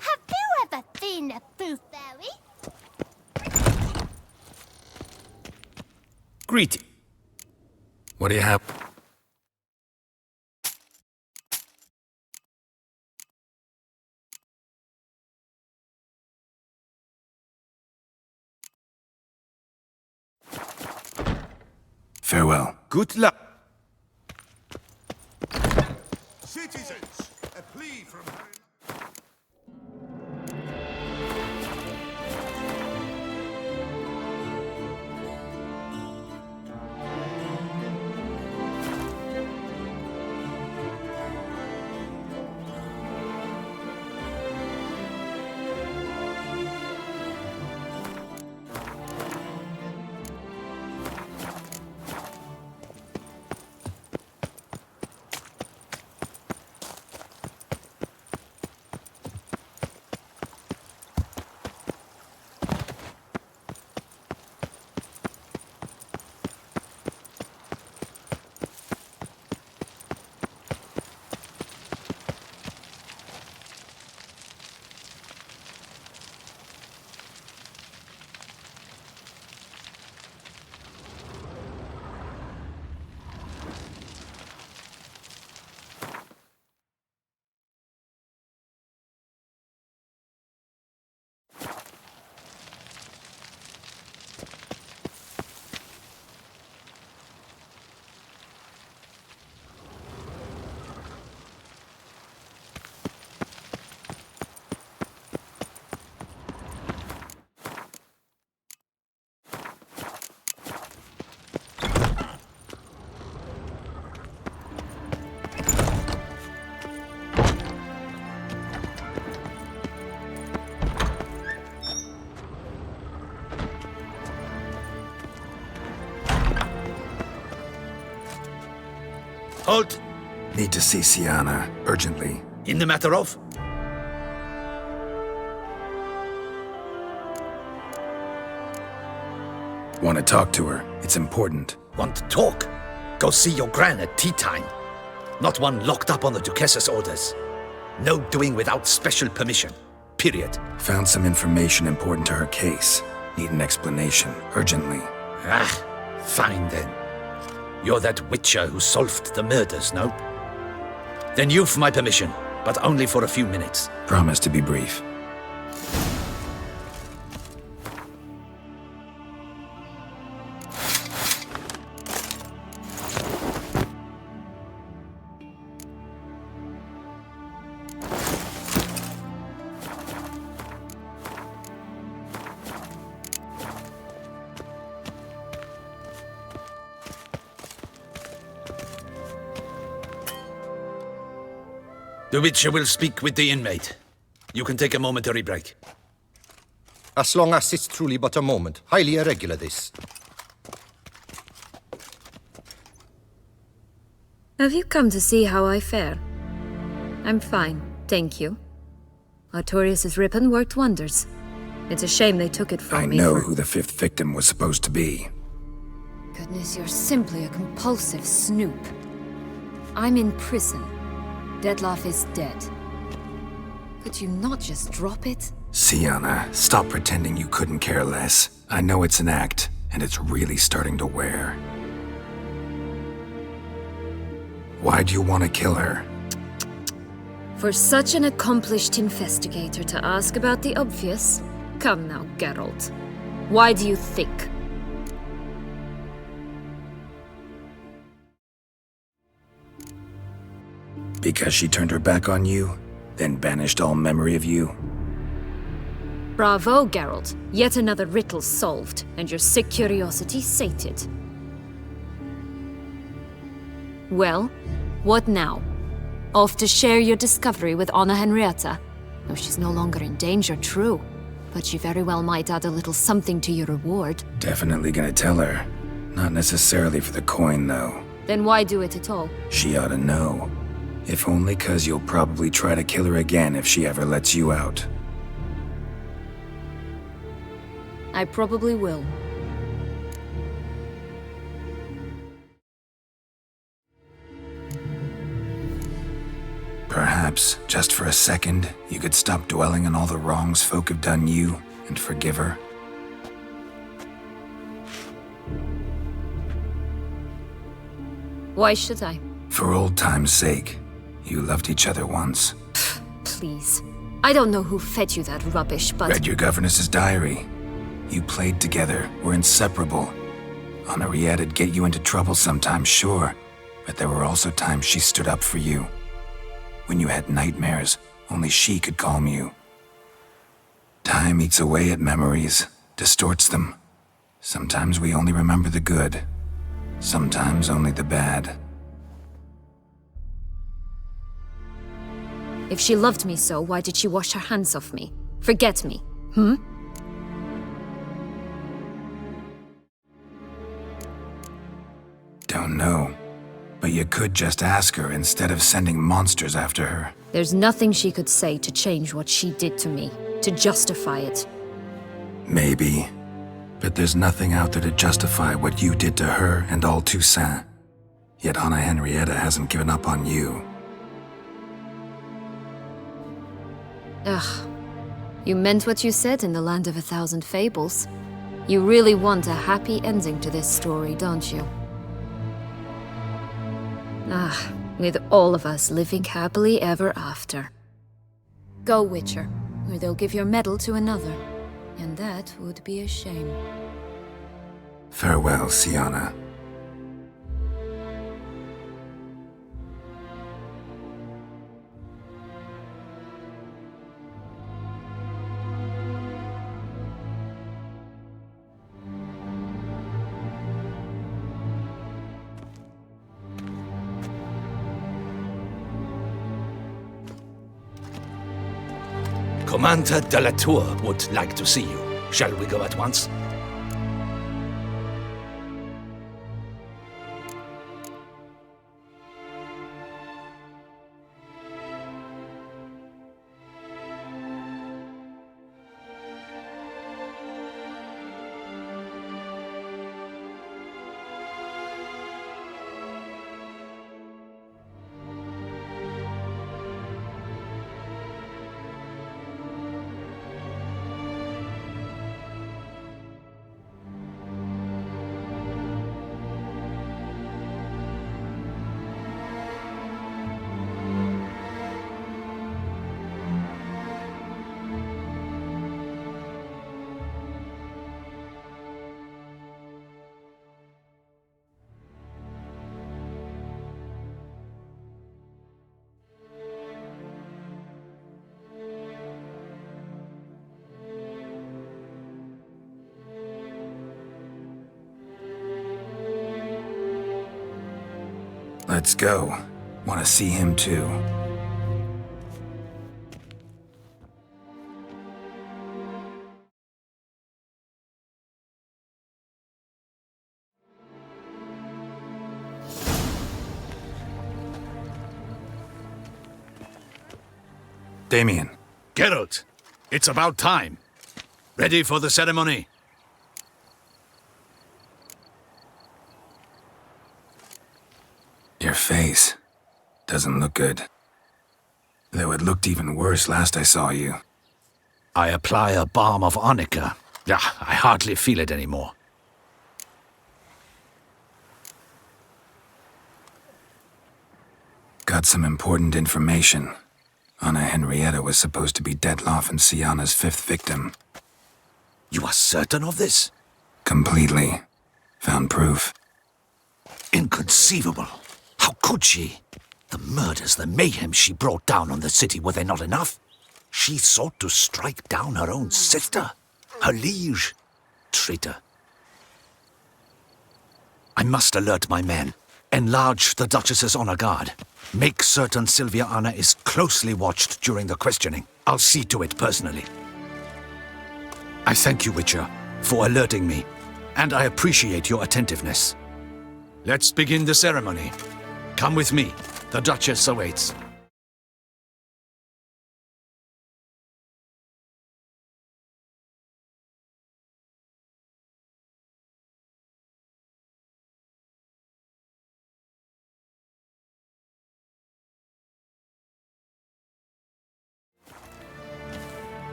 Have you ever seen a pooh fairy? Greeting. What do you have? Farewell. Good luck. Citizens, a plea from her. Halt! Need to see Siana, urgently. In the matter of? Want to talk to her. It's important. Want to talk? Go see your gran at tea time. Not one locked up on the Duchess's orders. No doing without special permission. Period. Found some information important to her case. Need an explanation, urgently. Ah, fine then. You're that witcher who solved the murders, no? Then you've my permission, but only for a few minutes. Promise to be brief. The Witcher will speak with the inmate. You can take a momentary break. As long as it's truly but a moment. Highly irregular, this. Have you come to see how I fare? I'm fine, thank you. Artorius' ribbon worked wonders. It's a shame they took it from me. I know who the fifth victim was supposed to be. Goodness, you're simply a compulsive snoop. I'm in prison. Dettlaff is dead. Could you not just drop it? Siana, stop pretending you couldn't care less. I know it's an act, and it's really starting to wear. Why do you want to kill her? For such an accomplished investigator to ask about the obvious? Come now, Geralt. Why do you think? Because she turned her back on you, then banished all memory of you? Bravo, Geralt. Yet another riddle solved, and your sick curiosity sated. Well, what now? Off to share your discovery with Anna Henrietta? No, she's no longer in danger, true. But she very well might add a little something to your reward. Definitely gonna tell her. Not necessarily for the coin, though. Then why do it at all? She ought to know. If only 'cause you'll probably try to kill her again if she ever lets you out. I probably will. Perhaps, just for a second, you could stop dwelling on all the wrongs folk have done you and forgive her. Why should I? For old time's sake. You loved each other once. Please. I don't know who fed you that rubbish, but... Read your governess's diary. You played together, were inseparable. Henriette'd get you into trouble sometimes, sure, but there were also times she stood up for you. When you had nightmares, only she could calm you. Time eats away at memories, distorts them. Sometimes we only remember the good, sometimes only the bad. If she loved me so, why did she wash her hands off me? Forget me, hmm? Don't know. But you could just ask her instead of sending monsters after her. There's nothing she could say to change what she did to me, to justify it. Maybe. But there's nothing out there to justify what you did to her and all Toussaint. Yet Anna Henrietta hasn't given up on you. Ugh. You meant what you said in the Land of a Thousand Fables. You really want a happy ending to this story, don't you? Ah, with all of us living happily ever after. Go, Witcher, or they'll give your medal to another. And that would be a shame. Farewell, Syanna. Commander de la Tour would like to see you. Shall we go at once? Let's go. Want to see him too. Damien. Geralt, it's about time. Ready for the ceremony? Your face doesn't look good. Though it looked even worse last I saw you. I apply a balm of arnica. Yeah, I hardly feel it anymore. Got some important information. Anna Henrietta was supposed to be Detloff and Syanna's 5th victim. You are certain of this? Completely. Found proof. Inconceivable. How could she? The murders, the mayhem she brought down on the city, were they not enough? She sought to strike down her own sister, her liege. Traitor. I must alert my men. Enlarge the Duchess's honor guard. Make certain Silviana is closely watched during the questioning. I'll see to it personally. I thank you, Witcher, for alerting me, and I appreciate your attentiveness. Let's begin the ceremony. Come with me. The Duchess awaits.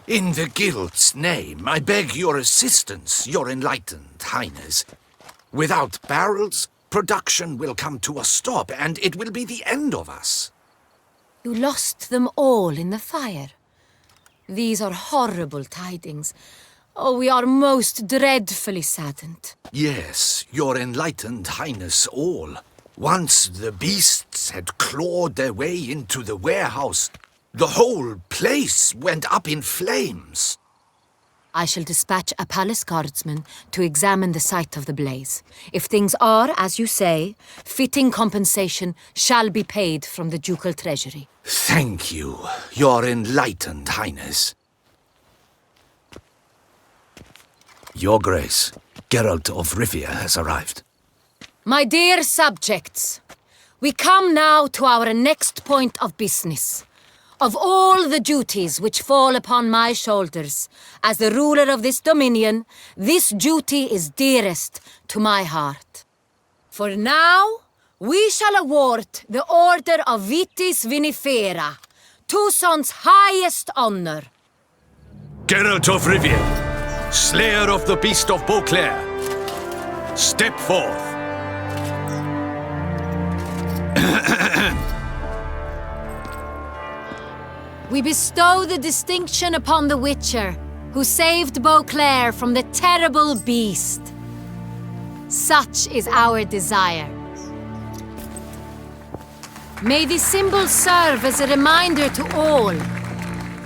In the Guild's name, I beg your assistance, your enlightened highness. Without barrels, production will come to a stop, and it will be the end of us. You lost them all in the fire. These are horrible tidings. Oh, we are most dreadfully saddened. Yes, your enlightened highness all. Once the beasts had clawed their way into the warehouse, the whole place went up in flames. I shall dispatch a palace guardsman to examine the site of the blaze. If things are, as you say, fitting compensation shall be paid from the ducal treasury. Thank you, your enlightened highness. Your Grace, Geralt of Rivia has arrived. My dear subjects, we come now to our next point of business. Of all the duties which fall upon my shoulders, as the ruler of this dominion, this duty is dearest to my heart. For now, we shall award the Order of Vitis Vinifera, Tuson's highest honor. Geralt of Rivia, slayer of the beast of Beauclair, step forth. We bestow the distinction upon the Witcher, who saved Beauclair from the terrible beast. Such is our desire. May this symbol serve as a reminder to all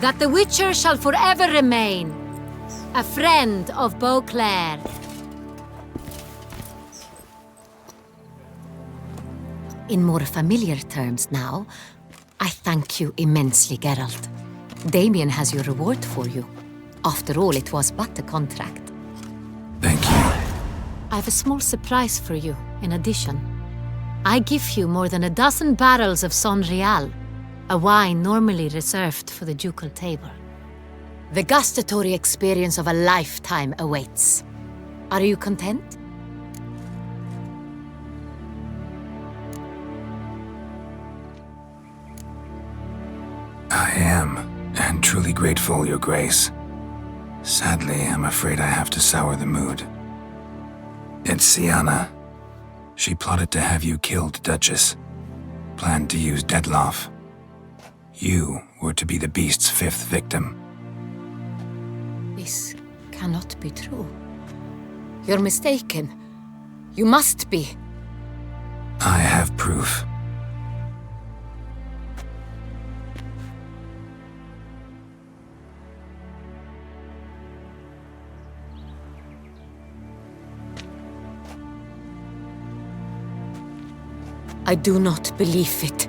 that the Witcher shall forever remain a friend of Beauclair. In more familiar terms now, I thank you immensely, Geralt. Damien has your reward for you. After all, it was but a contract. Thank you. I have a small surprise for you, in addition. I give you more than a dozen barrels of Sonreal, a wine normally reserved for the ducal table. The gustatory experience of a lifetime awaits. Are you content? I am, and truly grateful, Your Grace. Sadly, I'm afraid I have to sour the mood. It's Sienna. She plotted to have you killed, Duchess. Planned to use Dettlaff. You were to be the beast's fifth victim. This cannot be true. You're mistaken. You must be. I have proof. I do not believe it.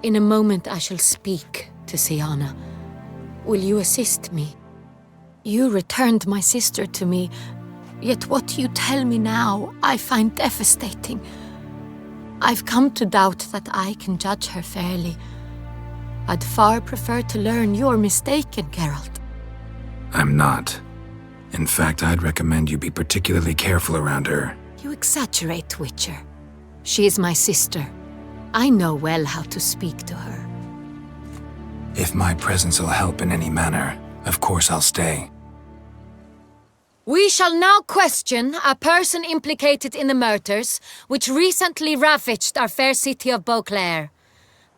In a moment I shall speak to Sienna. Will you assist me? You returned my sister to me, yet what you tell me now I find devastating. I've come to doubt that I can judge her fairly. I'd far prefer to learn you're mistaken, Geralt. I'm not. In fact, I'd recommend you be particularly careful around her. You exaggerate, Witcher. She is my sister. I know well how to speak to her. If my presence will help in any manner, of course I'll stay. We shall now question a person implicated in the murders which recently ravaged our fair city of Beauclair.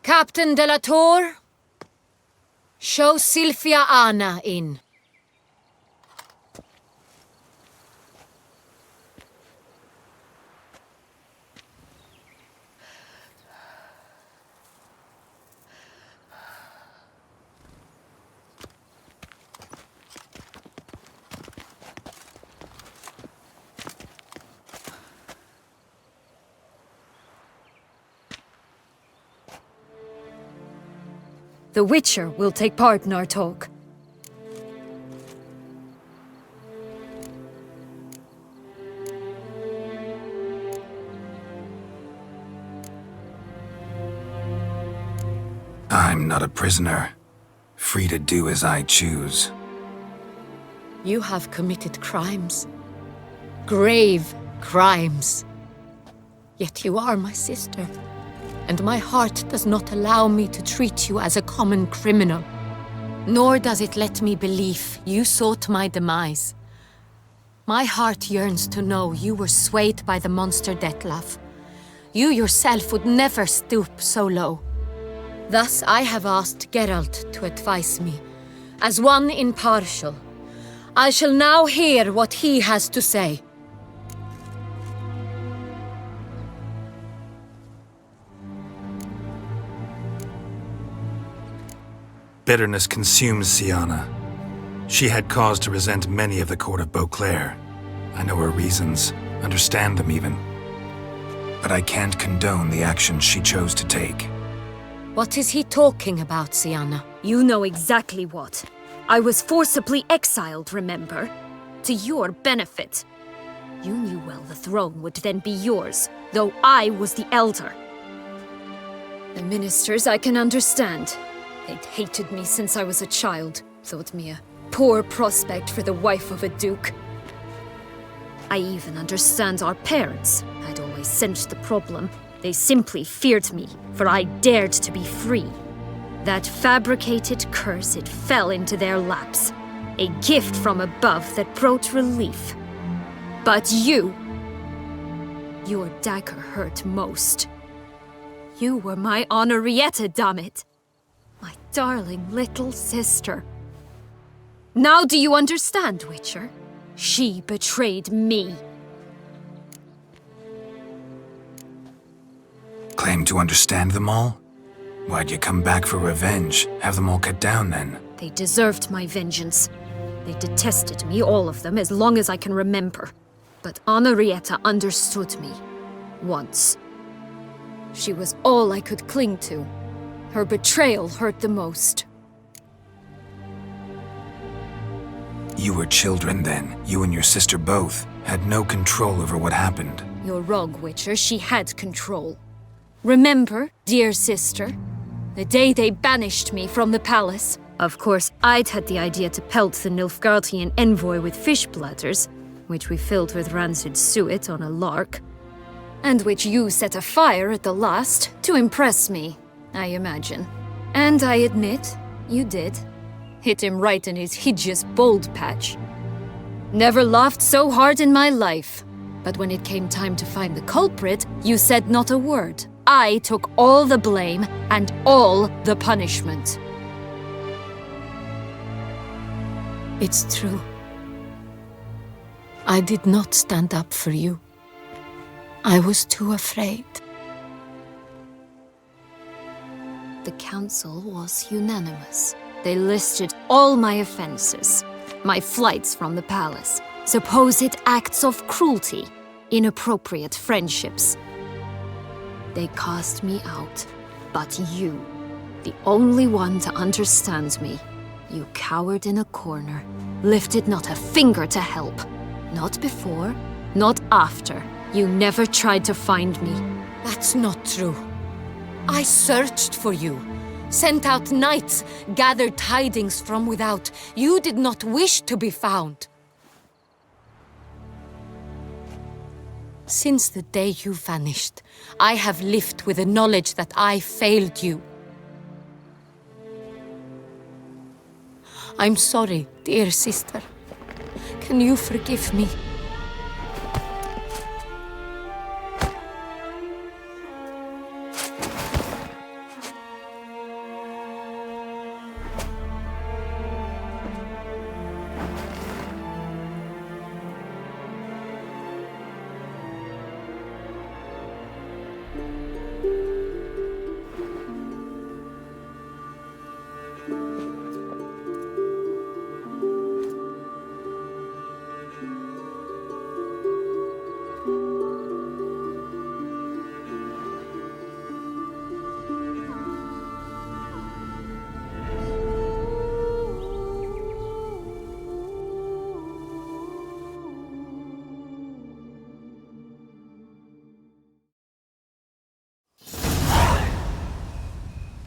Captain de la Tour, show Sylvia Anna in. The Witcher will take part in our talk. I'm not a prisoner, free to do as I choose. You have committed crimes. Grave crimes. Yet you are my sister, and my heart does not allow me to treat you as a common criminal. Nor does it let me believe you sought my demise. My heart yearns to know you were swayed by the monster Dettlaff. You yourself would never stoop so low. Thus I have asked Geralt to advise me, as one impartial. I shall now hear what he has to say. Bitterness consumes Syanna. She had cause to resent many of the court of Beauclair. I know her reasons, understand them even. But I can't condone the actions she chose to take. What is he talking about, Syanna? You know exactly what. I was forcibly exiled, remember? To your benefit. You knew well the throne would then be yours, though I was the elder. The ministers I can understand. They'd hated me since I was a child, thought me a poor prospect for the wife of a duke. I even understand our parents. I'd always sensed the problem. They simply feared me, for I dared to be free. That fabricated curse, it fell into their laps. A gift from above that brought relief. But you... your dagger hurt most. You were my Henrietta, dammit. My darling little sister. Now do you understand, Witcher? She betrayed me. Claim to understand them all? Why'd you come back for revenge? Have them all cut down then? They deserved my vengeance. They detested me, all of them, as long as I can remember. But Henrietta understood me. Once. She was all I could cling to. Her betrayal hurt the most. You were children then. You and your sister both had no control over what happened. You're wrong, Witcher. She had control. Remember, dear sister, the day they banished me from the palace? Of course, I'd had the idea to pelt the Nilfgaardian envoy with fish bladders, which we filled with rancid suet on a lark, and which you set afire at the last to impress me, I imagine. And I admit, you did. Hit him right in his hideous bald patch. Never laughed so hard in my life. But when it came time to find the culprit, you said not a word. I took all the blame and all the punishment. It's true. I did not stand up for you. I was too afraid. The council was unanimous. They listed all my offenses. My flights from the palace, supposed acts of cruelty, inappropriate friendships. They cast me out. But you, the only one to understand me, you cowered in a corner, lifted not a finger to help. Not before, not after. You never tried to find me. That's not true. I searched for you, sent out knights, gathered tidings from without. You did not wish to be found. Since the day you vanished, I have lived with the knowledge that I failed you. I'm sorry, dear sister. Can you forgive me?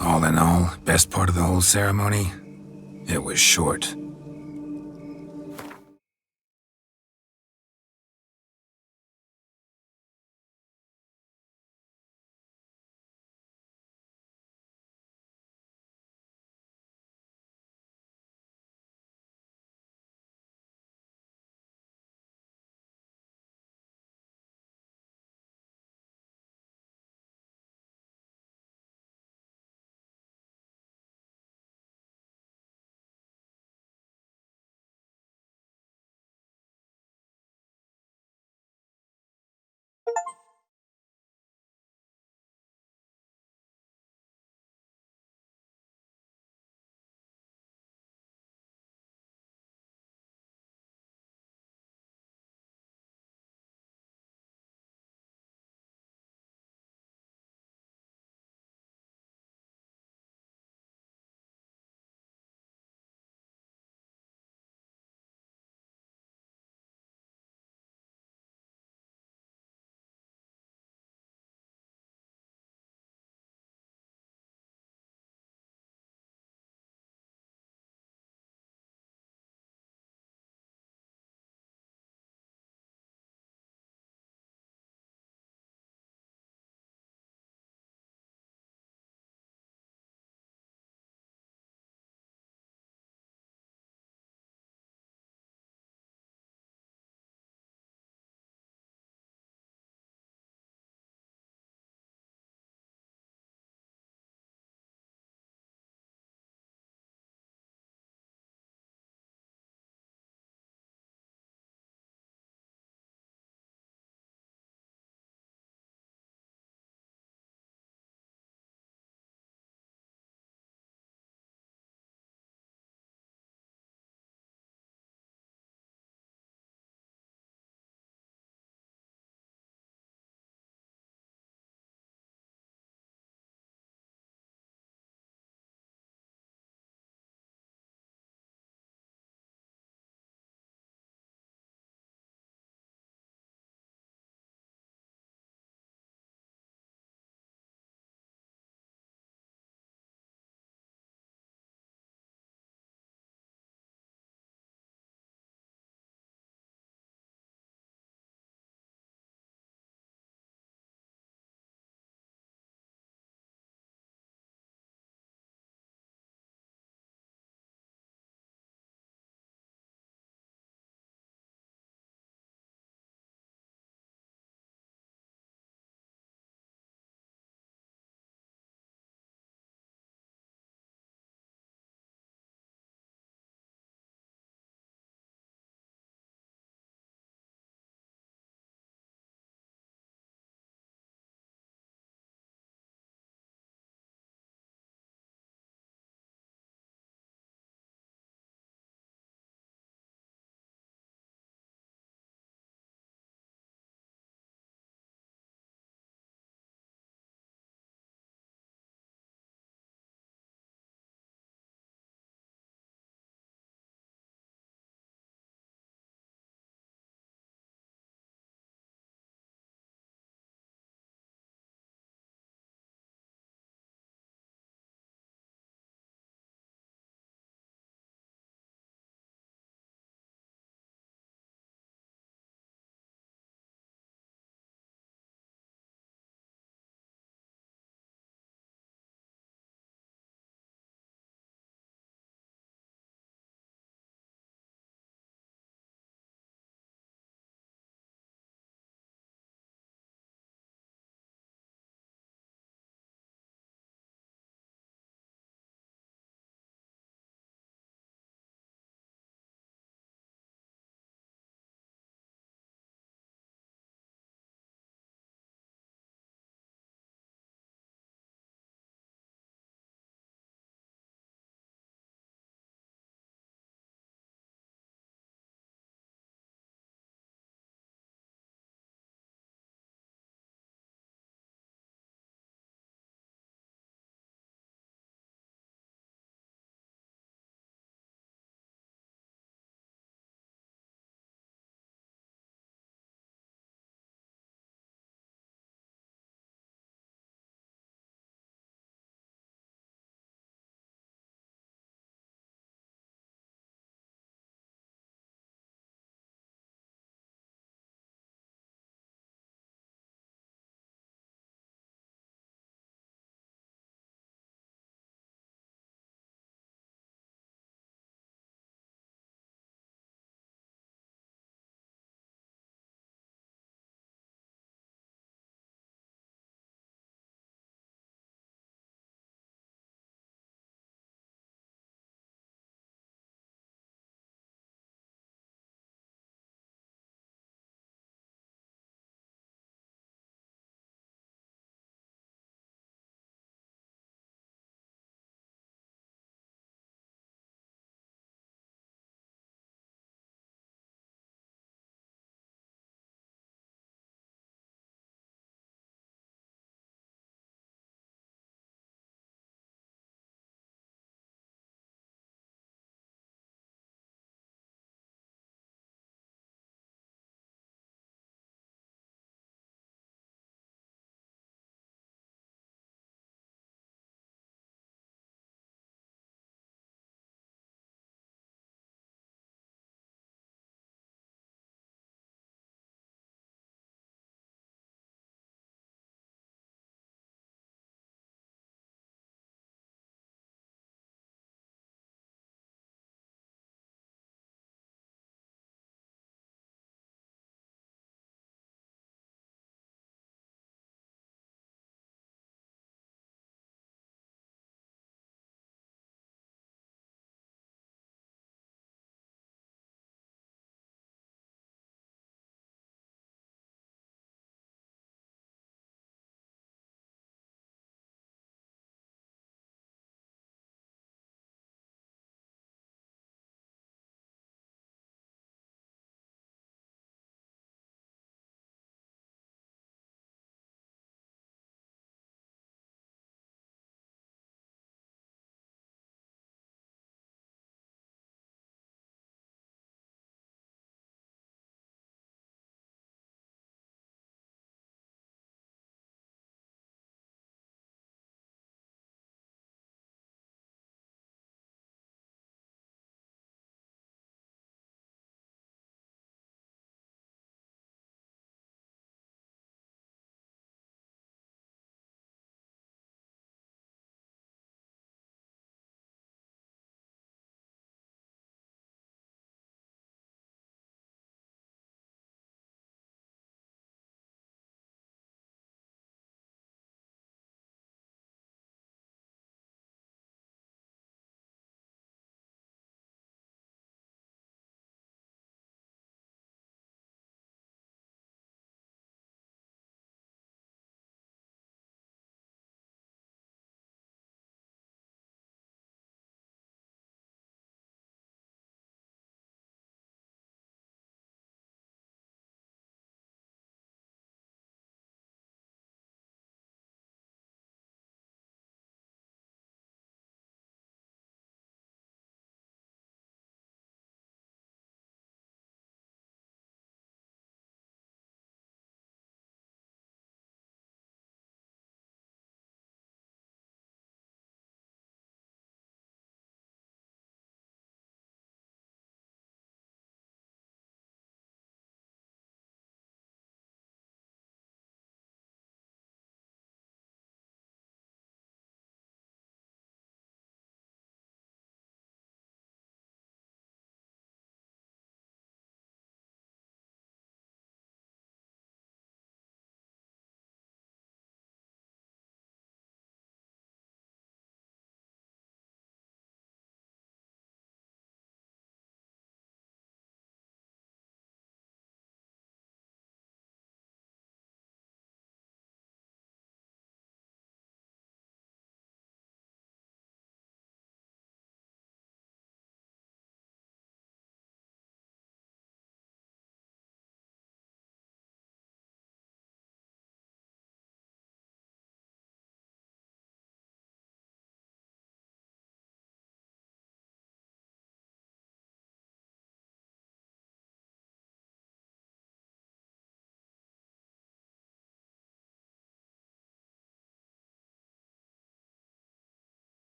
All in all, best part of the whole ceremony? It was short.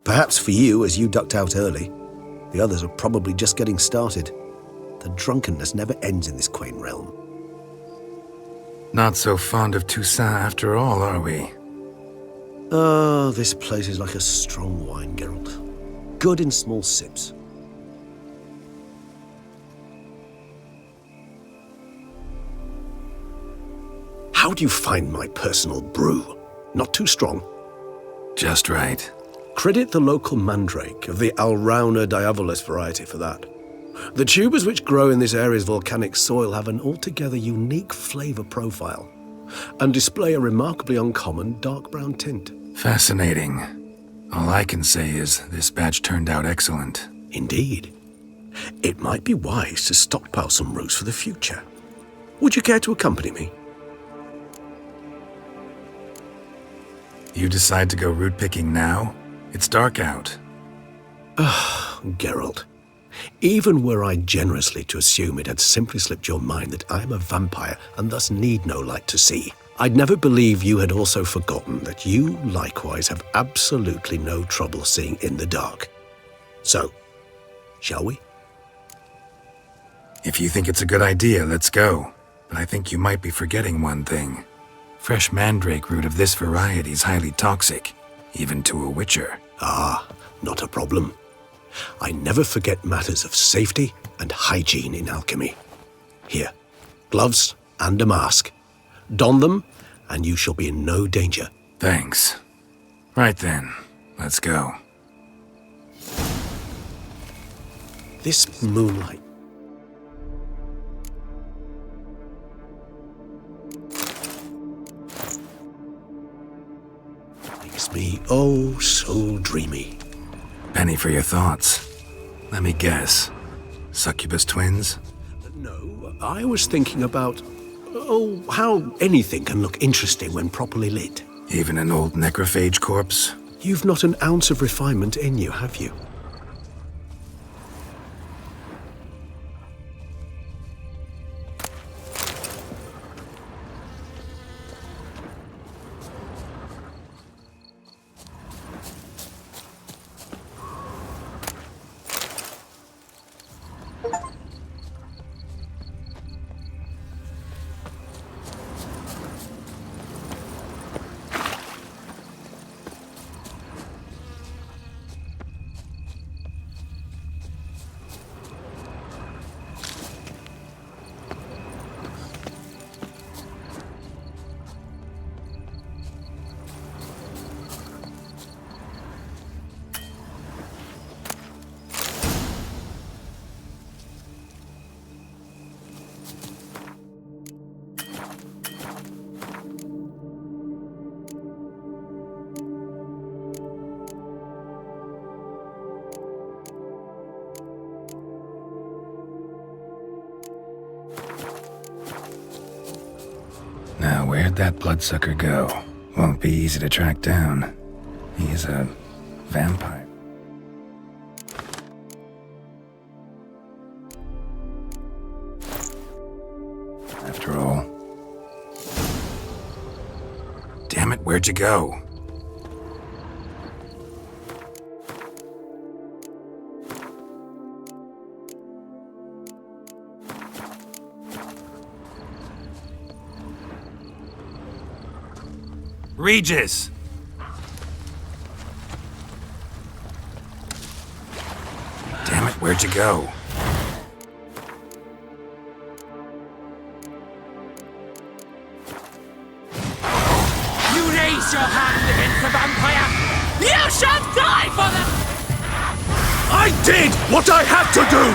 Perhaps for you, as you ducked out early. The others are probably just getting started. The drunkenness never ends in this quaint realm. Not so fond of Toussaint after all, are we? Oh, this place is like a strong wine, Geralt. Good in small sips. How do you find my personal brew? Not too strong? Just right. Credit the local mandrake of the Alrauna diavolis variety for that. The tubers which grow in this area's volcanic soil have an altogether unique flavor profile and display a remarkably uncommon dark brown tint. Fascinating. All I can say is this batch turned out excellent. Indeed. It might be wise to stockpile some roots for the future. Would you care to accompany me? You decide to go root picking now? It's dark out. Geralt. Even were I generously to assume it had simply slipped your mind that I am a vampire and thus need no light to see, I'd never believe you had also forgotten that you likewise have absolutely no trouble seeing in the dark. So, shall we? If you think it's a good idea, let's go. But I think you might be forgetting one thing. Fresh mandrake root of this variety is highly toxic, even to a witcher. Ah, not a problem. I never forget matters of safety and hygiene in alchemy. Here, gloves and a mask. Don them, and you shall be in no danger. Thanks. Right then, let's go. This moonlight. Makes me oh so dreamy. Penny for your thoughts. Let me guess. Succubus twins? No, I was thinking about, how anything can look interesting when properly lit. Even an old necrophage corpse? You've not an ounce of refinement in you, have you? Now, where'd that bloodsucker go? Won't be easy to track down. He's a vampire. After all. Damn it, where'd you go? Regis! Damn it, where'd you go? You raise your hand against the vampire! You shall die for them! I did what I had to do!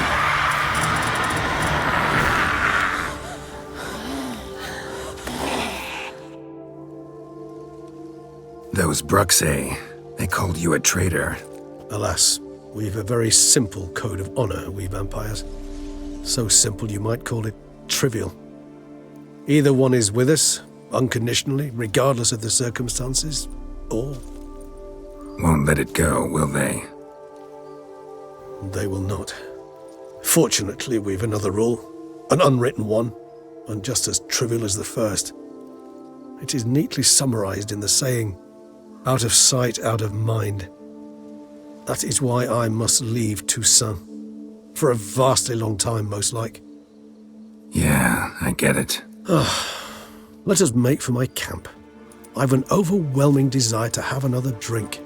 Those Bruxae, they called you a traitor. Alas, we've a very simple code of honor, we vampires. So simple you might call it trivial. Either one is with us, unconditionally, regardless of the circumstances, or... Won't let it go, will they? They will not. Fortunately, we've another rule, an unwritten one, and just as trivial as the first. It is neatly summarized in the saying, out of sight, out of mind. That is why I must leave Toussaint. For a vastly long time, most like. Yeah, I get it. Let us make for my camp. I've an overwhelming desire to have another drink.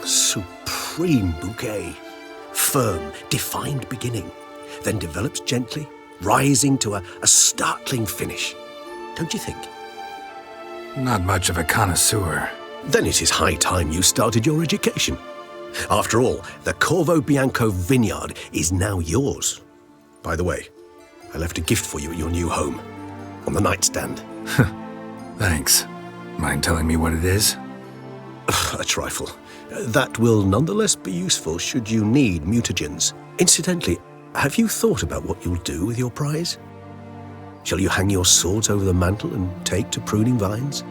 Supreme bouquet. Firm, defined beginning, then develops gently, rising to a startling finish. Don't you think? Not much of a connoisseur. Then it is high time you started your education. After all, the Corvo Bianco vineyard is now yours. By the way, I left a gift for you at your new home. On the nightstand. Thanks. Mind telling me what it is? A trifle. That will nonetheless be useful should you need mutagens. Incidentally, have you thought about what you'll do with your prize? Shall you hang your swords over the mantle and take to pruning vines?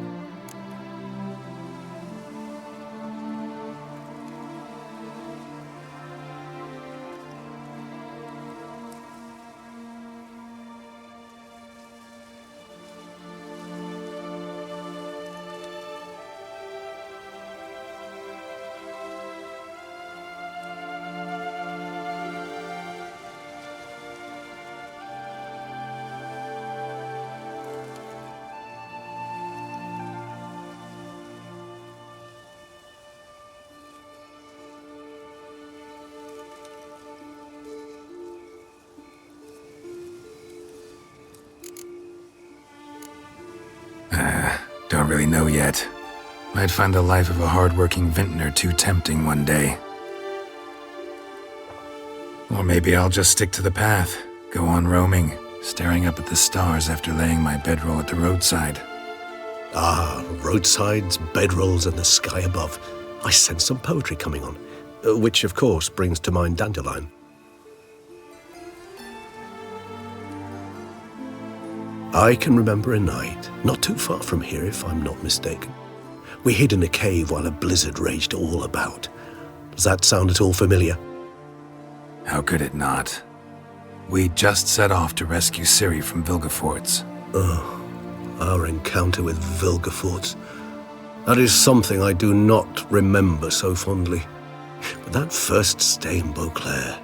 Don't really know yet. Might find the life of a hard-working vintner too tempting one day. Or maybe I'll just stick to the path, go on roaming, staring up at the stars after laying my bedroll at the roadside. Ah, roadsides, bedrolls, and the sky above. I sense some poetry coming on, which of course brings to mind Dandelion. I can remember a night, not too far from here if I'm not mistaken. We hid in a cave while a blizzard raged all about. Does that sound at all familiar? How could it not? We just set off to rescue Ciri from Vilgefortz. Oh, our encounter with Vilgefortz. That is something I do not remember so fondly. But that first stay in Beauclair,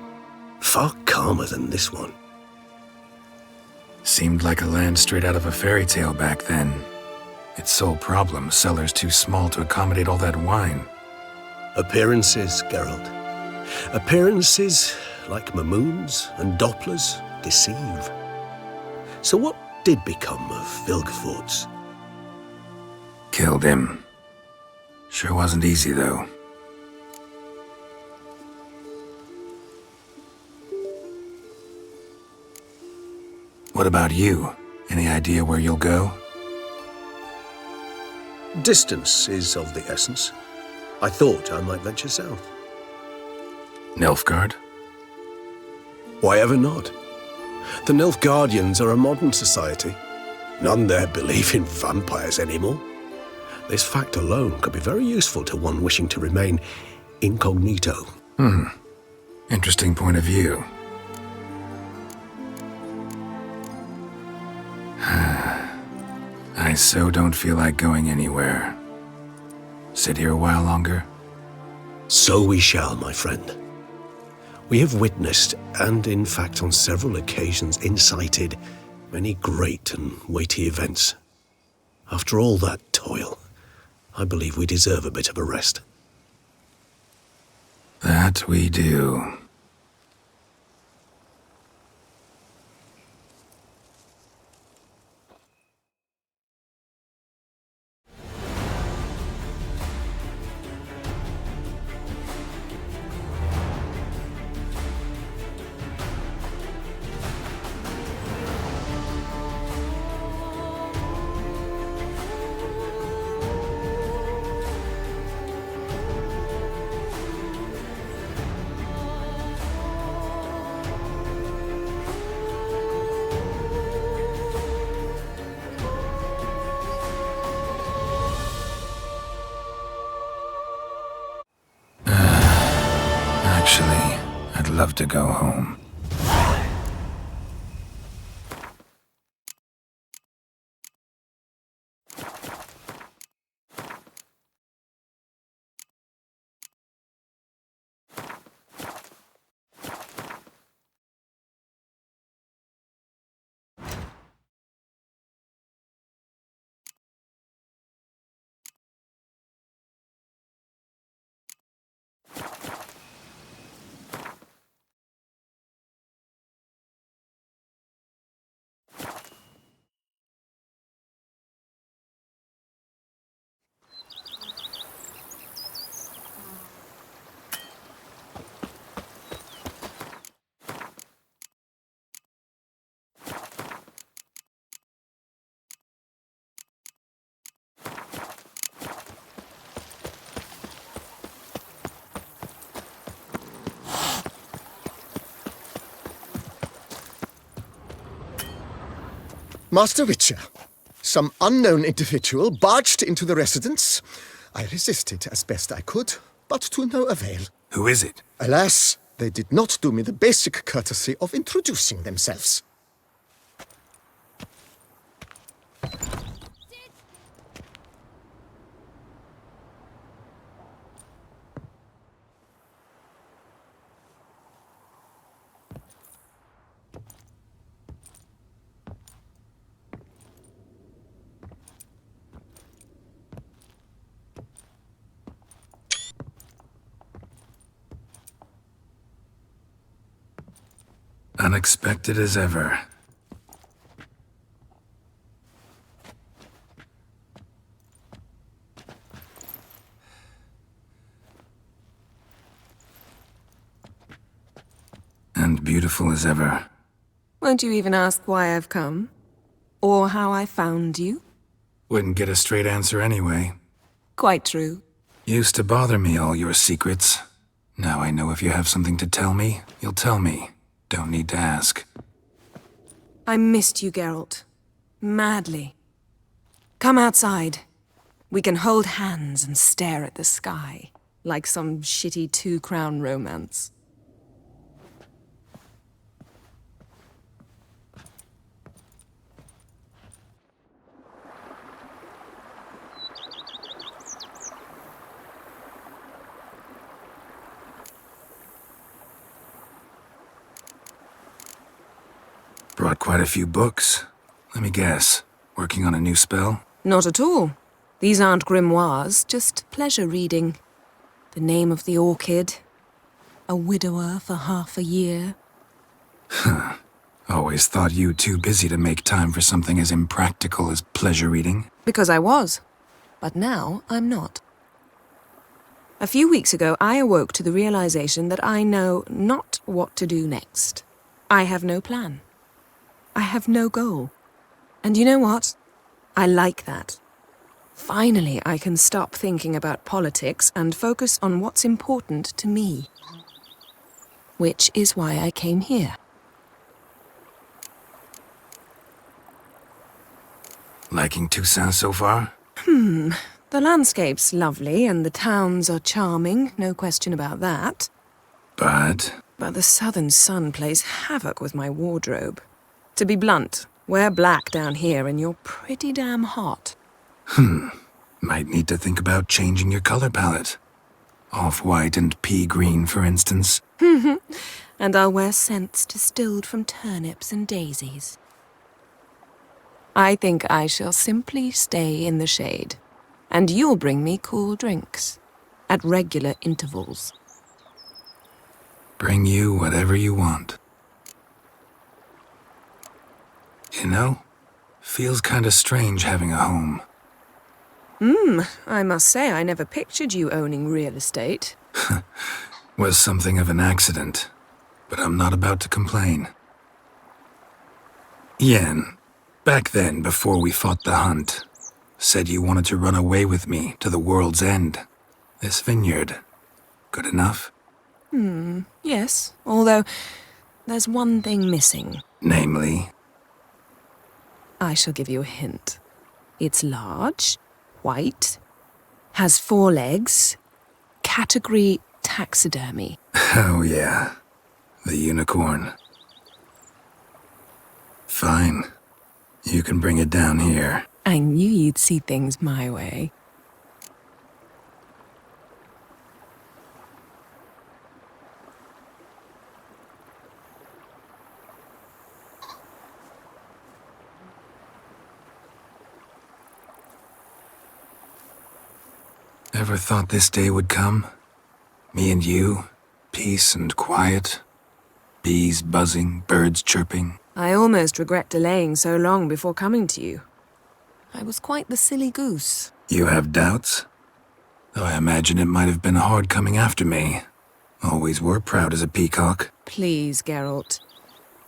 far calmer than this one. Seemed like a land straight out of a fairy tale back then. Its sole problem, cellars too small to accommodate all that wine. Appearances, Geralt. Appearances, like Mamoons and Dopplers, deceive. So what did become of Vilgefortz? Killed him. Sure wasn't easy, though. What about you? Any idea where you'll go? Distance is of the essence. I thought I might venture south. Nilfgaard? Why ever not? The Nilfgaardians are a modern society. None there believe in vampires anymore. This fact alone could be very useful to one wishing to remain incognito. Interesting point of view. I so don't feel like going anywhere. Sit here a while longer? So we shall, my friend. We have witnessed, and in fact on several occasions incited, many great and weighty events. After all that toil, I believe we deserve a bit of a rest. That we do. Actually, I'd love to go home. Master Witcher, some unknown individual barged into the residence. I resisted as best I could, but to no avail. Who is it? Alas, they did not do me the basic courtesy of introducing themselves. Unexpected as ever. And beautiful as ever. Won't you even ask why I've come? Or how I found you? Wouldn't get a straight answer anyway. Quite true. Used to bother me, all your secrets. Now I know if you have something to tell me, you'll tell me. Don't need to ask. I missed you, Geralt. Madly. Come outside. We can hold hands and stare at the sky, like some shitty two-crown romance. Brought quite a few books. Let me guess. Working on a new spell? Not at all. These aren't grimoires, just pleasure reading. The Name of the Orchid. A widower for half a year. Huh. Always thought you too busy to make time for something as impractical as pleasure reading. Because I was. But now I'm not. A few weeks ago, I awoke to the realization that I know not what to do next. I have no plan. I have no goal. And you know what? I like that. Finally, I can stop thinking about politics and focus on what's important to me. Which is why I came here. Liking Toussaint so far? The landscape's lovely and the towns are charming, no question about that. But the southern sun plays havoc with my wardrobe. To be blunt, wear black down here and you're pretty damn hot. Might need to think about changing your color palette. Off-white and pea green, for instance. And I'll wear scents distilled from turnips and daisies. I think I shall simply stay in the shade. And you'll bring me cool drinks. At regular intervals. Bring you whatever you want. You know, feels kinda strange having a home. I must say I never pictured you owning real estate. Was something of an accident, but I'm not about to complain. Yen, back then, before we fought the hunt, said you wanted to run away with me to the world's end. This vineyard, good enough? Yes, although there's one thing missing. Namely? I shall give you a hint. It's large, white, has 4 legs, category taxidermy. Oh yeah, the unicorn. Fine. You can bring it down here. I knew you'd see things my way. Ever thought this day would come? Me and you, peace and quiet. Bees buzzing, birds chirping. I almost regret delaying so long before coming to you. I was quite the silly goose. You have doubts? Though I imagine it might have been hard coming after me. Always were proud as a peacock. Please, Geralt.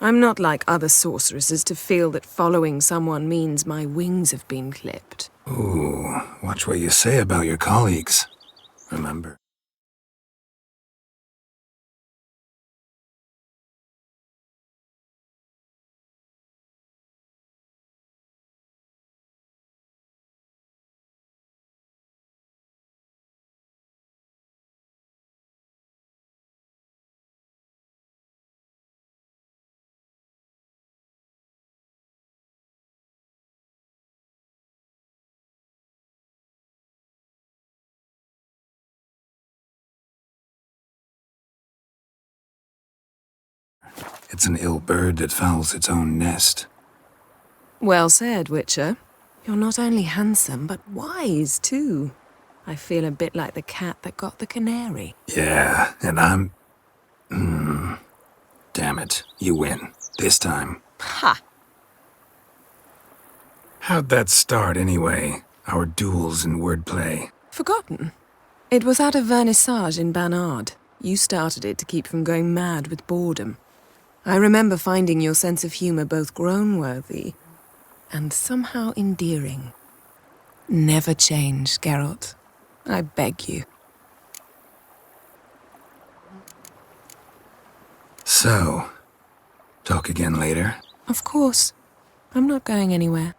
I'm not like other sorceresses to feel that following someone means my wings have been clipped. Ooh, watch what you say about your colleagues. Remember. It's an ill bird that fouls its own nest. Well said, Witcher. You're not only handsome, but wise, too. I feel a bit like the cat that got the canary. Yeah, and I'm... Damn it, you win. This time. Ha! How'd that start, anyway? Our duels in wordplay. Forgotten. It was at a vernissage in Banard. You started it to keep from going mad with boredom. I remember finding your sense of humor both groan-worthy and somehow endearing. Never change, Geralt. I beg you. So, talk again later? Of course. I'm not going anywhere.